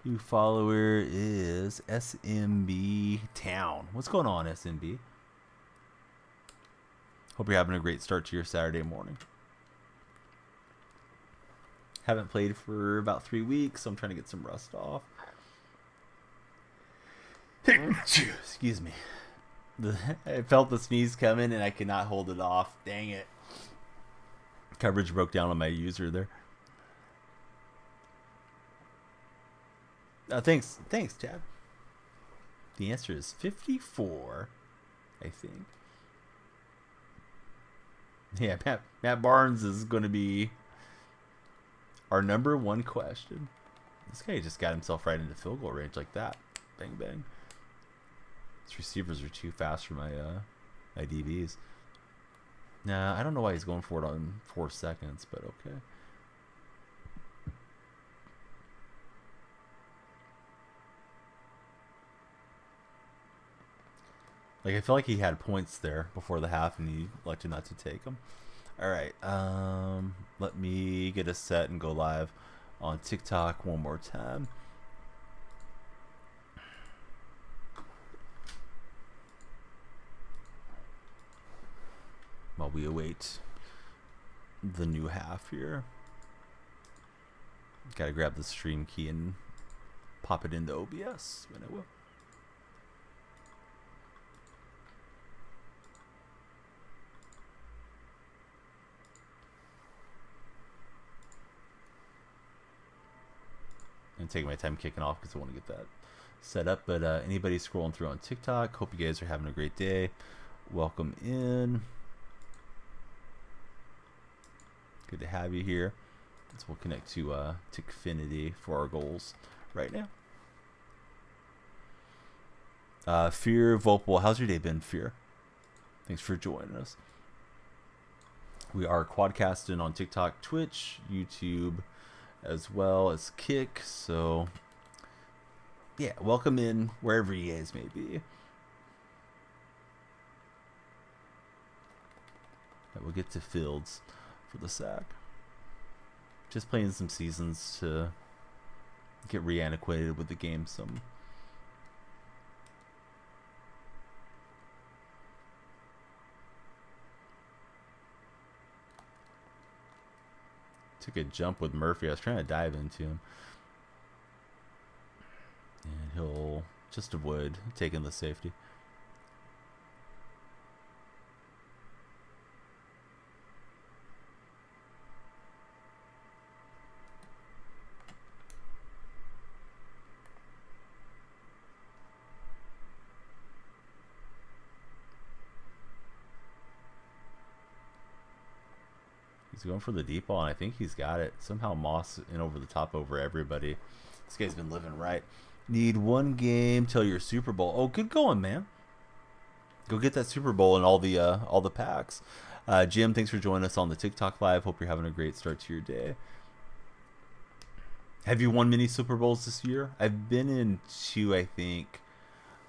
New follower is SMB Town. What's going on, SMB? Hope you're having a great start to your Saturday morning. Haven't played for about 3 weeks, so I'm trying to get some rust off. Excuse me. I felt the sneeze coming and I could not hold it off. Dang it. Coverage broke down on my user there. Thanks, Chad. The answer is 54, I think. Yeah, Matt Barnes is going to be our number one question. This guy just got himself right into field goal range like that. Bang, bang. His receivers are too fast for my my DBs. Nah, I don't know why he's going for it on 4 seconds, but okay. Like, I feel like he had points there before the half, and he elected not to take them. All right, let me get a set and go live on TikTok one more time. While we await the new half here. Gotta grab the stream key and pop it into OBS, and it will. I'm taking my time kicking off because I want to get that set up. But anybody scrolling through on TikTok, hope you guys are having a great day. Welcome in. Good to have you here. So we'll connect to Xfinity for our goals right now. Fear Vopal, how's your day been, Fear? Thanks for joining us. We are quadcasting on TikTok, Twitch, YouTube, as well as Kick. So yeah, welcome in wherever you guys may be. And we'll get to Fields for the sack. Just playing some seasons to get reacquainted with the game some. Took a jump with Murphy. I was trying to dive into him. And he'll just avoid taking the safety. He's going for the deep ball, and I think he's got it. Somehow Moss in over the top over everybody. This guy's been living right. Need one game till your Super Bowl. Oh, good going, man. Go get that Super Bowl and all the packs. Jim, thanks for joining us on the TikTok live. Hope you're having a great start to your day. Have you won many Super Bowls this year? I've been in 2, I think,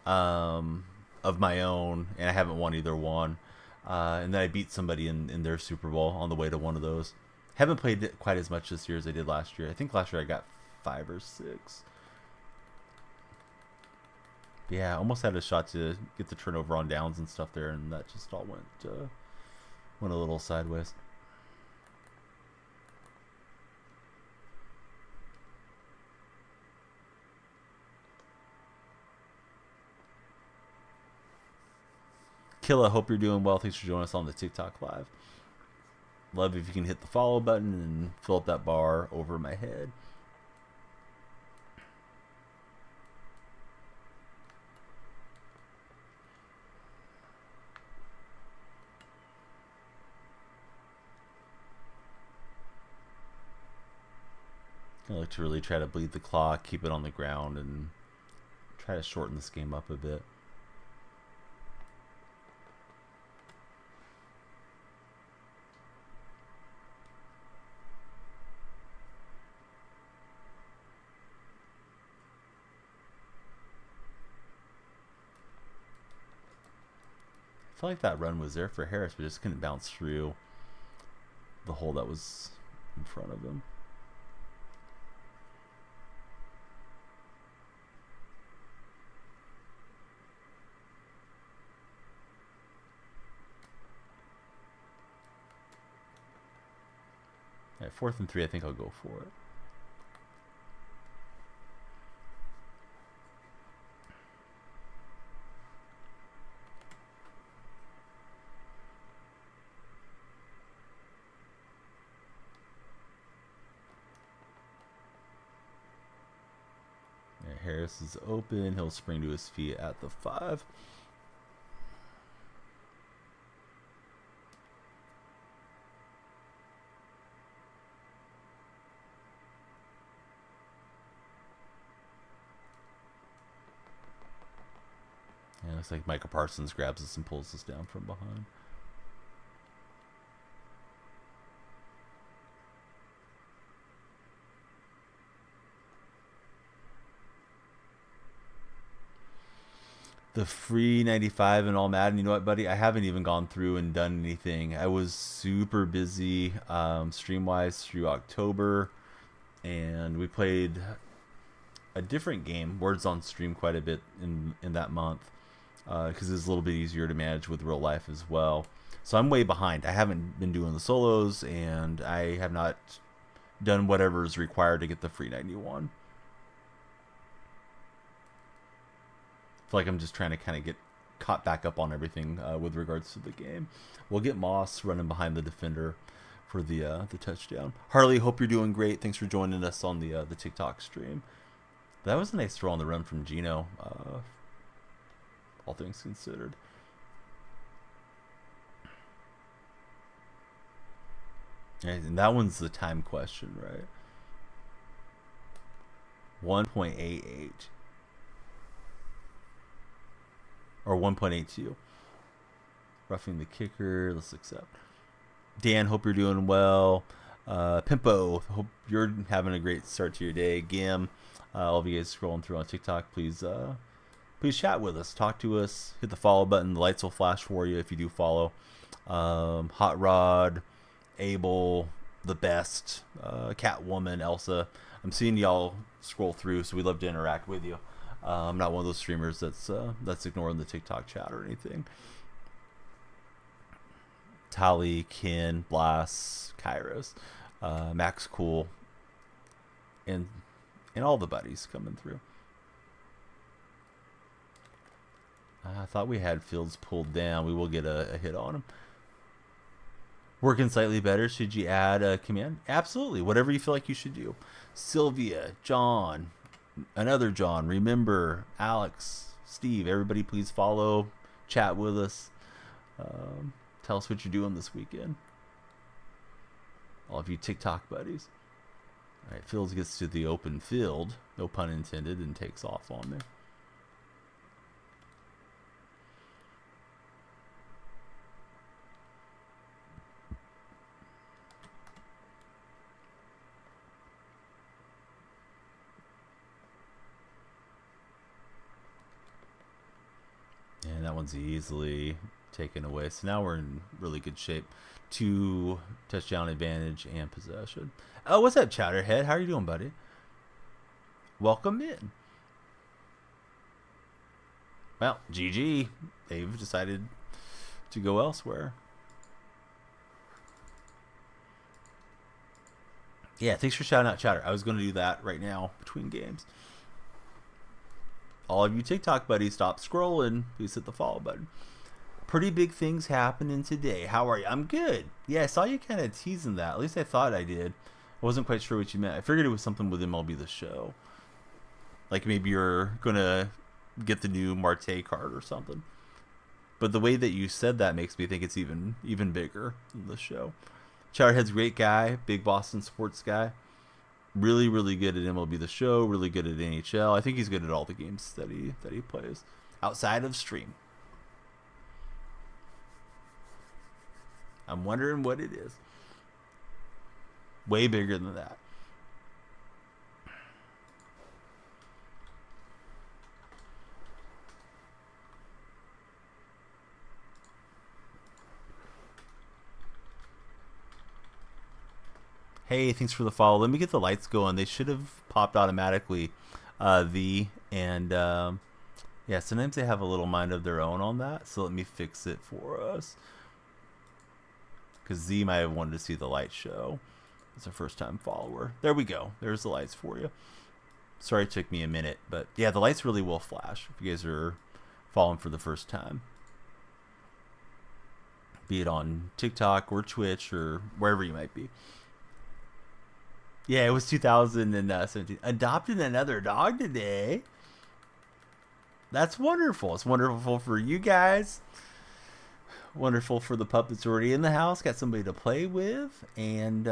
of my own, and I haven't won either one. And then I beat somebody in their Super Bowl on the way to one of those. Haven't played it quite as much this year as I did last year. I think last year I got 5 or 6. Yeah, I almost had a shot to get the turnover on downs and stuff there, and that just all went a little sideways. Killa, hope you're doing well. Thanks for joining us on the TikTok live. Love if you can hit the follow button and fill up that bar over my head. I like to really try to bleed the clock, keep it on the ground, and try to shorten this game up a bit. I feel like that run was there for Harris, but just couldn't bounce through the hole that was in front of him. At 4th and 3, I think I'll go for it. Harris is open. He'll spring to his feet at the 5. Yeah, looks like Micah Parsons grabs us and pulls us down from behind. The free 95 and all Madden. You know what, buddy? I haven't even gone through and done anything. I was super busy stream-wise through October, and we played a different game, Words on Stream, quite a bit in that month because it's a little bit easier to manage with real life as well. So I'm way behind. I haven't been doing the solos, and I have not done whatever is required to get the free 91. I feel like I'm just trying to kind of get caught back up on everything with regards to the game. We'll get Moss running behind the defender for the touchdown. Harley, hope you're doing great. Thanks for joining us on the TikTok stream. That was a nice throw on the run from Gino, all things considered. And that one's the time question, right? 1.88. Or 1.82. Roughing the kicker. Let's accept. Dan, hope you're doing well. Pimpo, hope you're having a great start to your day. Gim, all of you guys scrolling through on TikTok, please chat with us. Talk to us. Hit the follow button. The lights will flash for you if you do follow. Hot Rod, Abel, The Best, Catwoman, Elsa. I'm seeing y'all scroll through, so we'd love to interact with you. I'm not one of those streamers that's ignoring the TikTok chat or anything. Tali, Ken, Blas, Kairos, Max Cool, and all the buddies coming through. I thought we had Fields pulled down. We will get a hit on him. Working slightly better. Should you add a command? Absolutely. Whatever you feel like you should do. Sylvia, John, another John, remember, Alex, Steve, everybody please follow, chat with us, tell us what you're doing this weekend, all of you TikTok buddies. All right, Fields gets to the open field, no pun intended, and takes off on me. And that one's easily taken away. So now we're in really good shape. 2 touchdown advantage and possession. Oh, what's up, Chowderhead? How are you doing, buddy? Welcome in. Well, GG. They've decided to go elsewhere. Yeah, thanks for shouting out Chowder. I was going to do that right now between games. All of you TikTok buddies, stop scrolling. Please hit the follow button. Pretty big things happening today. How are you? I'm good. Yeah, I saw you kind of teasing that. At least I thought I did. I wasn't quite sure what you meant. I figured it was something with MLB The Show. Like maybe you're going to get the new Marte card or something. But the way that you said that makes me think it's even bigger than the show. Chowderhead's a great guy. Big Boston sports guy. Really, really good at MLB The Show. Really good at NHL. I think he's good at all the games that he plays. Outside of stream. I'm wondering what it is. Way bigger than that. Hey, thanks for the follow. Let me get the lights going. They should have popped automatically. Yeah, sometimes they have a little mind of their own on that. So let me fix it for us. Because Z might have wanted to see the light show. It's a first-time follower. There we go. There's the lights for you. Sorry it took me a minute. But yeah, the lights really will flash if you guys are following for the first time. Be it on TikTok or Twitch or wherever you might be. Yeah, it was 2017. Adopted another dog today. That's wonderful. It's wonderful for you guys. Wonderful for the pup that's already in the house. Got somebody to play with. And,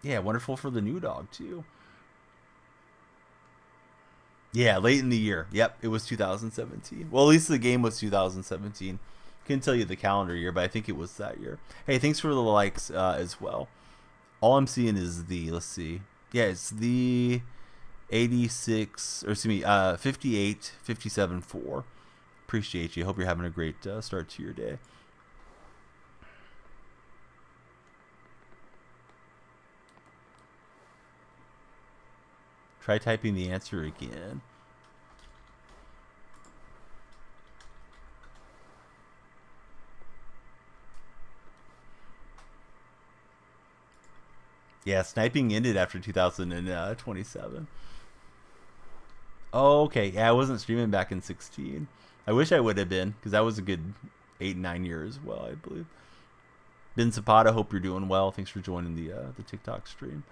yeah, wonderful for the new dog, too. Yeah, late in the year. Yep, it was 2017. Well, at least the game was 2017. Couldn't tell you the calendar year, but I think it was that year. Hey, thanks for the likes as well. All I'm seeing is let's see. Yeah, it's the 86, or excuse me, 58, 57, 4. Appreciate you. Hope you're having a great start to your day. Try typing the answer again. Yeah, sniping ended after 2027. Oh, okay. Yeah, I wasn't streaming back in 16. I wish I would have been, because that was a good 8-9 years as well, I believe. Ben Zapata, hope you're doing well. Thanks for joining the TikTok stream.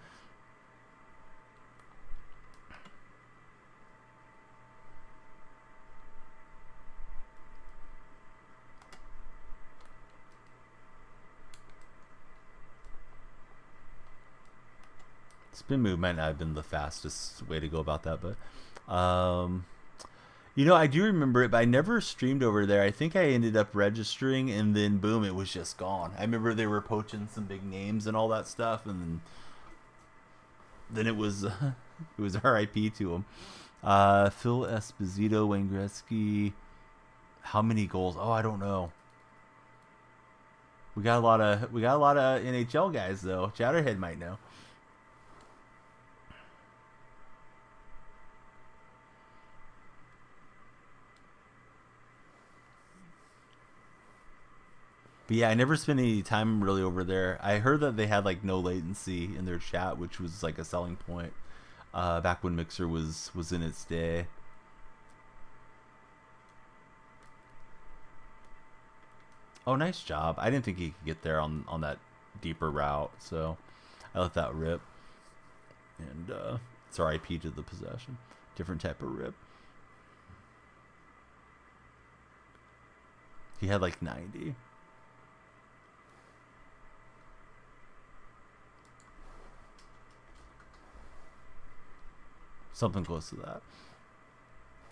Spin move might not have been the fastest way to go about that, but you know, I do remember it, but I never streamed over there. I think I ended up registering, and then boom, it was just gone. I remember they were poaching some big names and all that stuff, and then it was it was RIP to him. Phil Esposito, Wayne Gretzky. How many goals? Oh, I don't know. We got a lot of NHL guys though. Chowderhead might know. But yeah, I never spent any time really over there. I heard that they had like no latency in their chat, which was like a selling point back when Mixer was in its day. Oh, nice job. I didn't think he could get there on that deeper route, so I let that rip. And it's RIP to the possession. Different type of rip. He had like 90. Something close to that.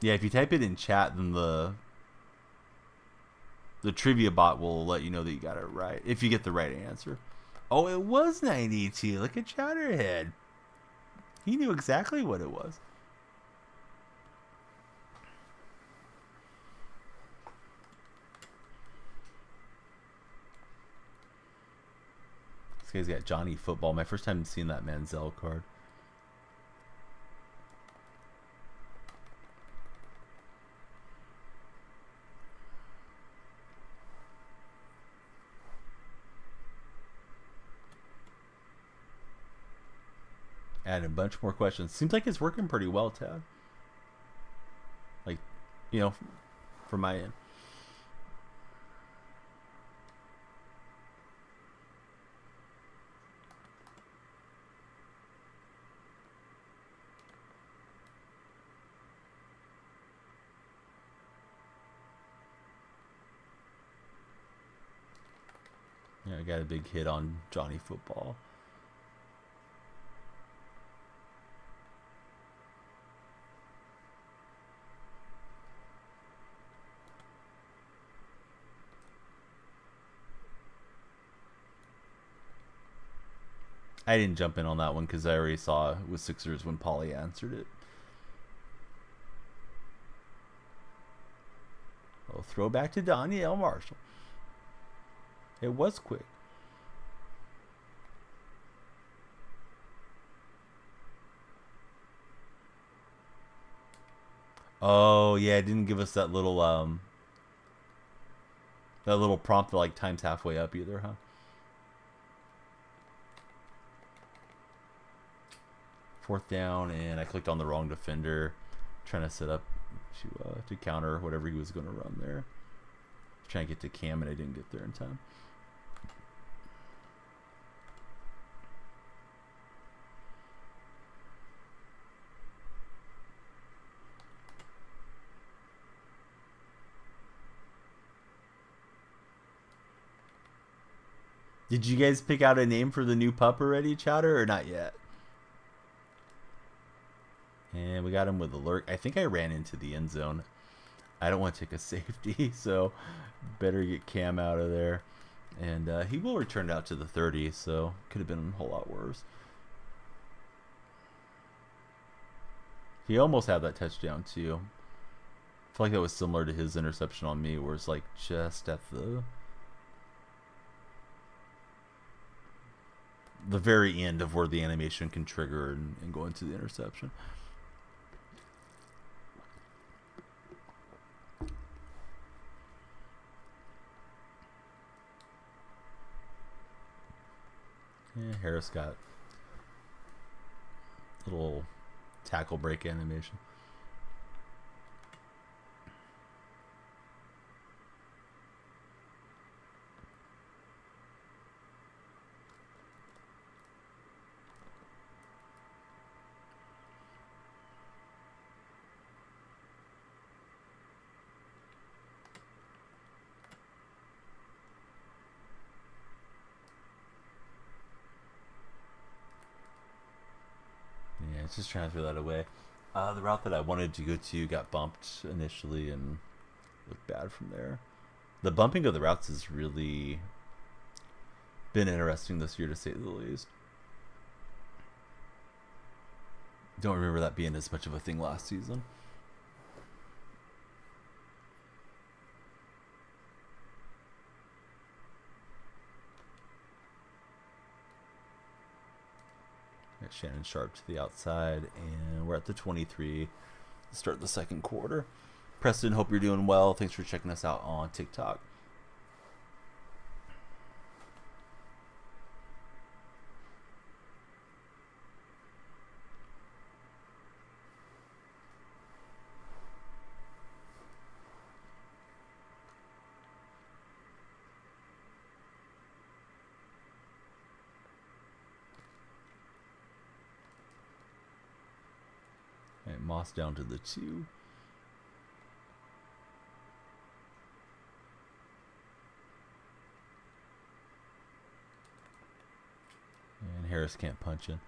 Yeah, if you type it in chat, then the trivia bot will let you know that you got it right if you get the right answer. Oh, it was 92. Look at Chatterhead. He knew exactly what it was. This guy's got Johnny Football. My first time seeing that Manziel card. Add a bunch more questions. Seems like it's working pretty well, Tad. Like, you know, from my end. Yeah, I got a big hit on Johnny Football. I didn't jump in on that one because I already saw it was Sixers when Paulie answered it. Oh, throwback to Donyell Marshall. It was quick. Oh yeah, it didn't give us that little prompt that like times halfway up either, huh? Fourth down, and I clicked on the wrong defender, trying to set up to counter whatever he was going to run there. Trying to get to Cam, and I didn't get there in time. Did you guys pick out a name for the new pup already, Chowder, or not yet? And we got him with a lurk. I think I ran into the end zone. I don't want to take a safety, so better get Cam out of there. And he will return out to the 30, so could have been a whole lot worse. He almost had that touchdown, too. I feel like that was similar to his interception on me, where it's like just at the very end of where the animation can trigger and go into the interception. Yeah, Harris got a little tackle break animation. Let's just transfer that away. The route that I wanted to go to got bumped initially and looked bad from there. The bumping of the routes has really been interesting this year, to say the least. Don't remember that being as much of a thing last season. Shannon Sharp to the outside, and we're at the 23 to start the second quarter. Preston, hope you're doing well. Thanks for checking us out on TikTok. Moss down to the 2. And Harris can't punch in.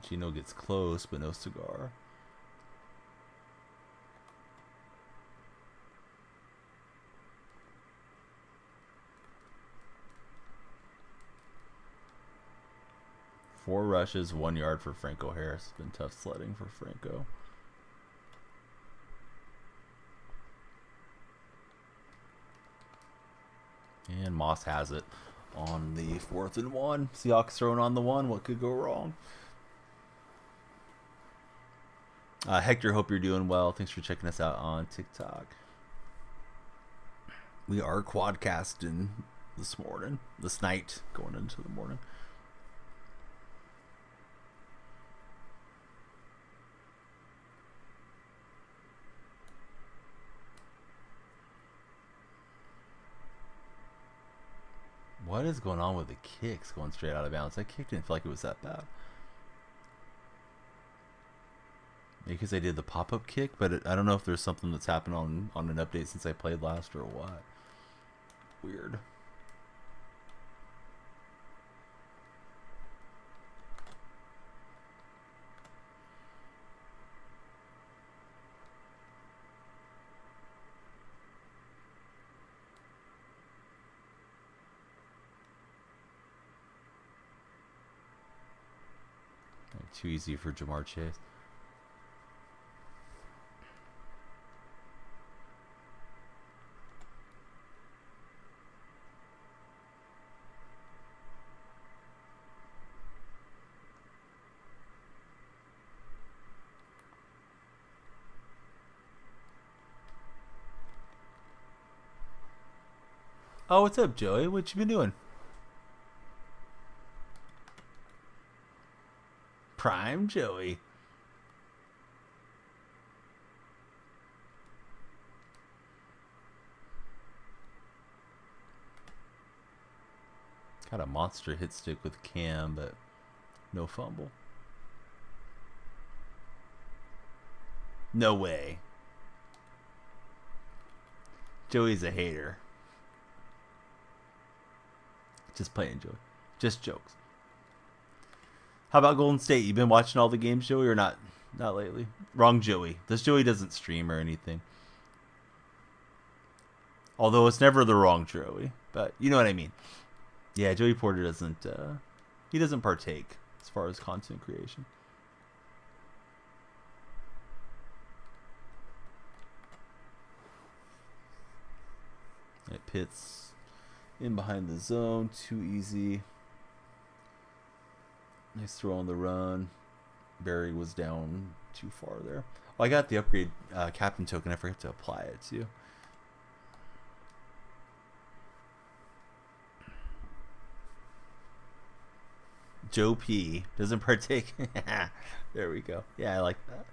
Gino gets close, but no cigar. Four rushes, 1 yard for Franco Harris. It's been tough sledding for Franco. And Moss has it on the 4th and 1. Seahawks throwing on the 1. What could go wrong? Hector, hope you're doing well. Thanks for checking us out on TikTok. We are quadcasting this night, going into the morning. What is going on with the kicks going straight out of bounds? That kick didn't feel like it was that bad. Maybe because I did the pop-up kick, but I don't know if there's something that's happened on an update since I played last or what. Weird. Too easy for Jamar Chase. Oh, what's up, Joey? What you been doing? Prime Joey. Got a monster hit stick with Cam, but no fumble. No way. Joey's a hater. Just playing, Joey. Just jokes. How about Golden State? You been watching all the games, Joey, or not? Not lately. Wrong Joey. This Joey doesn't stream or anything. Although it's never the wrong Joey, but you know what I mean. Yeah, Joey Porter doesn't. He doesn't partake as far as content creation. It Pitts in behind the zone, too easy. Nice throw on the run. Barry was down too far there. Oh, I got the upgrade captain token. I forgot to apply it too. Joe P doesn't partake. There we go. Yeah, I like that.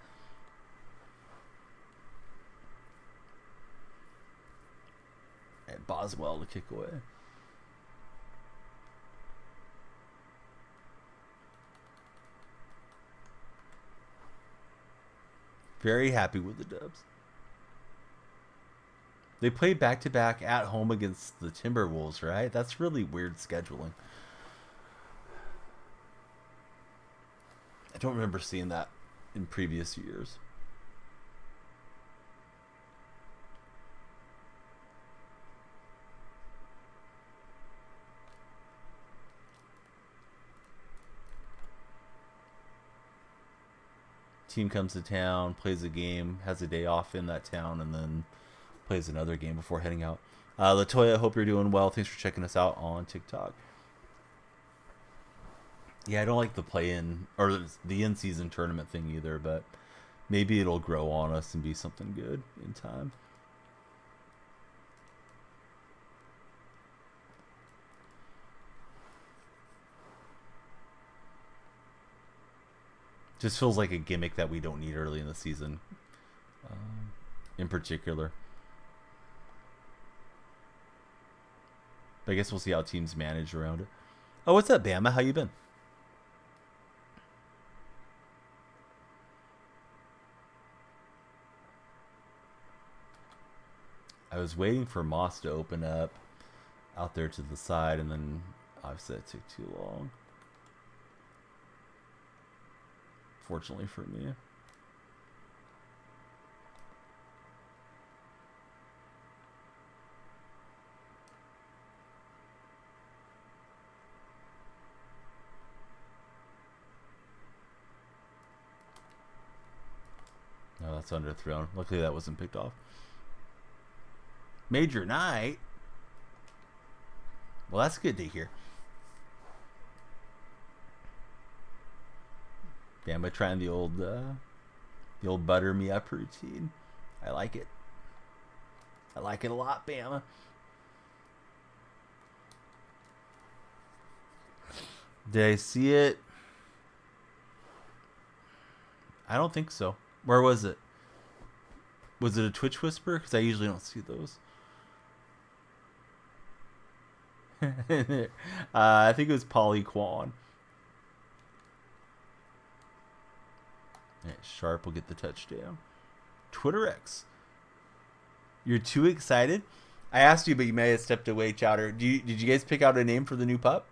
And Boswell to kick away. Very happy with the Dubs. They play back-to-back at home against the Timberwolves, right? That's really weird scheduling. I don't remember seeing that in previous years. Team comes to town, plays a game, has a day off in that town, and then plays another game before heading out. Latoya, hope you're doing well. Thanks for checking us out on TikTok. Yeah, I don't like the play-in or the in-season tournament thing either, but maybe it'll grow on us and be something good in time. Just feels like a gimmick that we don't need early in the season, in particular. But I guess we'll see how teams manage around it. Oh, what's up, Bama? How you been? I was waiting for Moss to open up out there to the side, and then obviously it took too long. unfortunately for me. No, that's underthrown. Luckily that wasn't picked off. Major Night. Well, that's good to hear. Bama trying the old butter me up routine. I like it. I like it a lot, Bama. Did I see it? I don't think so. Where was it? Was it a Twitch Whisper? Because I usually don't see those. I think it was Polly Quan. Yeah, Sharp will get the touchdown. Twitter X. You're too excited? I asked you, but you may have stepped away, Chowder. Did you guys pick out a name for the new pup?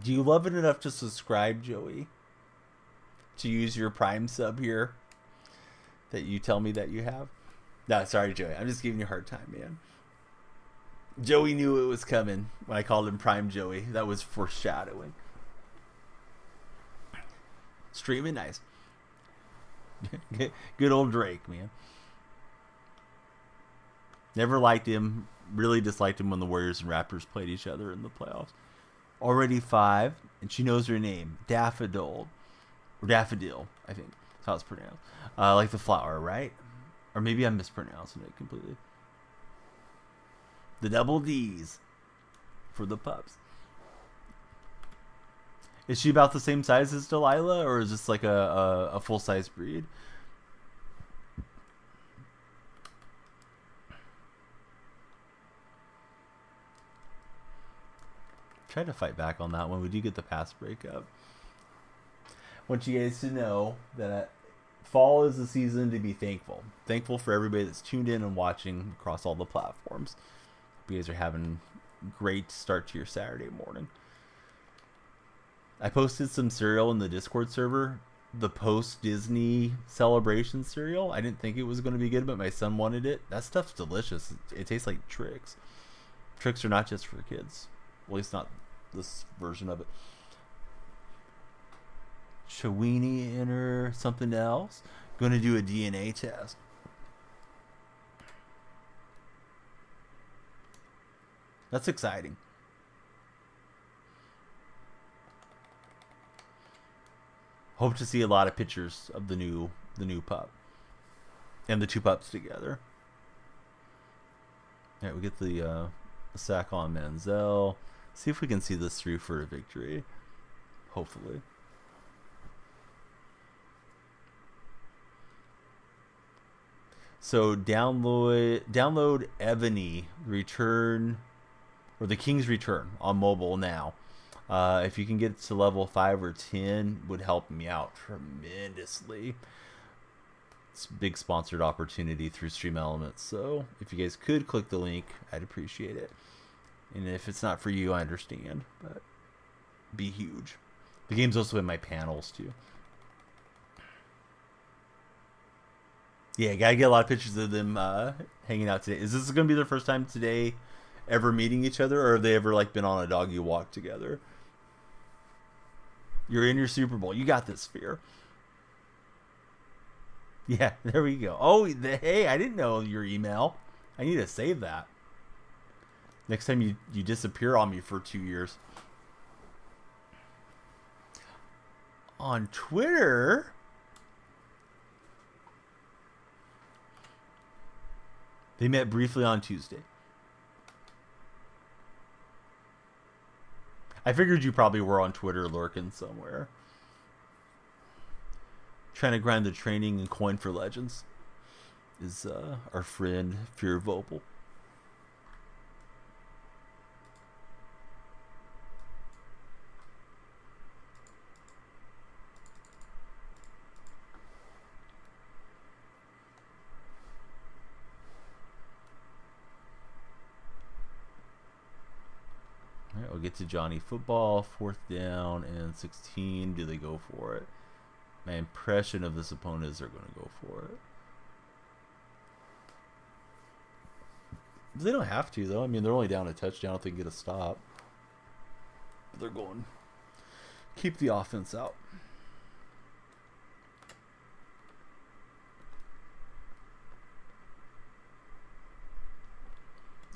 Do you love it enough to subscribe, Joey? To use your Prime sub here that you tell me that you have? No, sorry, Joey. I'm just giving you a hard time, man. Joey knew it was coming when I called him Prime Joey. That was foreshadowing. Streaming nice. Good old Drake, man. Never liked him. Really disliked him when the Warriors and Raptors played each other in the playoffs. Already 5, and she knows her name. Daffodil. Or Daffodil, I think. That's how it's pronounced. Like the flower, right? Or maybe I'm mispronouncing it completely. The double D's for the pups. Is she about the same size as Delilah, or is this like a full-size breed? Try to fight back on that one. We do get the pass breakup. Want you guys to know that fall is the season to be thankful. Thankful for everybody that's tuned in and watching across all the platforms. Hope you guys are having a great start to your Saturday morning. I posted some cereal in the Discord server. The post-Disney celebration cereal. I didn't think it was going to be good, but my son wanted it. That stuff's delicious. It tastes like Trix. Trix are not just for kids. Well, at least not this version of it. Chewini enter something else. Going to do a DNA test. That's exciting. Hope to see a lot of pictures of the new pup and the two pups together. All right, we get the sack on Manziel. See if we can see this through for a victory. Hopefully. So download Ebony Return, or the King's Return on mobile now. If you can get to level 5 or 10, would help me out tremendously. It's a big sponsored opportunity through Stream Elements. So if you guys could click the link, I'd appreciate it. And if it's not for you, I understand, but be huge. The game's also in my panels too. Yeah, gotta get a lot of pictures of them hanging out today. Is this going to be their first time today ever meeting each other, or have they ever like been on a doggy walk together? You're in your Super Bowl. You got this, Fear. Yeah, there we go. Oh, hey, I didn't know your email. I need to save that. Next time you disappear on me for 2 years. On Twitter... They met briefly on Tuesday. I figured you probably were on Twitter lurking somewhere. Trying to grind the training and coin for Legends is our friend Fear Vopal. get to Johnny football. 4th down and 16. Do they go for it? My impression of this opponent is they're going to go for it. They don't have to, though. I mean, they're only down a touchdown if they can get a stop. But they're going. Keep the offense out.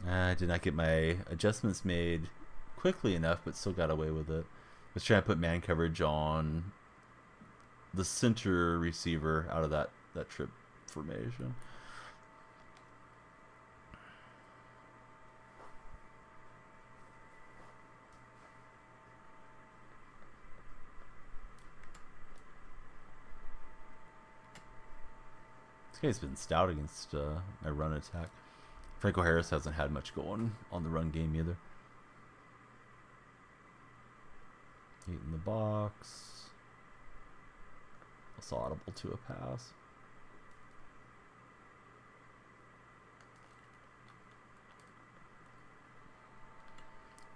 I did not get my adjustments made quickly enough, but still got away with it. I was trying to put man coverage on the center receiver out of that trip formation. This guy's been stout against my run attack. Franco Harris hasn't had much going on the run game either. 8 in the box. That's audible to a pass.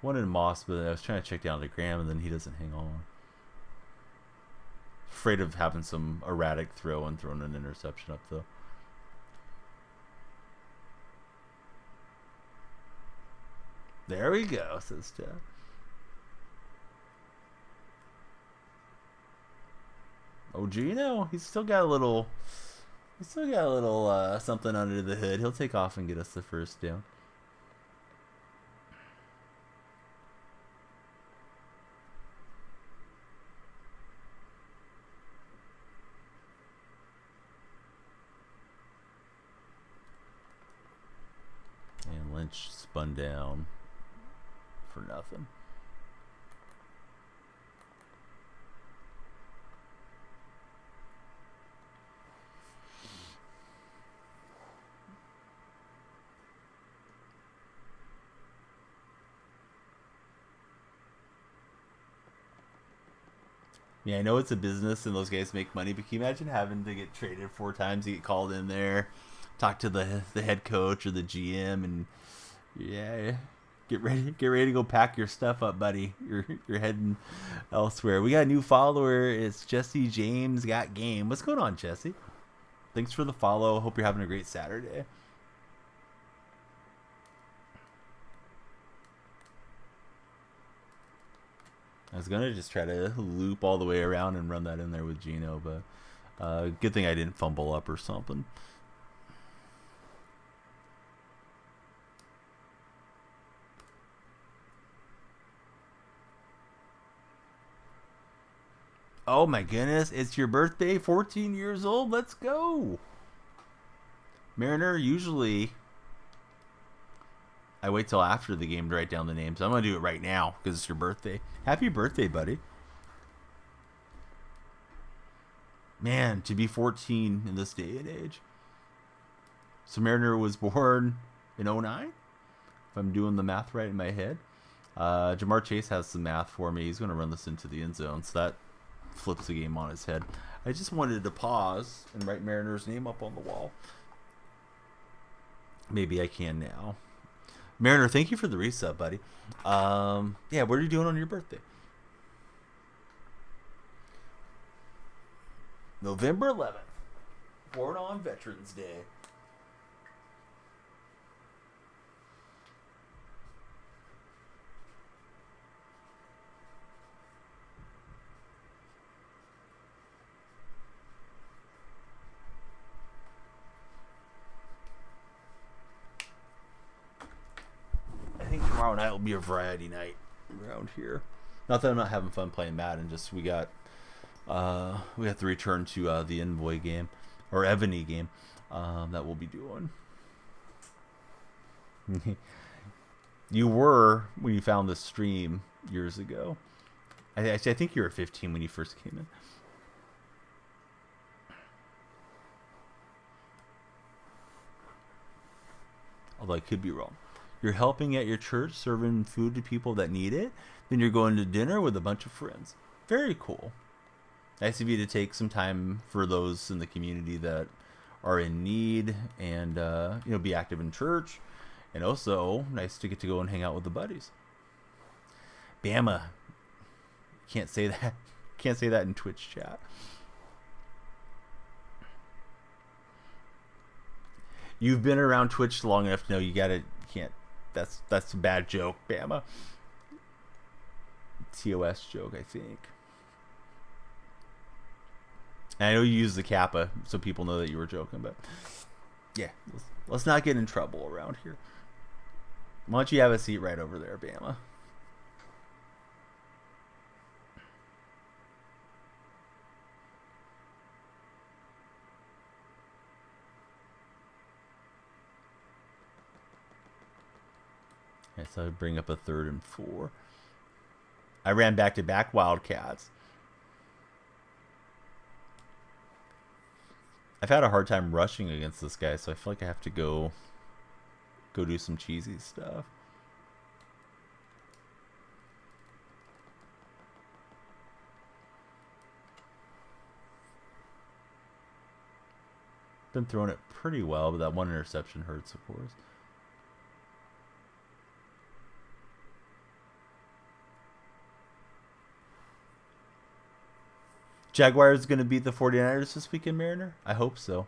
One in Moss, but I was trying to check down to Graham, and then he doesn't hang on. Afraid of having some erratic throw and throwing an interception up, though. There we go, says Jeff. Oh, Gino, he's still got a little something under the hood. He'll take off and get us the first down. And Lynch spun down for nothing. Yeah, I know it's a business and those guys make money, but can you imagine having to get traded 4 times, you get called in there, talk to the head coach or the GM, and yeah, get ready to go pack your stuff up, buddy. You're heading elsewhere. We got a new follower. It's Jesse James Got Game. What's going on, Jesse? Thanks for the follow. Hope you're having a great Saturday. I was going to just try to loop all the way around and run that in there with Gino, but good thing I didn't fumble up or something. Oh my goodness, it's your birthday, 14 years old. Let's go. Mariner, usually I wait till after the game to write down the names. I'm going to do it right now because it's your birthday. Happy birthday, buddy. Man, to be 14 in this day and age. So Mariner was born in 09, if I'm doing the math right in my head. Jamar Chase has some math for me. He's going to run this into the end zone, so that flips the game on his head. I just wanted to pause and write Mariner's name up on the wall. Maybe I can now. Mariner, thank you for the resub, buddy. Yeah, what are you doing on your birthday? November 11th. Born on Veterans Day. I think tomorrow night will be a variety night around here. Not that I'm not having fun playing Madden, just we have to return to the Envoy game or Ebony game that we'll be doing. You were when you found this stream years ago. I think you were 15 when you first came in. Although I could be wrong. You're helping at your church, serving food to people that need it. Then you're going to dinner with a bunch of friends. Very cool. Nice of you to take some time for those in the community that are in need and be active in church. And also nice to get to go and hang out with the buddies. Bama. Can't say that. Can't say that in Twitch chat. You've been around Twitch long enough to know you gotta. Can't. That's a bad joke, Bama. TOS joke, I think. And I know you use the kappa so people know that you were joking, but yeah, let's not get in trouble around here. Why don't you have a seat right over there, Bama? Okay, so I bring up a 3rd and 4. I ran back-to-back Wildcats. I've had a hard time rushing against this guy, so I feel like I have to go do some cheesy stuff. Been throwing it pretty well, but that one interception hurts, of course. Jaguars going to beat the 49ers this weekend, Mariner? I hope so.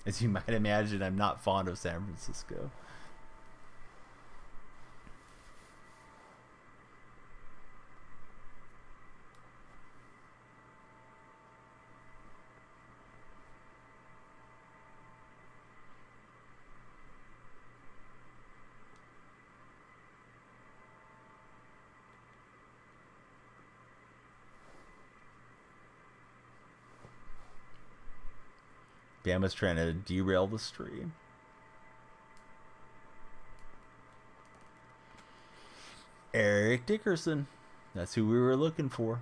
As you might imagine, I'm not fond of San Francisco. Bama's trying to derail the stream. Eric Dickerson. That's who we were looking for.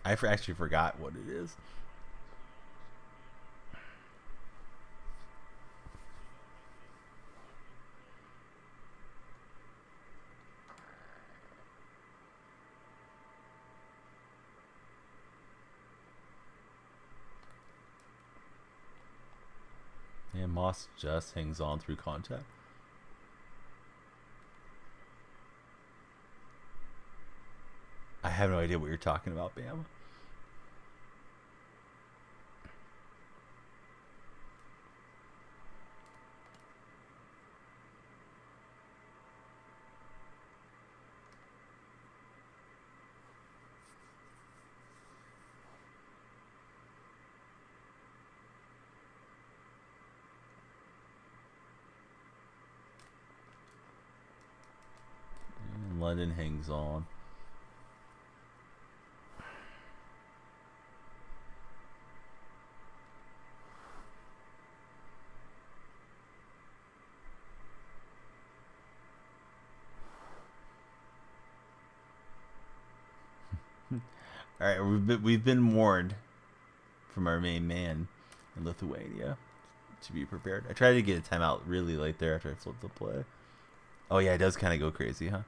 I actually forgot what it is. And Moss just hangs on through contact. I have no idea what you're talking about, Bam. And London hangs on. All right, we've been warned from our main man in Lithuania to be prepared. I tried to get a timeout really late there after I flipped the play. Oh yeah, it does kind of go crazy, huh?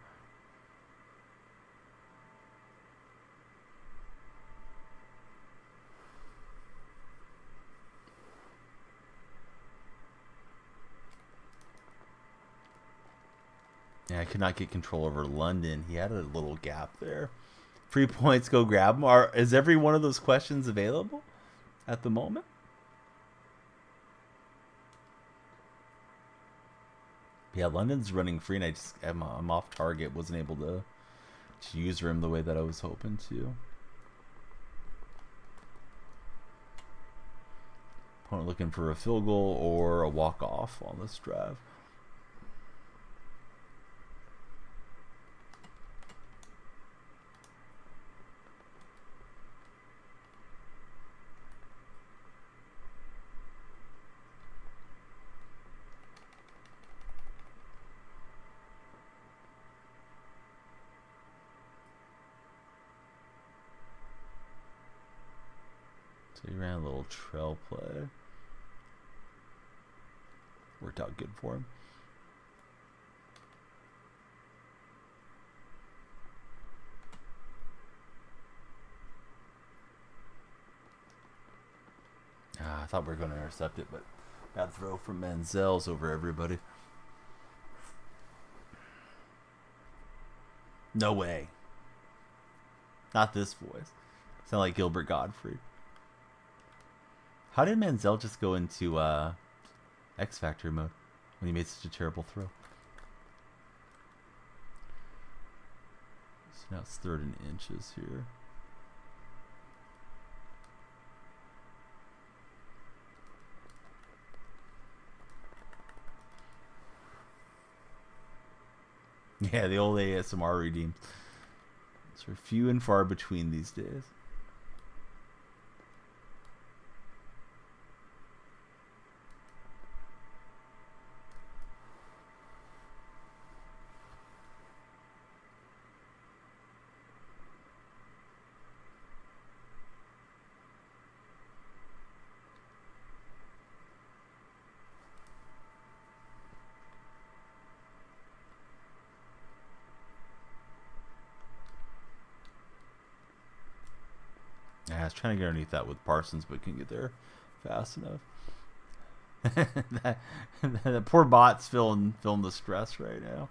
Yeah, I could not get control over London. He had a little gap there. 3 points, go grab them. Is every one of those questions available at the moment? Yeah, London's running free, and I'm off target. Wasn't able to use rim the way that I was hoping to. Opponent looking for a field goal or a walk-off on this drive. So he ran a little trail play. Worked out good for him. I thought we were going to intercept it, but bad throw from Manziel's over everybody. No way. Not this voice. Sound like Gilbert Gottfried. How did Manziel just go into X Factor mode when he made such a terrible throw? So now it's 3rd and inches here. Yeah, the old ASMR redeemed. So few and far between these days. Yeah, I was trying to get underneath that with Parsons, but couldn't get there fast enough. that poor bot's feeling the stress right now.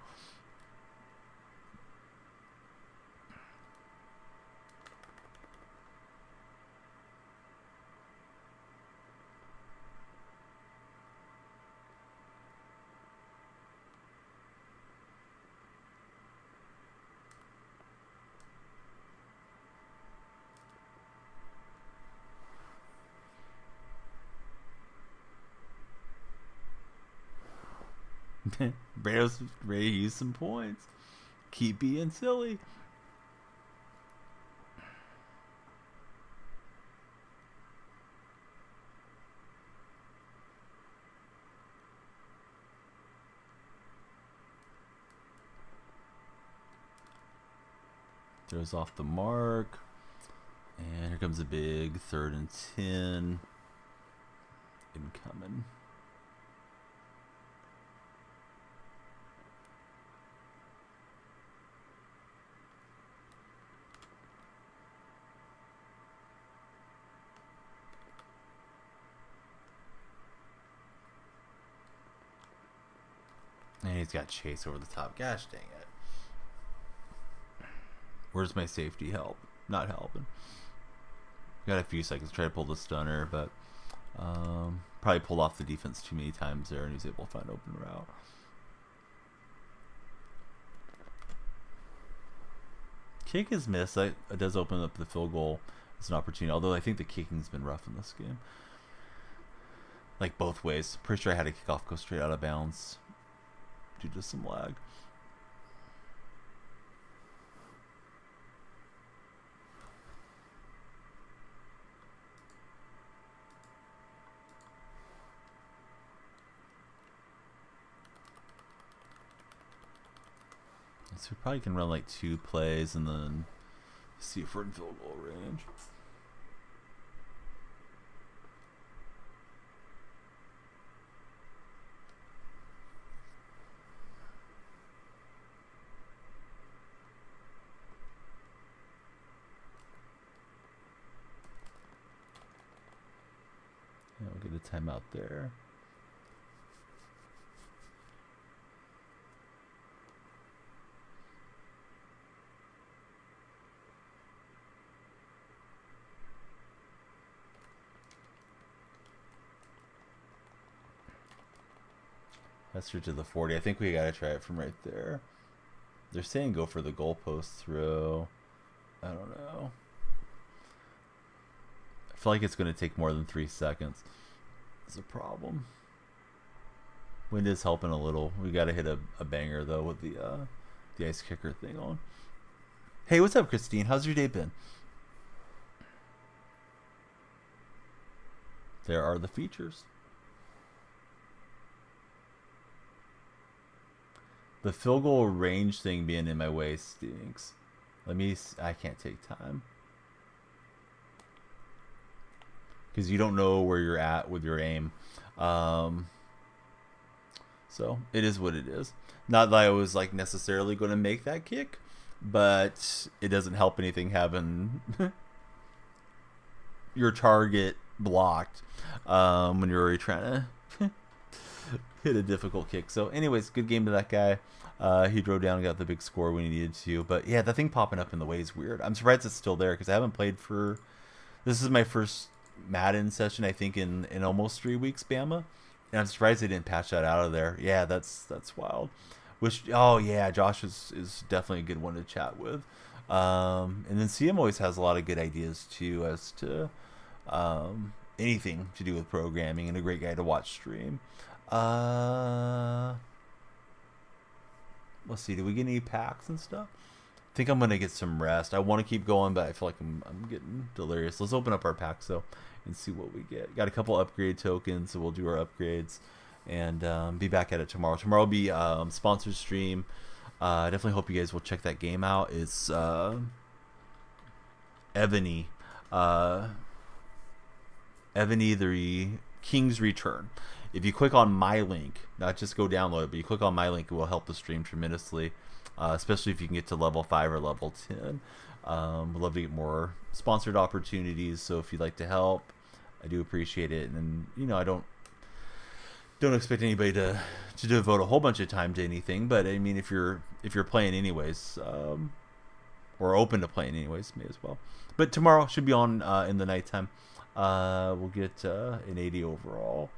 Brado's ready to use some points. Keep being silly. Throws off the mark. And here comes a big 3rd and 10. Incoming. And he's got Chase over the top. Gosh dang it. Where's my safety help? Not helping. Got a few seconds to try to pull the stunner, but probably pulled off the defense too many times there, and he's able to find open route. Kick is missed. It does open up the field goal as an opportunity, although I think the kicking's been rough in this game. Like both ways. Pretty sure I had a kickoff go straight out of bounds due to some lag. So we probably can run like 2 plays and then see if we're in field goal range. Yeah, we'll get a timeout there. Hester to the 40. I think we gotta try it from right there. They're saying go for the goalpost throw. I don't know. I feel like it's gonna take more than 3 seconds. It's a problem. Wind is helping a little. We gotta hit a banger though with the ice kicker thing on. Hey, what's up, Christine? How's your day been? There are the features. The field goal range thing being in my way stinks. I can't take time. Because you don't know where you're at with your aim. So it is what it is. Not that I was like necessarily going to make that kick, but it doesn't help anything having your target blocked when you're already trying to hit a difficult kick. So anyways, good game to that guy. He drove down and got the big score when he needed to. But yeah, the thing popping up in the way is weird. I'm surprised it's still there because I haven't played for... This is my first Madden session, I think, in almost 3 weeks, Bama. And I'm surprised they didn't patch that out of there. Yeah, that's wild. Oh yeah, Josh is definitely a good one to chat with. And then CM always has a lot of good ideas too as to anything to do with programming, and a great guy to watch stream. Let's see, do we get any packs and stuff? I think I'm gonna get some rest. I want to keep going, but I feel like I'm getting delirious. Let's open up our packs though and see what we get. Got a couple upgrade tokens, so we'll do our upgrades and be back at it tomorrow. Tomorrow will be sponsored stream. I definitely hope you guys will check that game out. It's Ebony, the King's Return. If you click on my link, not just go download it, but you click on my link, it will help the stream tremendously, especially if you can get to level 5 or level 10. We'd love to get more sponsored opportunities, so if you'd like to help, I do appreciate it. And you know, I don't expect anybody to devote a whole bunch of time to anything, but I mean, if you're playing anyways, or open to playing anyways, may as well. But tomorrow should be on in the nighttime. We'll get an 80 overall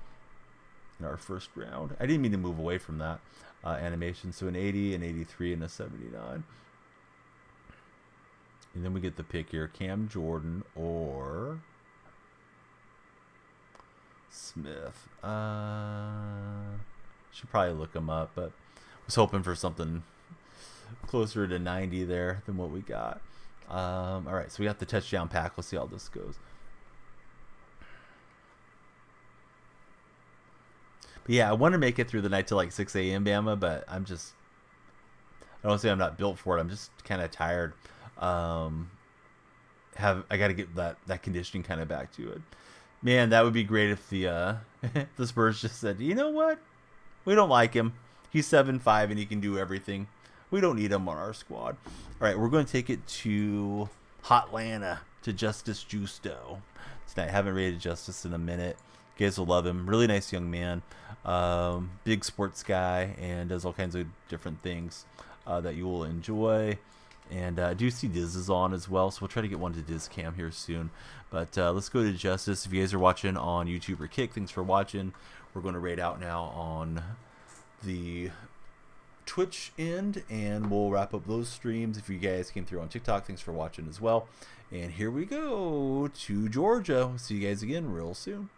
in our first round. I didn't mean to move away from that animation. So an 80, an 83, and a 79. And then we get the pick here: Cam Jordan or Smith. Should probably look him up, but was hoping for something closer to 90 there than what we got. All right, so we got the touchdown pack. Let's see how this goes. But yeah, I want to make it through the night till like 6 a.m. Bama, but I don't say I'm not built for it. I'm just kind of tired. I got to get that conditioning kind of back to it. Man, that would be great if the the Spurs just said, you know what? We don't like him. He's 7'5" and he can do everything. We don't need him on our squad. All right, we're going to take it to Hotlanta, to Justice Justo tonight. I haven't rated Justice in a minute. You guys will love him. Really nice young man. Big sports guy, and does all kinds of different things that you will enjoy. And I do see Diz is on as well, so we'll try to get one to Diz Cam here soon. But let's go to Justice. If you guys are watching on YouTube or Kick, thanks for watching. We're going to raid out now on the Twitch end, and we'll wrap up those streams. If you guys came through on TikTok, thanks for watching as well. And here we go to Georgia. We'll see you guys again real soon.